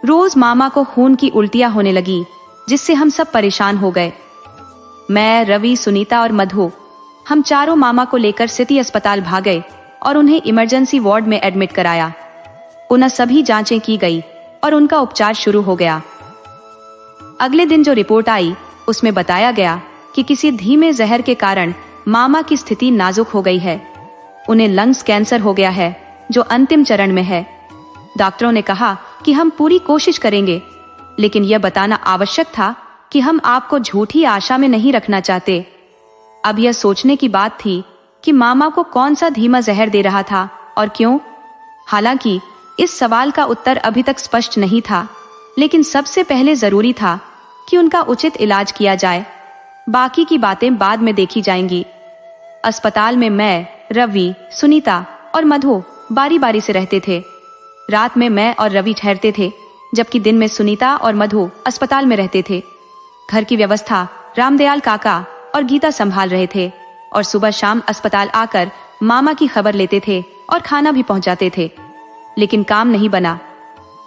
S1: रोज मामा को खून की उल्टियां होने लगी, जिससे हम सब परेशान हो गए। मैं, रवि, सुनीता और मधु, हम चारों मामा को लेकर सिटी अस्पताल भागे और उन्हें इमरजेंसी वार्ड में एडमिट कराया। पुनः सभी जांचें की गई और उनका उपचार शुरू हो गया। अगले दिन जो रिपोर्ट आई उसमें बताया गया कि किसी धीमे जहर के कारण मामा की स्थिति नाजुक हो गई है। उन्हें लंग्स कैंसर हो गया है जो अंतिम चरण में है। डॉक्टरों ने कहा कि हम पूरी कोशिश करेंगे, लेकिन यह बताना आवश्यक था कि हम आपको झूठी आशा में नहीं रखना चाहते। अब यह सोचने की बात थी कि मामा को कौन सा धीमा जहर दे रहा था और क्यों। हालांकि इस सवाल का उत्तर अभी तक स्पष्ट नहीं था, लेकिन सबसे पहले जरूरी था कि उनका उचित इलाज किया जाए। बाकी की बातें बाद में देखी जाएंगी। अस्पताल में मैं, रवि, सुनीता और मधु बारी बारी से रहते थे। रात में मैं और रवि ठहरते थे, जबकि दिन में सुनीता और मधु अस्पताल में रहते थे। घर की व्यवस्था रामदयाल काका और गीता संभाल रहे थे और सुबह शाम अस्पताल आकर मामा की खबर लेते थे और खाना भी पहुंचाते थे। लेकिन काम नहीं बना।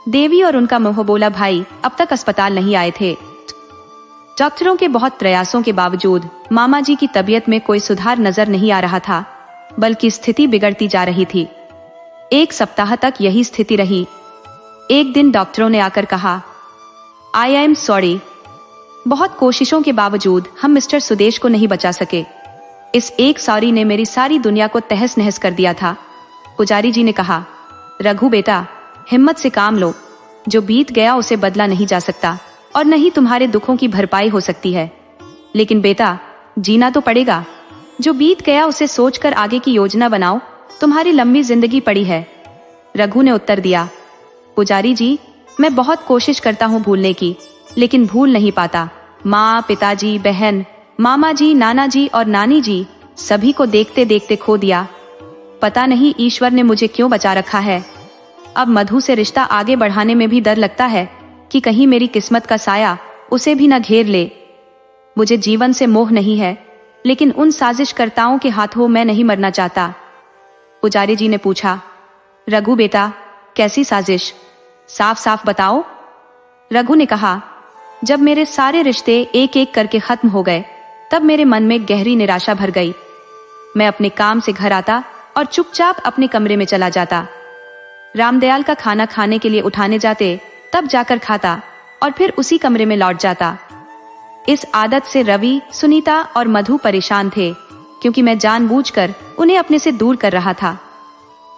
S1: देवी और उनका मोहबोला भाई अब तक अस्पताल नहीं आए थे। डॉक्टरों के बहुत प्रयासों के बावजूद मामा जी की तबीयत में कोई सुधार नजर नहीं आ रहा था, बल्कि स्थिति बिगड़ती जा रही थी। 1 सप्ताह तक यही स्थिति रही। एक दिन डॉक्टरों ने आकर कहा, आई एम सॉरी, बहुत कोशिशों के बावजूद हम मिस्टर सुदेश को नहीं बचा सके। इस एक सॉरी ने मेरी सारी दुनिया को तहस नहस कर दिया था। पुजारी जी ने कहा, रघु बेटा, हिम्मत से काम लो। जो बीत गया उसे बदला नहीं जा सकता और न ही तुम्हारे दुखों की भरपाई हो सकती है। लेकिन बेटा, जीना तो पड़ेगा। जो बीत गया उसे सोचकर आगे की योजना बनाओ। तुम्हारी लंबी जिंदगी पड़ी है। रघु ने उत्तर दिया, पुजारी जी, मैं बहुत कोशिश करता हूँ भूलने की, लेकिन भूल नहीं पाता। माँ, पिताजी, बहन, मामा जी, नाना जी और नानी जी, सभी को देखते देखते खो दिया। पता नहीं ईश्वर ने मुझे क्यों बचा रखा है। अब मधु से रिश्ता आगे बढ़ाने में भी डर लगता है कि कहीं मेरी किस्मत का साया उसे भी न घेर ले। मुझे जीवन से मोह नहीं है, लेकिन उन साजिशकर्ताओं के हाथों मैं नहीं मरना चाहता। पुजारी जी ने पूछा, रघु बेटा, कैसी साजिश? साफ साफ बताओ। रघु ने कहा, जब मेरे सारे रिश्ते एक एक करके खत्म हो गए, तब मेरे मन में गहरी निराशा भर गई। मैं अपने काम से घर आता और चुपचाप अपने कमरे में चला जाता। रामदयाल का खाना खाने के लिए उठाने जाते, तब जाकर खाता और फिर उसी कमरे में लौट जाता। इस आदत से रवि, सुनीता और मधु परेशान थे, क्योंकि मैं जानबूझकर उन्हें अपने से दूर कर रहा था।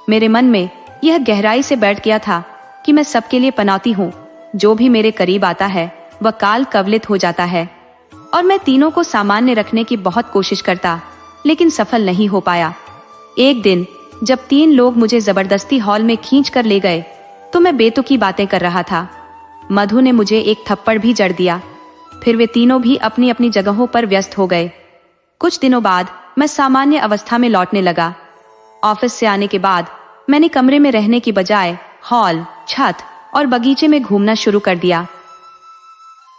S1: मेरे मन में यह गहराई से बैठ गया था कि मैं सबके लिए पनौती हूँ। जो भी मेरे करीब आता है वह काल कवलित हो जाता है। और मैं तीनों को सामान्य रखने की बहुत कोशिश करता, लेकिन सफल नहीं हो पाया। एक दिन जब 3 लोग मुझे जबरदस्ती हॉल में खींच कर ले गए, तो मैं बेतुकी बातें कर रहा था। मधु ने मुझे एक थप्पड़ भी जड़ दिया। फिर वे तीनों भी अपनी अपनी जगहों पर व्यस्त हो गए। कुछ दिनों बाद मैं सामान्य अवस्था में लौटने लगा। ऑफिस से आने के बाद मैंने कमरे में रहने की बजाय हॉल, छत और बगीचे में घूमना शुरू कर दिया।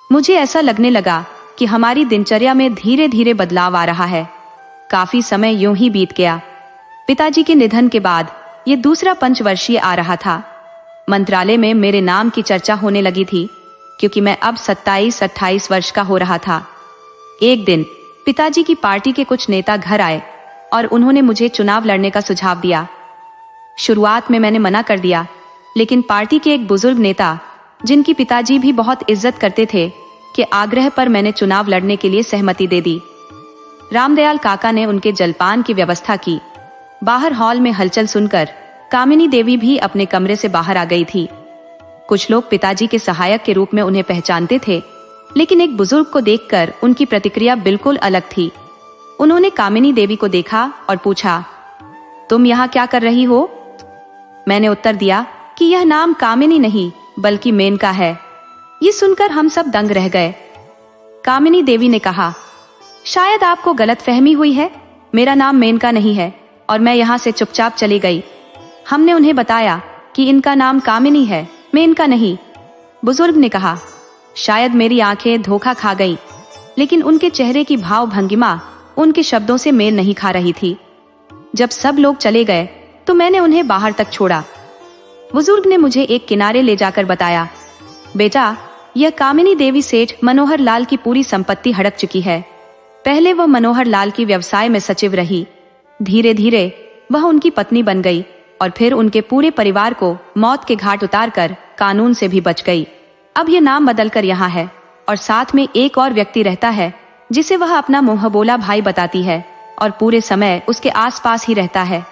S1: मुझे ऐसा लगने लगा कि हमारी दिनचर्या में धीरे धीरे बदलाव आ रहा है। काफी समय यूं ही बीत गया। पिताजी के निधन के बाद ये दूसरा पंचवर्षीय आ रहा था। मंत्रालय में मेरे नाम की चर्चा होने लगी थी, क्योंकि मैं अब 27-28 वर्ष का हो रहा था। एक दिन पिताजी की पार्टी के कुछ नेता घर आए और उन्होंने मुझे चुनाव लड़ने का सुझाव दिया। शुरुआत में मैंने मना कर दिया, लेकिन पार्टी के एक बुजुर्ग नेता, जिनकी पिताजी भी बहुत इज्जत करते थे, के आग्रह पर मैंने चुनाव लड़ने के लिए सहमति दे दी। रामदयाल काका ने उनके जलपान की व्यवस्था की। बाहर हॉल में हलचल सुनकर कामिनी देवी भी अपने कमरे से बाहर आ गई थी। कुछ लोग पिताजी के सहायक के रूप में उन्हें पहचानते थे, लेकिन एक बुजुर्ग को देखकर उनकी प्रतिक्रिया बिल्कुल अलग थी। उन्होंने कामिनी देवी को देखा और पूछा, तुम यहाँ क्या कर रही हो? मैंने उत्तर दिया कि यह नाम कामिनी नहीं बल्कि मेनका है। ये सुनकर हम सब दंग रह गए। कामिनी देवी ने कहा, शायद आपको गलतफहमी हुई है, मेरा नाम मेनका नहीं है। और मैं यहाँ से चुपचाप चली गई। हमने उन्हें बताया कि इनका नाम कामिनी है, मेनका नहीं। बुजुर्ग ने कहा, शायद मेरी आंखें धोखा खा गईं, लेकिन उनके चेहरे की भाव भंगिमा उनके शब्दों से मेल नहीं खा रही थी। जब सब लोग चले गए तो मैंने उन्हें बाहर तक छोड़ा। बुजुर्ग ने मुझे एक किनारे ले जाकर बताया, बेटा, यह कामिनी देवी सेठ मनोहर लाल की पूरी संपत्ति हड़प चुकी है। पहले वह मनोहर लाल की व्यवसाय में सचिव रही, धीरे धीरे वह उनकी पत्नी बन गई और फिर उनके पूरे परिवार को मौत के घाट उतारकर कानून से भी बच गई। अब यह नाम बदलकर यहाँ है और साथ में एक और व्यक्ति रहता है जिसे वह अपना मुंह बोला भाई बताती है और पूरे समय उसके आसपास ही रहता है।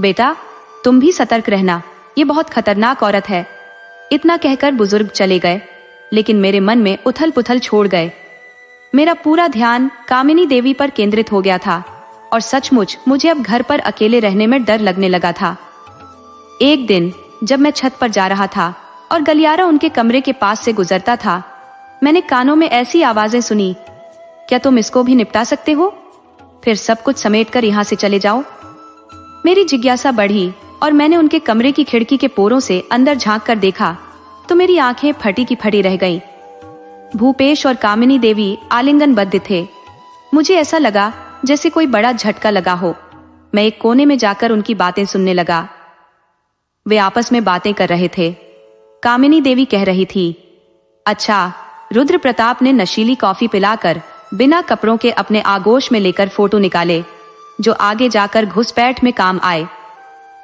S1: बेटा, तुम भी सतर्क रहना, ये बहुत खतरनाक औरत है। इतना कहकर बुजुर्ग चले गए, लेकिन मेरे मन में उथल पुथल छोड़ गए। मेरा पूरा ध्यान कामिनी देवी पर केंद्रित हो गया था और सचमुच मुझे अब घर पर अकेले रहने में डर लगने लगा था। एक दिन जब मैं छत पर जा रहा था और गलियारा उनके कमरे के पास से गुजरता था, मैंने कानों में ऐसी आवाजें सुनी, क्या तुम इसको भी निपटा सकते हो? फिर सब कुछ समेटकर यहाँ से चले जाओ। मेरी जिज्ञासा बढ़ी और मैंने उनके कमरे की खिड़की के पोरों से अंदर झांक कर देखा तो मेरी आंखें फटी की फटी रह गईं। भूपेश और कामिनी देवी आलिंगनबद्ध थे। मुझे ऐसा लगा जैसे कोई बड़ा झटका लगा हो। मैं एक कोने में जाकर उनकी बातें सुनने लगा। वे आपस में बातें कर रहे थे। कामिनी देवी कह रही थी, अच्छा, रुद्र प्रताप ने नशीली कॉफी पिलाकर बिना कपड़ों के अपने आगोश में लेकर फोटो निकाले जो आगे जाकर घुसपैठ में काम आए।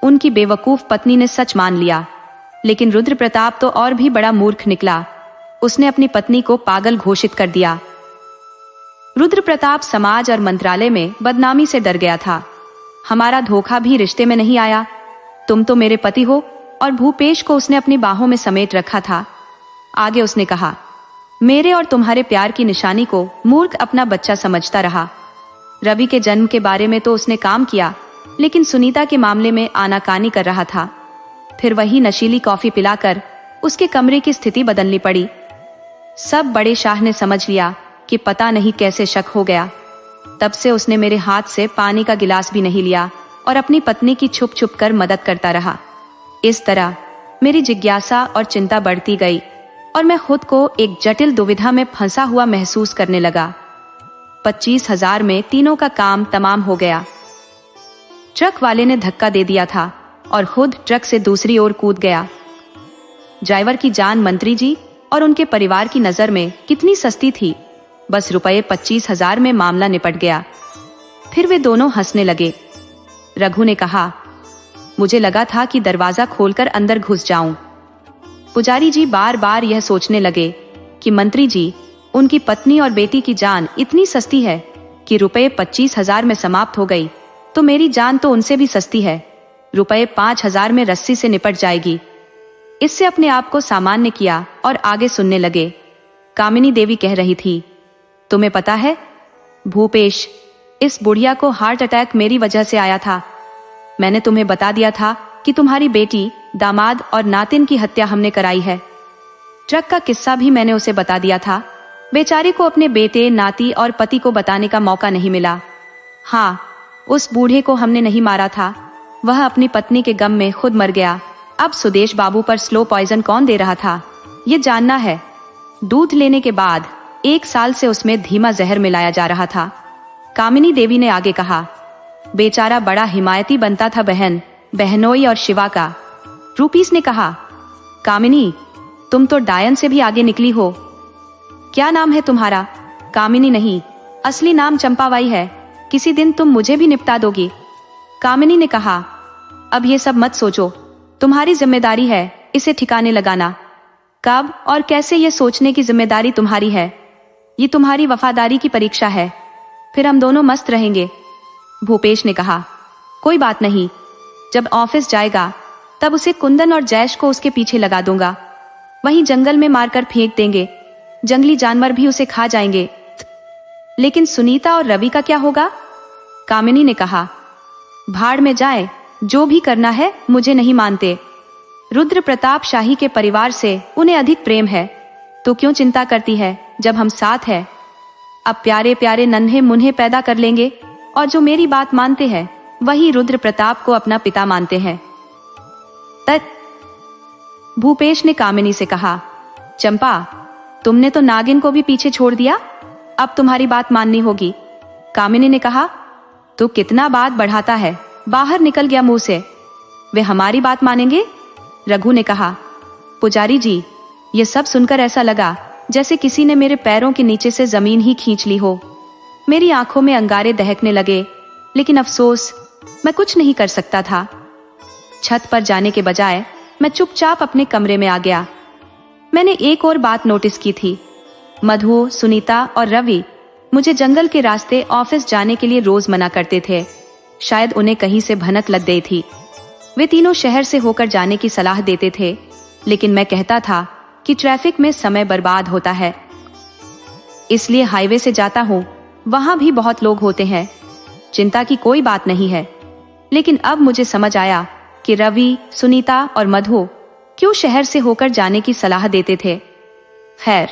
S1: उनकी बेवकूफ पत्नी ने सच मान लिया, लेकिन रुद्र प्रताप तो और भी बड़ा मूर्ख निकला। उसने अपनी पत्नी को पागल घोषित कर दिया। रुद्र प्रताप समाज और मंत्रालय में बदनामी से डर गया था। हमारा धोखा भी रिश्ते में नहीं आया। तुम तो मेरे पति हो। और भूपेश को उसने अपनी बाहों में समेट रखा था। आगे उसने कहा, मेरे और तुम्हारे प्यार की निशानी को मूर्ख अपना बच्चा समझता रहा। रवि के जन्म के बारे में तो उसने काम किया, लेकिन सुनीता के मामले में आनाकानी कर रहा था। फिर वही नशीली कॉफी पिलाकर उसके कमरे की स्थिति बदलनी पड़ी। सब बड़े शाह ने समझ लिया कि पता नहीं कैसे शक हो गया। तब से उसने मेरे हाथ से पानी का गिलास भी नहीं लिया और अपनी पत्नी की छुप छुप कर मदद करता रहा। इस तरह मेरी जिज्ञासा और चिंता बढ़ती गई और मैं खुद को एक जटिल दुविधा में फंसा हुआ महसूस करने लगा। 25,000 में तीनों का काम तमाम हो गया। ट्रक वाले ने धक्का दे दिया था और खुद ट्रक से दूसरी ओर कूद गया। ड्राइवर की जान मंत्री जी और उनके परिवार की नजर में कितनी सस्ती थी। बस रुपये 25,000 में मामला निपट गया। फिर वे दोनों हंसने लगे। रघु ने कहा, मुझे लगा था कि दरवाजा खोलकर अंदर घुस जाऊं। पुजारी जी बार बार यह सोचने लगे कि मंत्री जी, उनकी पत्नी और बेटी की जान इतनी सस्ती है कि रुपये 25,000 में समाप्त हो गई, तो मेरी जान तो उनसे भी सस्ती है। रुपये 5,000 में रस्सी से निपट जाएगी। इससे अपने आप को सामान्य किया और आगे सुनने लगे। कामिनी देवी कह रही थी, तुम्हें पता है भूपेश, इस बुढ़िया को हार्ट अटैक मेरी वजह से आया था। मैंने तुम्हें बता दिया था कि तुम्हारी बेटी, दामाद और नातिन की हत्या हमने कराई है। ट्रक का किस्सा भी मैंने उसे बता दिया था। बेचारे को अपने बेटे, नाती और पति को बताने का मौका नहीं मिला। हाँ, उस बूढ़े को हमने नहीं मारा था। वह अपनी पत्नी के गम में खुद मर गया। अब सुदेश बाबू पर स्लो पॉइजन कौन दे रहा था, ये जानना है। दूध लेने के बाद 1 साल से उसमें धीमा जहर मिलाया जा रहा था। कामिनी देवी ने आगे कहा, बेचारा बड़ा हिमायती बनता था बहन, बहनोई और शिवा का। रूपीस ने कहा, कामिनी, तुम तो डायन से भी आगे निकली हो। क्या नाम है तुम्हारा? कामिनी नहीं, असली नाम चंपाबाई है। किसी दिन तुम मुझे भी निपटा दोगी। कामिनी ने कहा, अब ये सब मत सोचो, तुम्हारी जिम्मेदारी है इसे ठिकाने लगाना। कब और कैसे ये सोचने की जिम्मेदारी तुम्हारी है। ये तुम्हारी वफादारी की परीक्षा है, फिर हम दोनों मस्त रहेंगे। भूपेश ने कहा, कोई बात नहीं, जब ऑफिस जाएगा तब उसे कुंदन और जैश को उसके पीछे लगा दूंगा, वहीं जंगल में मारकर फेंक देंगे, जंगली जानवर भी उसे खा जाएंगे। लेकिन सुनीता और रवि का क्या होगा? कामिनी ने कहा, भाड़ में जाए, जो भी करना है, मुझे नहीं मानते। रुद्र प्रताप शाही के परिवार से उन्हें अधिक प्रेम है, तो क्यों चिंता करती है जब हम साथ हैं। अब प्यारे प्यारे नन्हे मुन्हे पैदा कर लेंगे, और जो मेरी बात मानते हैं वही रुद्र प्रताप को अपना पिता मानते हैं। भूपेश ने कामिनी से कहा, चंपा, तुमने तो नागिन को भी पीछे छोड़ दिया, अब तुम्हारी बात माननी होगी। कामिनी ने कहा, तू कितना बात बढ़ाता है, बाहर निकल गया मुंह से, वे हमारी बात मानेंगे? रघु ने कहा, पुजारी जी, ये सब सुनकर ऐसा लगा जैसे किसी ने मेरे पैरों के नीचे से जमीन ही खींच ली हो। मेरी आंखों में अंगारे दहकने लगे, लेकिन अफसोस, मैं कुछ नहीं कर सकता था। छत पर जाने के बजाय मैं चुपचाप अपने कमरे में आ गया। मैंने एक और बात नोटिस की थी। मधु, सुनीता और रवि मुझे जंगल के रास्ते ऑफिस जाने के लिए रोज मना करते थे। शायद उन्हें कहीं से भनक लग गई थी। वे तीनों शहर से होकर जाने की सलाह देते थे, लेकिन मैं कहता था कि ट्रैफिक में समय बर्बाद होता है, इसलिए हाईवे से जाता हूँ, वहां भी बहुत लोग होते हैं, चिंता की कोई बात नहीं है। लेकिन अब मुझे समझ आया कि रवि, सुनीता और मधु क्यों शहर से होकर जाने की सलाह देते थे। खैर,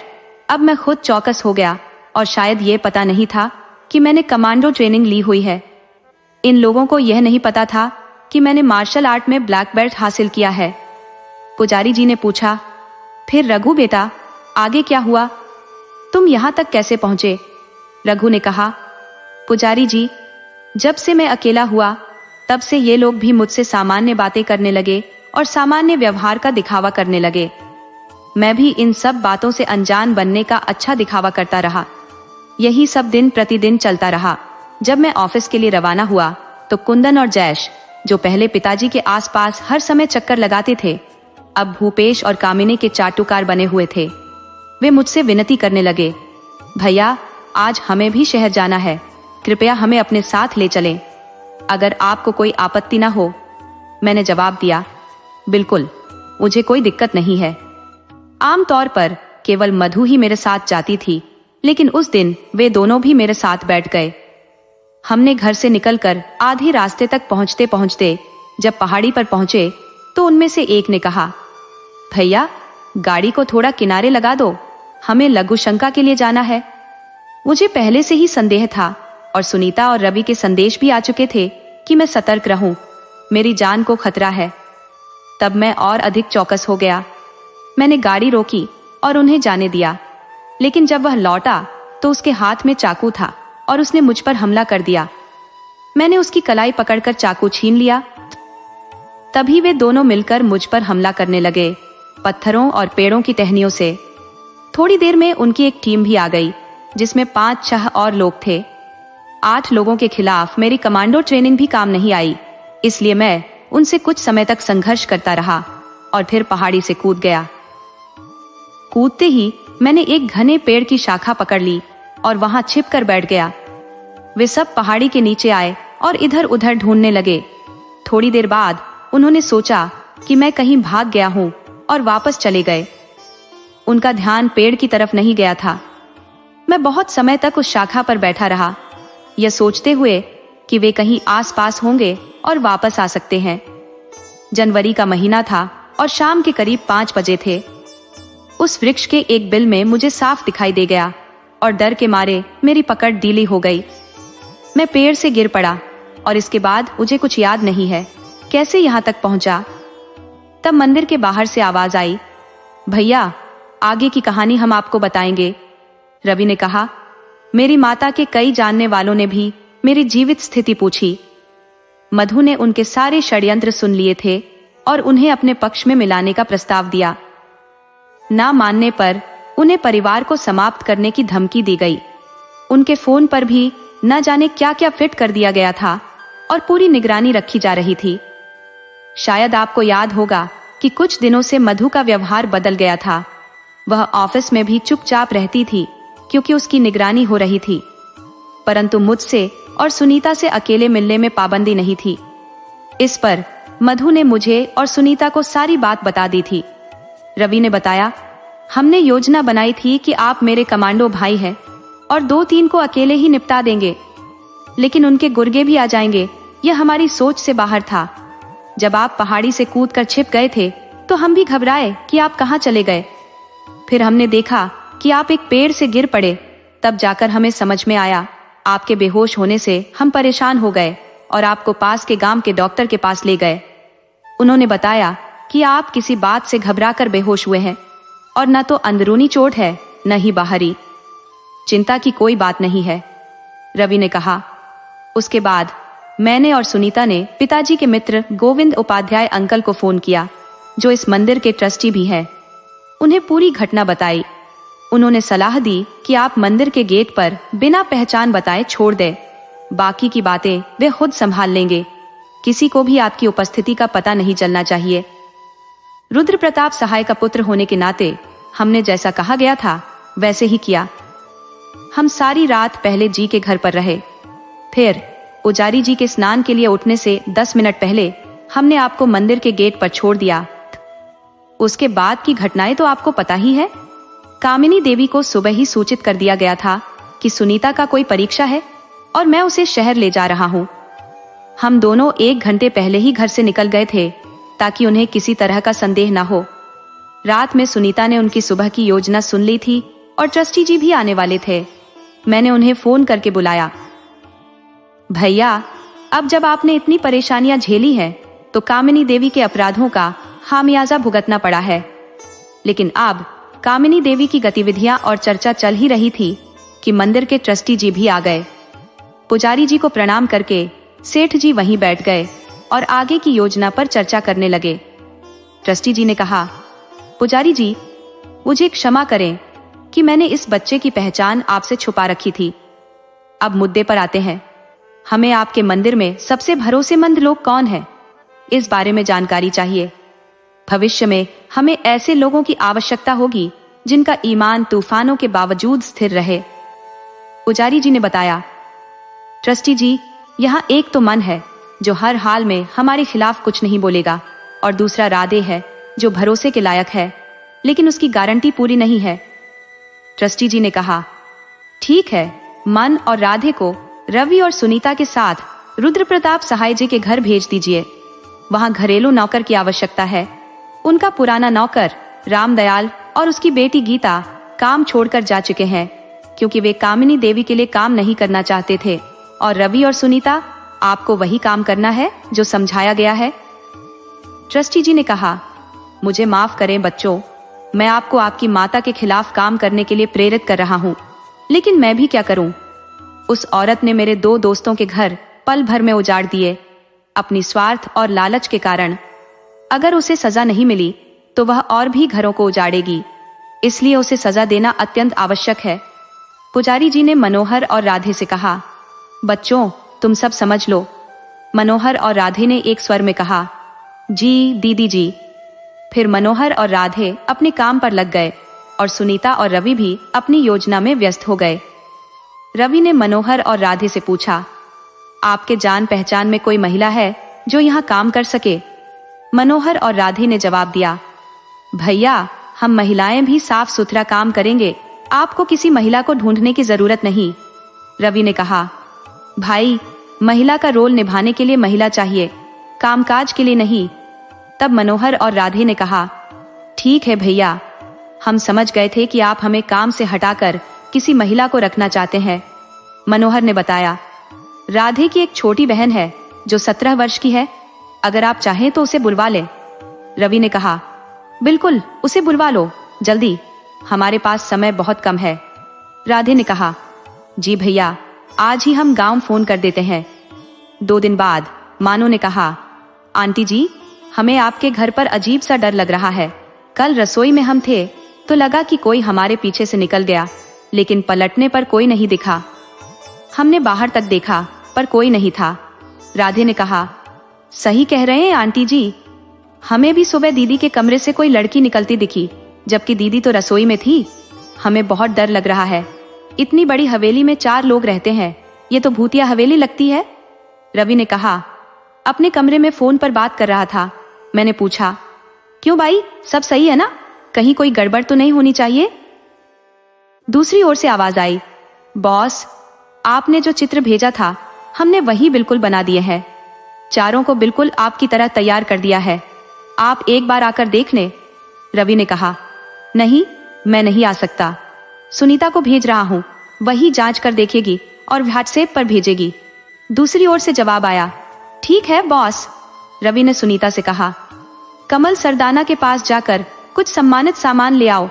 S1: अब मैं खुद चौकस हो गया, और शायद ये पता नहीं था कि मैंने कमांडो ट्रेनिंग ली हुई है। इन लोगों को यह नहीं पता था कि मैंने मार्शल आर्ट में ब्लैक बेल्ट हासिल किया है। पुजारी जी ने पूछा, फिर रघु बेटा, आगे क्या हुआ? तुम यहां तक कैसे पहुंचे? रघु ने कहा, पुजारी जी, जब से मैं अकेला हुआ तब से ये लोग भी मुझसे सामान्य बातें करने लगे और सामान्य व्यवहार का दिखावा करने लगे। मैं भी इन सब बातों से अनजान बनने का अच्छा दिखावा करता रहा। यही सब दिन प्रतिदिन चलता रहा। जब मैं ऑफिस के लिए रवाना हुआ तो कुंदन और जैश, जो पहले पिताजी के आसपास हर समय चक्कर लगाते थे, अब भूपेश और कामिनी के चाटुकार बने हुए थे। वे मुझसे विनती करने लगे, भैया, आज हमें भी शहर जाना है, कृपया हमें अपने साथ ले चलें, अगर आपको कोई आपत्ति ना हो। मैंने जवाब दिया, बिल्कुल, मुझे कोई दिक्कत नहीं है। आमतौर पर केवल मधु ही मेरे साथ जाती थी, लेकिन उस दिन वे दोनों भी मेरे साथ बैठ गए। हमने घर से निकलकर आधे रास्ते तक पहुंचते पहुंचते जब पहाड़ी पर पहुंचे तो उनमें से एक ने कहा, भैया, गाड़ी को थोड़ा किनारे लगा दो, हमें लघु शंका के लिए जाना है। मुझे पहले से ही संदेह था, और सुनीता और रवि के संदेश भी आ चुके थे कि मैं सतर्क रहूं, मेरी जान को खतरा है। तब मैं और अधिक चौकस हो गया। मैंने गाड़ी रोकी और उन्हें जाने दिया, लेकिन जब वह लौटा तो उसके हाथ में चाकू था और उसने मुझ पर हमला कर दिया। मैंने उसकी कलाई पकड़कर चाकू छीन लिया। तभी वे दोनों मिलकर मुझ पर हमला करने लगे, पत्थरों और पेड़ों की टहनियों से। थोड़ी देर में उनकी एक टीम भी आ गई, जिसमें 5-6 और लोग थे। 8 लोगों के खिलाफ मेरी कमांडो ट्रेनिंग भी काम नहीं आई, इसलिए मैं उनसे कुछ समय तक संघर्ष करता रहा और फिर पहाड़ी से कूद गया। कूदते ही मैंने एक घने पेड़ की शाखा पकड़ ली और वहां छिप कर बैठ गया। वे सब पहाड़ी के नीचे आए और इधर उधर ढूंढने लगे। थोड़ी देर बाद उन्होंने सोचा कि मैं कहीं भाग गया हूं और वापस चले गए। उनका ध्यान पेड़ की तरफ नहीं गया था। मैं बहुत समय तक उस शाखा पर बैठा रहा, यह सोचते हुए कि वे कहीं आसपास होंगे और वापस आ सकते हैं। जनवरी का महीना था और शाम के करीब 5 बजे थे। उस वृक्ष के एक बिल में मुझे साफ दिखाई दे गया और डर के मारे मेरी पकड़ ढीली हो गई। मैं पेड़ से गिर पड़ा और इसके बाद मुझे कुछ याद नहीं है कैसे यहां तक पहुंचा। तब मंदिर के बाहर से आवाज आई, भैया, आगे की कहानी हम आपको बताएंगे। रवि ने कहा, मेरी माता के कई जानने वालों ने भी मेरी जीवित स्थिति पूछी। मधु ने उनके सारे षड्यंत्र सुन लिए थे और उन्हें अपने पक्ष में मिलाने का प्रस्ताव दिया। ना मानने पर उन्हें परिवार को समाप्त करने की धमकी दी गई। उनके फोन पर भी न जाने क्या क्या फिट कर दिया गया था और पूरी निगरानी रखी जा रही थी। शायद आपको याद होगा कि कुछ दिनों से मधु का व्यवहार बदल गया था। वह ऑफिस में भी चुपचाप रहती थी क्योंकि उसकी निगरानी हो रही थी, परंतु मुझसे और सुनीता से अकेले मिलने में पाबंदी नहीं थी। इस पर मधु ने मुझे और सुनीता को सारी बात बता दी थी। रवि ने बताया, हमने योजना बनाई थी कि आप मेरे कमांडो भाई हैं और 2-3 को अकेले ही निपटा देंगे, लेकिन उनके गुर्गे भी आ जाएंगे, यह हमारी सोच से बाहर था। जब आप पहाड़ी से कूदकर छिप गए थे तो हम भी घबराए कि आप कहां चले गए। फिर हमने देखा कि आप एक पेड़ से गिर पड़े, तब जाकर हमें समझ में आया। आपके बेहोश होने से हम परेशान हो गए और आपको पास के गांव के डॉक्टर के पास ले गए। उन्होंने बताया कि आप किसी बात से घबराकर बेहोश हुए हैं और न तो अंदरूनी चोट है न ही बाहरी। चिंता की कोई बात नहीं है, रवि ने कहा। उसके बाद मैंने और सुनीता ने पिताजी के मित्र गोविंद उपाध्याय अंकल को फोन किया, जो इस मंदिर के ट्रस्टी भी हैं। उन्हें पूरी घटना बताई। उन्होंने सलाह दी कि आप मंदिर के गेट पर बिना पहचान बताए छोड़ दें, बाकी की बातें वे खुद संभाल लेंगे। किसी को भी आपकी उपस्थिति का पता नहीं चलना चाहिए। रुद्र प्रताप सहाय का पुत्र होने के नाते हमने जैसा कहा गया था वैसे ही किया। हम सारी रात पहले जी के घर पर रहे। फिर पुजारी जी के स्नान के लिए उठने से 10 मिनट पहले हमने आपको मंदिर के गेट पर छोड़ दिया। उसके बाद की घटनाएं तो आपको पता ही है। कामिनी देवी को सुबह ही सूचित कर दिया गया था कि सुनीता का कोई परीक्षा है और मैं उसे शहर ले जा रहा हूँ। हम दोनों 1 घंटे पहले ही घर से निकल गए थे ताकि उन्हें किसी तरह का संदेह न हो। रात में सुनीता ने उनकी सुबह की योजना सुन ली थी और ट्रस्टी जी भी आने वाले थे। मैंने उन्हें फोन करके बुलाया। भैया, अब जब आपने इतनी परेशानियां झेली हैं, तो कामिनी देवी के अपराधों का खामियाजा भुगतना पड़ा है। लेकिन अब कामिनी देवी की गतिविधियां और चर्चा चल ही रही थी कि मंदिर के ट्रस्टी जी भी आ गए। पुजारी जी को प्रणाम करके सेठ जी वहीं बैठ गए और आगे की योजना पर चर्चा करने लगे। ट्रस्टी जी ने कहा, पुजारी जी, मुझे क्षमा करें कि मैंने इस बच्चे की पहचान आपसे छुपा रखी थी। अब मुद्दे पर आते हैं। हमें आपके मंदिर में सबसे भरोसेमंद लोग कौन हैं, इस बारे में जानकारी चाहिए। भविष्य में हमें ऐसे लोगों की आवश्यकता होगी जिनका ईमान तूफानों के बावजूद स्थिर रहे। पुजारी जी ने बताया, ट्रस्टी जी, यहाँ एक तो मन है जो हर हाल में हमारे खिलाफ कुछ नहीं बोलेगा, और दूसरा राधे है जो भरोसे के लायक है, लेकिन उसकी गारंटी पूरी नहीं है। ट्रस्टी जी ने कहा, ठीक है, मन और राधे को रवि और सुनीता के साथ रुद्र प्रताप सहाय जी के घर भेज दीजिए। वहां घरेलू नौकर की आवश्यकता है। उनका पुराना नौकर रामदयाल और उसकी बेटी गीता काम छोड़कर जा चुके हैं, क्योंकि वे कामिनी देवी के लिए काम नहीं करना चाहते थे, और रवि और सुनीता, आपको वही काम करना है जो समझाया गया है। ट्रस्टी जी ने कहा, मुझे माफ करें बच्चों, मैं आपको आपकी माता के खिलाफ काम करने के लिए प्रेरित कर रहा हूँ, लेकिन मैं भी क्या करूँ। उस औरत ने मेरे 2 दोस्तों के घर पल भर में उजाड़ दिए, अपनी स्वार्थ और लालच के कारण। अगर उसे सजा नहीं मिली तो वह और भी घरों को उजाड़ेगी, इसलिए उसे सजा देना अत्यंत आवश्यक है। पुजारी जी ने मनोहर और राधे से कहा, बच्चों, तुम सब समझ लो। मनोहर और राधे ने एक स्वर में कहा, जी दीदी जी। फिर मनोहर और राधे अपने काम पर लग गए और सुनीता और रवि भी अपनी योजना में व्यस्त हो गए। रवि ने मनोहर और राधे से पूछा, आपके जान पहचान में कोई महिला है जो यहाँ काम कर सके? मनोहर और राधे ने जवाब दिया, भैया, हम महिलाएं भी साफ सुथरा काम करेंगे, आपको किसी महिला को ढूंढने की जरूरत नहीं। रवि ने कहा, भाई, महिला का रोल निभाने के लिए महिला चाहिए, कामकाज के लिए नहीं। तब मनोहर और राधे ने कहा, ठीक है भैया, हम समझ गए थे कि आप हमें काम से हटाकर किसी महिला को रखना चाहते हैं। मनोहर ने बताया, राधे की एक छोटी बहन है जो 17 वर्ष की है, अगर आप चाहें तो उसे बुलवा लें। रवि ने कहा, बिल्कुल, उसे बुलवा लो, जल्दी, हमारे पास समय बहुत कम है। राधे ने कहा, जी भैया, आज ही हम गांव फोन कर देते हैं। 2 दिन बाद मानो ने कहा, आंटी जी, हमें आपके घर पर अजीब सा डर लग रहा है। कल रसोई में हम थे तो लगा कि कोई हमारे पीछे से निकल गया, लेकिन पलटने पर कोई नहीं दिखा। हमने बाहर तक देखा पर कोई नहीं था। राधे ने कहा, सही कह रहे हैं आंटी जी, हमें भी सुबह दीदी के कमरे से कोई लड़की निकलती दिखी, जबकि दीदी तो रसोई में थी। हमें बहुत डर लग रहा है। इतनी बड़ी हवेली में 4 लोग रहते हैं, ये तो भूतिया हवेली लगती है। रवि ने कहा। अपने कमरे में फोन पर बात कर रहा था। मैंने पूछा, क्यों भाई, सब सही है ना? कहीं कोई गड़बड़ तो नहीं होनी चाहिए? दूसरी ओर से आवाज आई, बॉस, आपने जो चित्र भेजा था हमने वही बिल्कुल बना दिए हैं। चारों को बिल्कुल आपकी तरह तैयार कर दिया है। आप एक बार आकर देख लें। रवि ने कहा। नहीं, मैं नहीं आ सकता। सुनीता को भेज रहा हूं, वही जांच कर देखेगी और व्हाट्सएप पर भेजेगी। दूसरी ओर से जवाब आया, ठीक है बॉस। रवि ने सुनीता से कहा, कमल सरदाना के पास जाकर कुछ सम्मानित सामान ले आओ।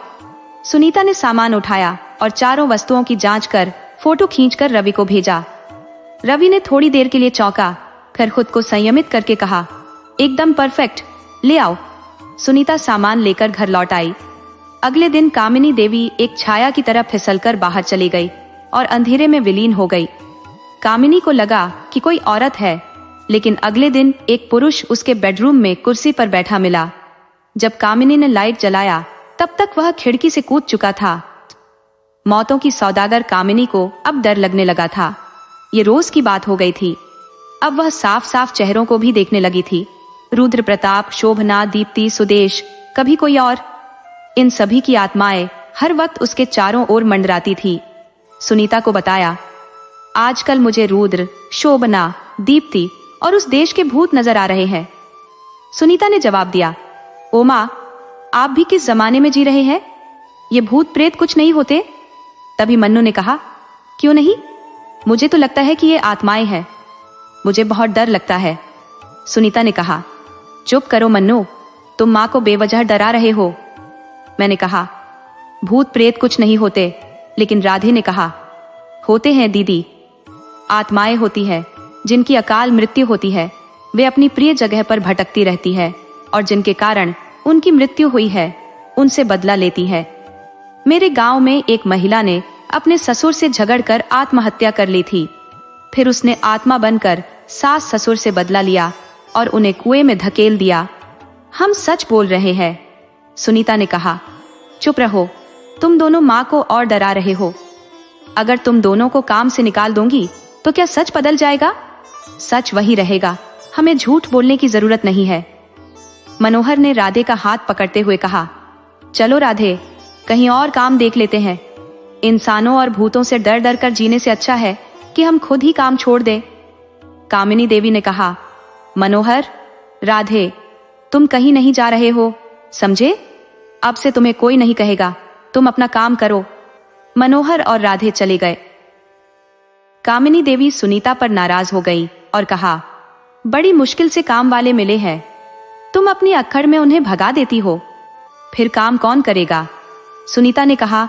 S1: सुनीता ने सामान उठाया और चारों वस्तुओं की जांच कर फोटो खींचकर रवि को भेजा। रवि ने थोड़ी देर के लिए चौंका, फिर खुद को संयमित करके कहा, एकदम परफेक्ट, ले आओ। सुनीता सामान लेकर घर लौट आई। अगले दिन कामिनी देवी एक छाया की तरह फिसलकर बाहर चली गई और अंधेरे में विलीन हो गई। कामिनी को लगा कि कोई औरत है, लेकिन अगले दिन एक पुरुष उसके बेडरूम में कुर्सी पर बैठा मिला। जब कामिनी ने लाइट जलाया तब तक वह खिड़की से कूद चुका था। मौतों की सौदागर कामिनी को अब डर लगने लगा था। ये रोज की बात हो गई थी। अब वह साफ साफ चेहरों को भी देखने लगी थी। रुद्र प्रताप, शोभना, दीप्ति, सुदेश, कभी कोई और। इन सभी की आत्माएं हर वक्त उसके चारों ओर मंडराती थी। सुनीता को बताया, आजकल मुझे रुद्र, शोभना, दीप्ति और उस देश के भूत नजर आ रहे हैं। सुनीता ने जवाब दिया, ओ माँ, आप भी किस जमाने में जी रहे हैं? ये भूत प्रेत कुछ नहीं होते। तभी मन्नू ने कहा, क्यों नहीं? मुझे तो लगता है कि ये आत्माएं हैं। मुझे बहुत डर लगता है। सुनीता ने कहा, चुप करो मन्नू, तुम माँ को बेवजह डरा रहे हो। मैंने कहा, भूत प्रेत कुछ नहीं होते। लेकिन राधे ने कहा, होते हैं दीदी। आत्माएं होती है जिनकी अकाल मृत्यु होती है। वे अपनी प्रिय जगह पर भटकती रहती है और जिनके कारण उनकी मृत्यु हुई है उनसे बदला लेती है। मेरे गांव में एक महिला ने अपने ससुर से झगड़कर आत्महत्या कर ली थी। फिर उसने आत्मा बनकर सास ससुर से बदला लिया और उन्हें कुएं में धकेल दिया। हम सच बोल रहे हैं। सुनीता ने कहा, चुप रहो, तुम दोनों माँ को और डरा रहे हो। अगर तुम दोनों को काम से निकाल दूंगी तो क्या सच बदल जाएगा? सच वही रहेगा, हमें झूठ बोलने की जरूरत नहीं है। मनोहर ने राधे का हाथ पकड़ते हुए कहा, चलो राधे, कहीं और काम देख लेते हैं। इंसानों और भूतों से डर डर कर जीने से अच्छा है कि हम खुद ही काम छोड़ दें। कामिनी देवी ने कहा, मनोहर, राधे, तुम कहीं नहीं जा रहे हो, समझे? अब से तुम्हें कोई नहीं कहेगा, तुम अपना काम करो। मनोहर और राधे चले गए। कामिनी देवी सुनीता पर नाराज हो गई और कहा, बड़ी मुश्किल से काम वाले मिले हैं, तुम अपनी अक्खड़ में उन्हें भगा देती हो, फिर काम कौन करेगा? सुनीता ने कहा,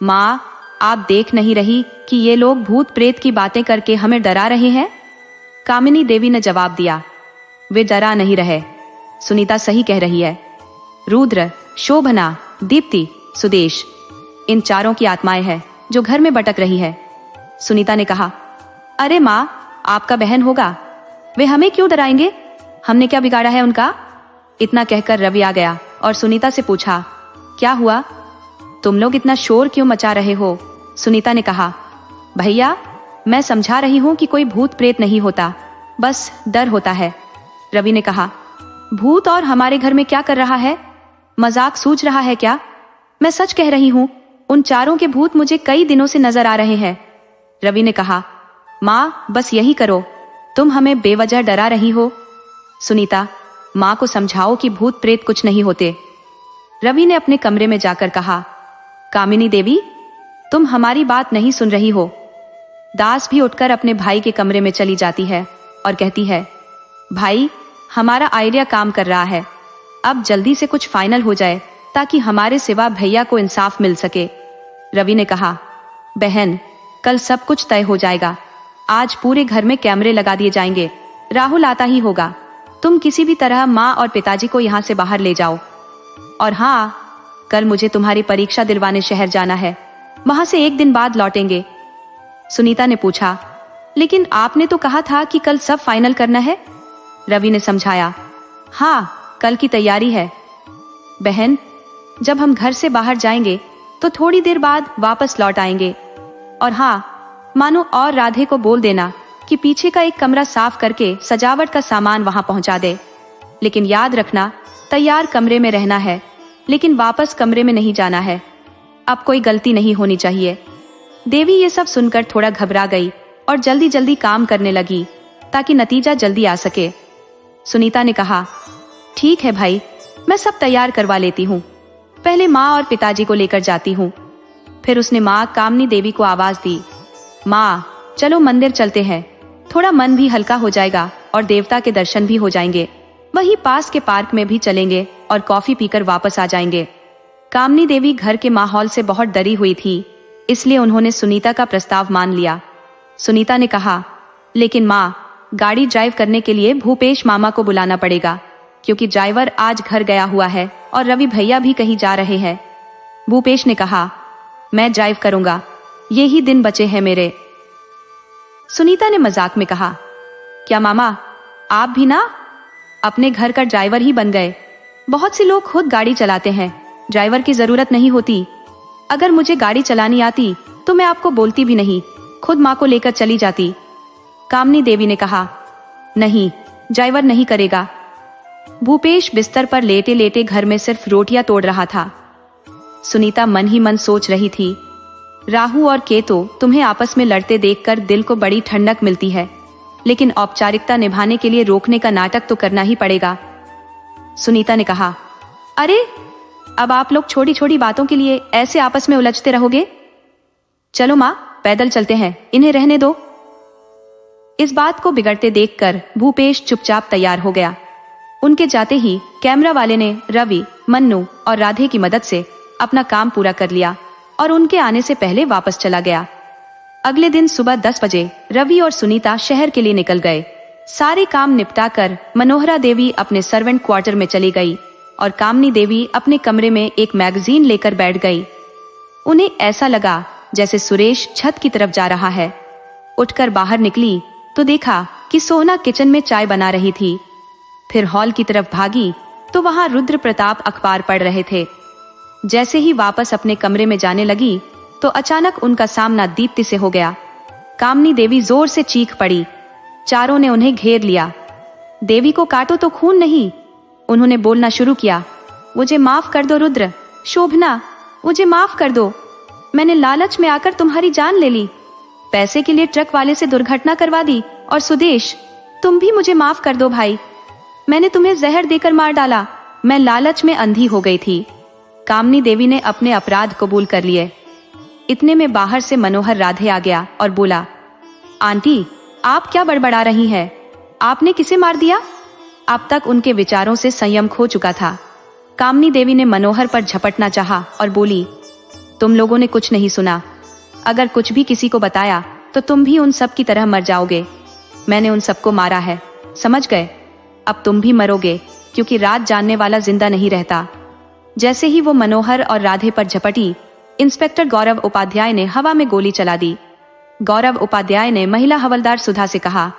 S1: माँ, आप देख नहीं रही कि ये लोग भूत प्रेत की बातें करके हमें डरा रहे हैं? कामिनी देवी ने जवाब दिया, वे डरा नहीं रहे, सुनीता सही कह रही है। रुद्र, शोभना, दीप्ति, सुदेश, इन चारों की आत्माएं हैं जो घर में भटक रही है। सुनीता ने कहा, अरे माँ, आपका बहन होगा, वे हमें क्यों डराएंगे? हमने क्या बिगाड़ा है उनका? इतना कहकर रवि आ गया और सुनीता से पूछा, क्या हुआ? तुम लोग इतना शोर क्यों मचा रहे हो? सुनीता ने कहा, भैया, मैं समझा रही हूँ कि कोई भूत प्रेत नहीं होता, बस डर होता है। रवि ने कहा, भूत और हमारे घर में क्या कर रहा है? मजाक सूझ रहा है क्या? मैं सच कह रही हूँ, उन चारों के भूत मुझे कई दिनों से नजर आ रहे हैं। रवि ने कहा, माँ, बस यही करो, तुम हमें बेवजह डरा रही हो। सुनीता, माँ को समझाओ कि भूत प्रेत कुछ नहीं होते। रवि ने अपने कमरे में जाकर कहा, कामिनी देवी, तुम हमारी बात नहीं सुन रही हो। दास भी उठकर अपने भाई के कमरे में चली जाती है और कहती है, भाई, हमारा आइडिया काम कर रहा है, अब जल्दी से कुछ फाइनल हो जाए ताकि हमारे सिवा भैया को इंसाफ मिल सके। रवि ने कहा, बहन, कल सब कुछ तय हो जाएगा। आज पूरे घर में कैमरे लगा दिए जाएंगे, राहुल आता ही होगा। तुम किसी भी तरह माँ और पिताजी को यहाँ से बाहर ले जाओ। और हाँ, कल मुझे तुम्हारी परीक्षा दिलवाने शहर जाना है, वहां से 1 दिन बाद लौटेंगे। सुनीता ने पूछा, लेकिन आपने तो कहा था कि कल सब फाइनल करना है। रवि ने समझाया, हाँ, कल की तैयारी है। बहन, जब हम घर से बाहर जाएंगे तो थोड़ी देर बाद वापस लौट आएंगे। और हाँ, मानो और राधे को बोल देना कि पीछे का एक कमरा साफ करके सजावट का सामान वहां पहुंचा दे। लेकिन याद रखना, तैयार कमरे में रहना है, लेकिन वापस कमरे में नहीं जाना है। अब कोई गलती नहीं होनी चाहिए। देवी ये सब सुनकर थोड़ा घबरा गई और जल्दी जल्दी काम करने लगी ताकि नतीजा जल्दी आ सके। सुनीता ने कहा, ठीक है भाई, मैं सब तैयार करवा लेती हूँ। पहले माँ और पिताजी को लेकर जाती हूँ। फिर उसने माँ कामनी देवी को आवाज दी, माँ चलो मंदिर चलते हैं, थोड़ा मन भी हल्का हो जाएगा और देवता के दर्शन भी हो जाएंगे। वहीं पास के पार्क में भी चलेंगे और कॉफी पीकर वापस आ जाएंगे। कामनी देवी घर के माहौल से बहुत डरी हुई थी, इसलिए उन्होंने सुनीता का प्रस्ताव मान लिया। सुनीता ने कहा, लेकिन माँ, गाड़ी ड्राइव करने के लिए भूपेश मामा को बुलाना पड़ेगा, क्योंकि ड्राइवर आज घर गया हुआ है और रवि भैया भी कहीं जा रहे हैं। भूपेश ने कहा, मैं ड्राइव करूंगा, ये ही दिन बचे हैं मेरे। सुनीता ने मजाक में कहा, क्या मामा, आप भी ना अपने घर का ड्राइवर ही बन गए? बहुत से लोग खुद गाड़ी चलाते हैं, ड्राइवर की जरूरत नहीं होती। अगर मुझे गाड़ी चलानी आती तो मैं आपको बोलती भी नहीं, खुद माँ को लेकर चली जाती। कामनी देवी ने कहा, नहीं, ड्राइवर नहीं करेगा। भूपेश बिस्तर पर लेटे लेटे घर में सिर्फ रोटियां तोड़ रहा था। सुनीता मन ही मन सोच रही थी, राहु और केतु तुम्हें आपस में लड़ते देखकर दिल को बड़ी ठंडक मिलती है, लेकिन औपचारिकता निभाने के लिए रोकने का नाटक तो करना ही पड़ेगा। सुनीता ने कहा, अरे अब आप लोग छोटी छोटी बातों के लिए ऐसे आपस में उलझते रहोगे? चलो माँ, पैदल चलते हैं, इन्हें रहने दो। इस बात को बिगड़ते देखकर भूपेश चुपचाप तैयार हो गया। उनके जाते ही कैमरा वाले ने रवि, मन्नू और राधे की मदद से अपना काम पूरा कर लिया और उनके आने से पहले वापस चला गया। अगले दिन सुबह 10 बजे रवि और सुनीता शहर के लिए निकल गए। सारे काम निपटाकर मनोहरा देवी अपने सर्वेंट क्वार्टर में चली गई और कामनी देवी अपने कमरे में एक मैगजीन लेकर बैठ गई। उन्हें ऐसा लगा जैसे सुरेश छत की तरफ जा रहा है। उठकर बाहर निकली तो देखा कि सोना किचन में चाय बना रही थी। फिर हॉल की तरफ भागी तो वहां रुद्र प्रताप अखबार पढ़ रहे थे। जैसे ही वापस अपने कमरे में जाने लगी तो अचानक उनका सामना दीप्ति से हो गया। कामनी देवी जोर से चीख पड़ी। चारों ने उन्हें घेर लिया। देवी को काटो तो खून नहीं, उन्होंने बोलना शुरू किया। मुझे माफ कर दो रुद्र, शोभना, मुझे माफ कर दो। मैंने लालच में आकर तुम्हारी जान ले ली, पैसे के लिए ट्रक वाले से दुर्घटना करवा दी। और सुदेश, तुम भी मुझे माफ कर दो भाई, मैंने तुम्हें जहर देकर मार डाला, मैं लालच में अंधी हो गई थी। कामनी देवी ने अपने अपराध कबूल कर लिए। इतने में बाहर से मनोहर राधे आ गया और बोला, आंटी, आप क्या बड़बड़ा रही हैं? आपने किसे मार दिया? अब तक उनके विचारों से संयम खो चुका था। कामनी देवी ने मनोहर पर झपटना चाहा और बोली, तुम लोगों ने कुछ नहीं सुना। अगर कुछ भी किसी को बताया तो तुम भी उन सब की तरह मर जाओगे। मैंने उन सबको मारा है, समझ गए? अब तुम भी मरोगे, क्योंकि रात जानने वाला जिंदा नहीं रहता। जैसे ही वो मनोहर और राधे पर झपटी, इंस्पेक्टर गौरव उपाध्याय ने हवा में गोली चला दी। गौरव उपाध्याय ने महिला हवलदार सुधा से कहा,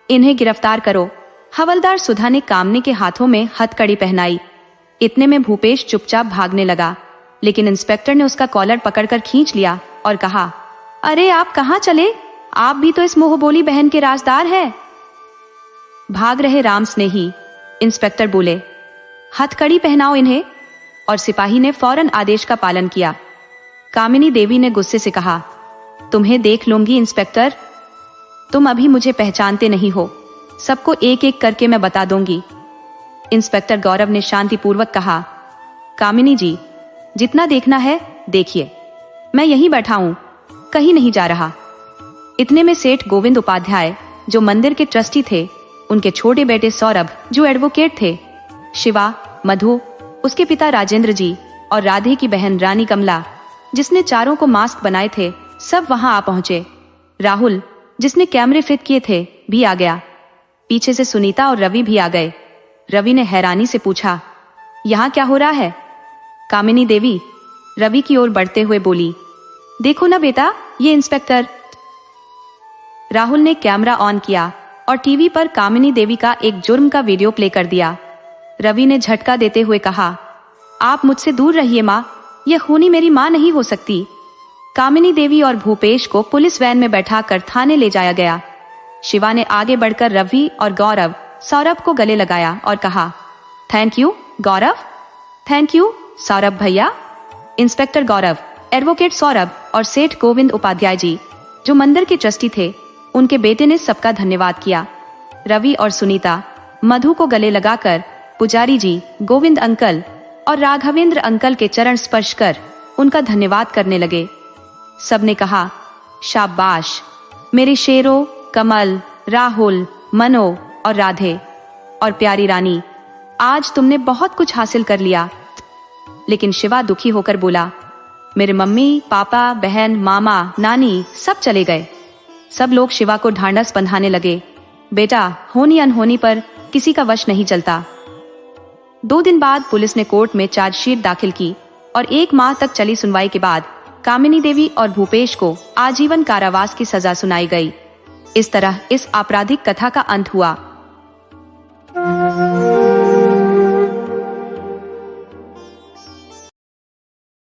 S1: इन्हें गिरफ्तार करो। हवलदार सुधा ने कामनी के हाथों में हथकड़ी पहनाई। इतने में भूपेश चुपचाप भागने लगा, लेकिन इंस्पेक्टर ने उसका कॉलर पकड़कर खींच लिया और कहा, अरे आप कहाँ चले? आप भी तो इस मोहबोली बहन के राजदार हैं। भाग रहे राम स्नेही, इंस्पेक्टर बोले, हथकड़ी पहनाओ इन्हें। और सिपाही ने फौरन आदेश का पालन किया। कामिनी देवी ने गुस्से से कहा, तुम्हें देख लूंगी इंस्पेक्टर, तुम अभी मुझे पहचानते नहीं हो, सबको एक एक करके मैं बता दूंगी। इंस्पेक्टर गौरव ने शांतिपूर्वक कहा, कामिनी जी, जितना देखना है देखिए, मैं यहीं बैठा हूं, कहीं नहीं जा रहा। इतने में सेठ गोविंद उपाध्याय, जो मंदिर के ट्रस्टी थे, उनके छोटे बेटे सौरभ, जो एडवोकेट थे, शिवा, मधु, उसके पिता राजेंद्र जी और राधे की बहन रानी कमला, जिसने चारों को मास्क बनाए थे, सब वहां आ पहुंचे। राहुल, जिसने कैमरे फिट किए थे, भी आ गया। पीछे से सुनीता और रवि भी आ गए। रवि ने हैरानी से पूछा, यहाँ क्या हो रहा है? कामिनी देवी रवि की ओर बढ़ते हुए बोली, देखो ना बेटा, ये इंस्पेक्टर। राहुल ने कैमरा ऑन किया और टीवी पर कामिनी देवी का एक जुर्म का वीडियो प्ले कर दिया। रवि ने झटका देते हुए कहा, आप मुझसे दूर रहिए माँ, यह खूनी मेरी माँ नहीं हो सकती। कामिनी देवी और भूपेश को पुलिस वैन में बैठाकर थाने ले जाया गया। शिवा ने आगे बढ़कर रवि और गौरव सौरभ को गले लगाया और कहा, thank you Gaurav, thank you Saurabh भैया। इंस्पेक्टर गौरव, एडवोकेट सौरभ और सेठ गोविंद उपाध्याय जी जो मंदिर के ट्रस्टी थे, उनके बेटे ने सबका धन्यवाद किया। रवि और सुनीता मधु को गले लगाकर पुजारी जी, गोविंद अंकल और राघवेंद्र अंकल के चरण स्पर्श कर उनका धन्यवाद करने लगे। सबने कहा, शाबाश मेरे शेरों, कमल, राहुल, मनो और राधे और प्यारी रानी, आज तुमने बहुत कुछ हासिल कर लिया। लेकिन शिवा दुखी होकर बोला, मेरे मम्मी पापा, बहन, मामा, नानी सब चले गए। सब लोग शिवा को ढांढस बंधाने लगे, बेटा होनी अनहोनी पर किसी का वश नहीं चलता। 2 दिन बाद पुलिस ने कोर्ट में चार्जशीट दाखिल की और 1 माह तक चली सुनवाई के बाद कामिनी देवी और भूपेश को आजीवन कारावास की सजा सुनाई गई। इस तरह इस आपराधिक कथा का अंत हुआ।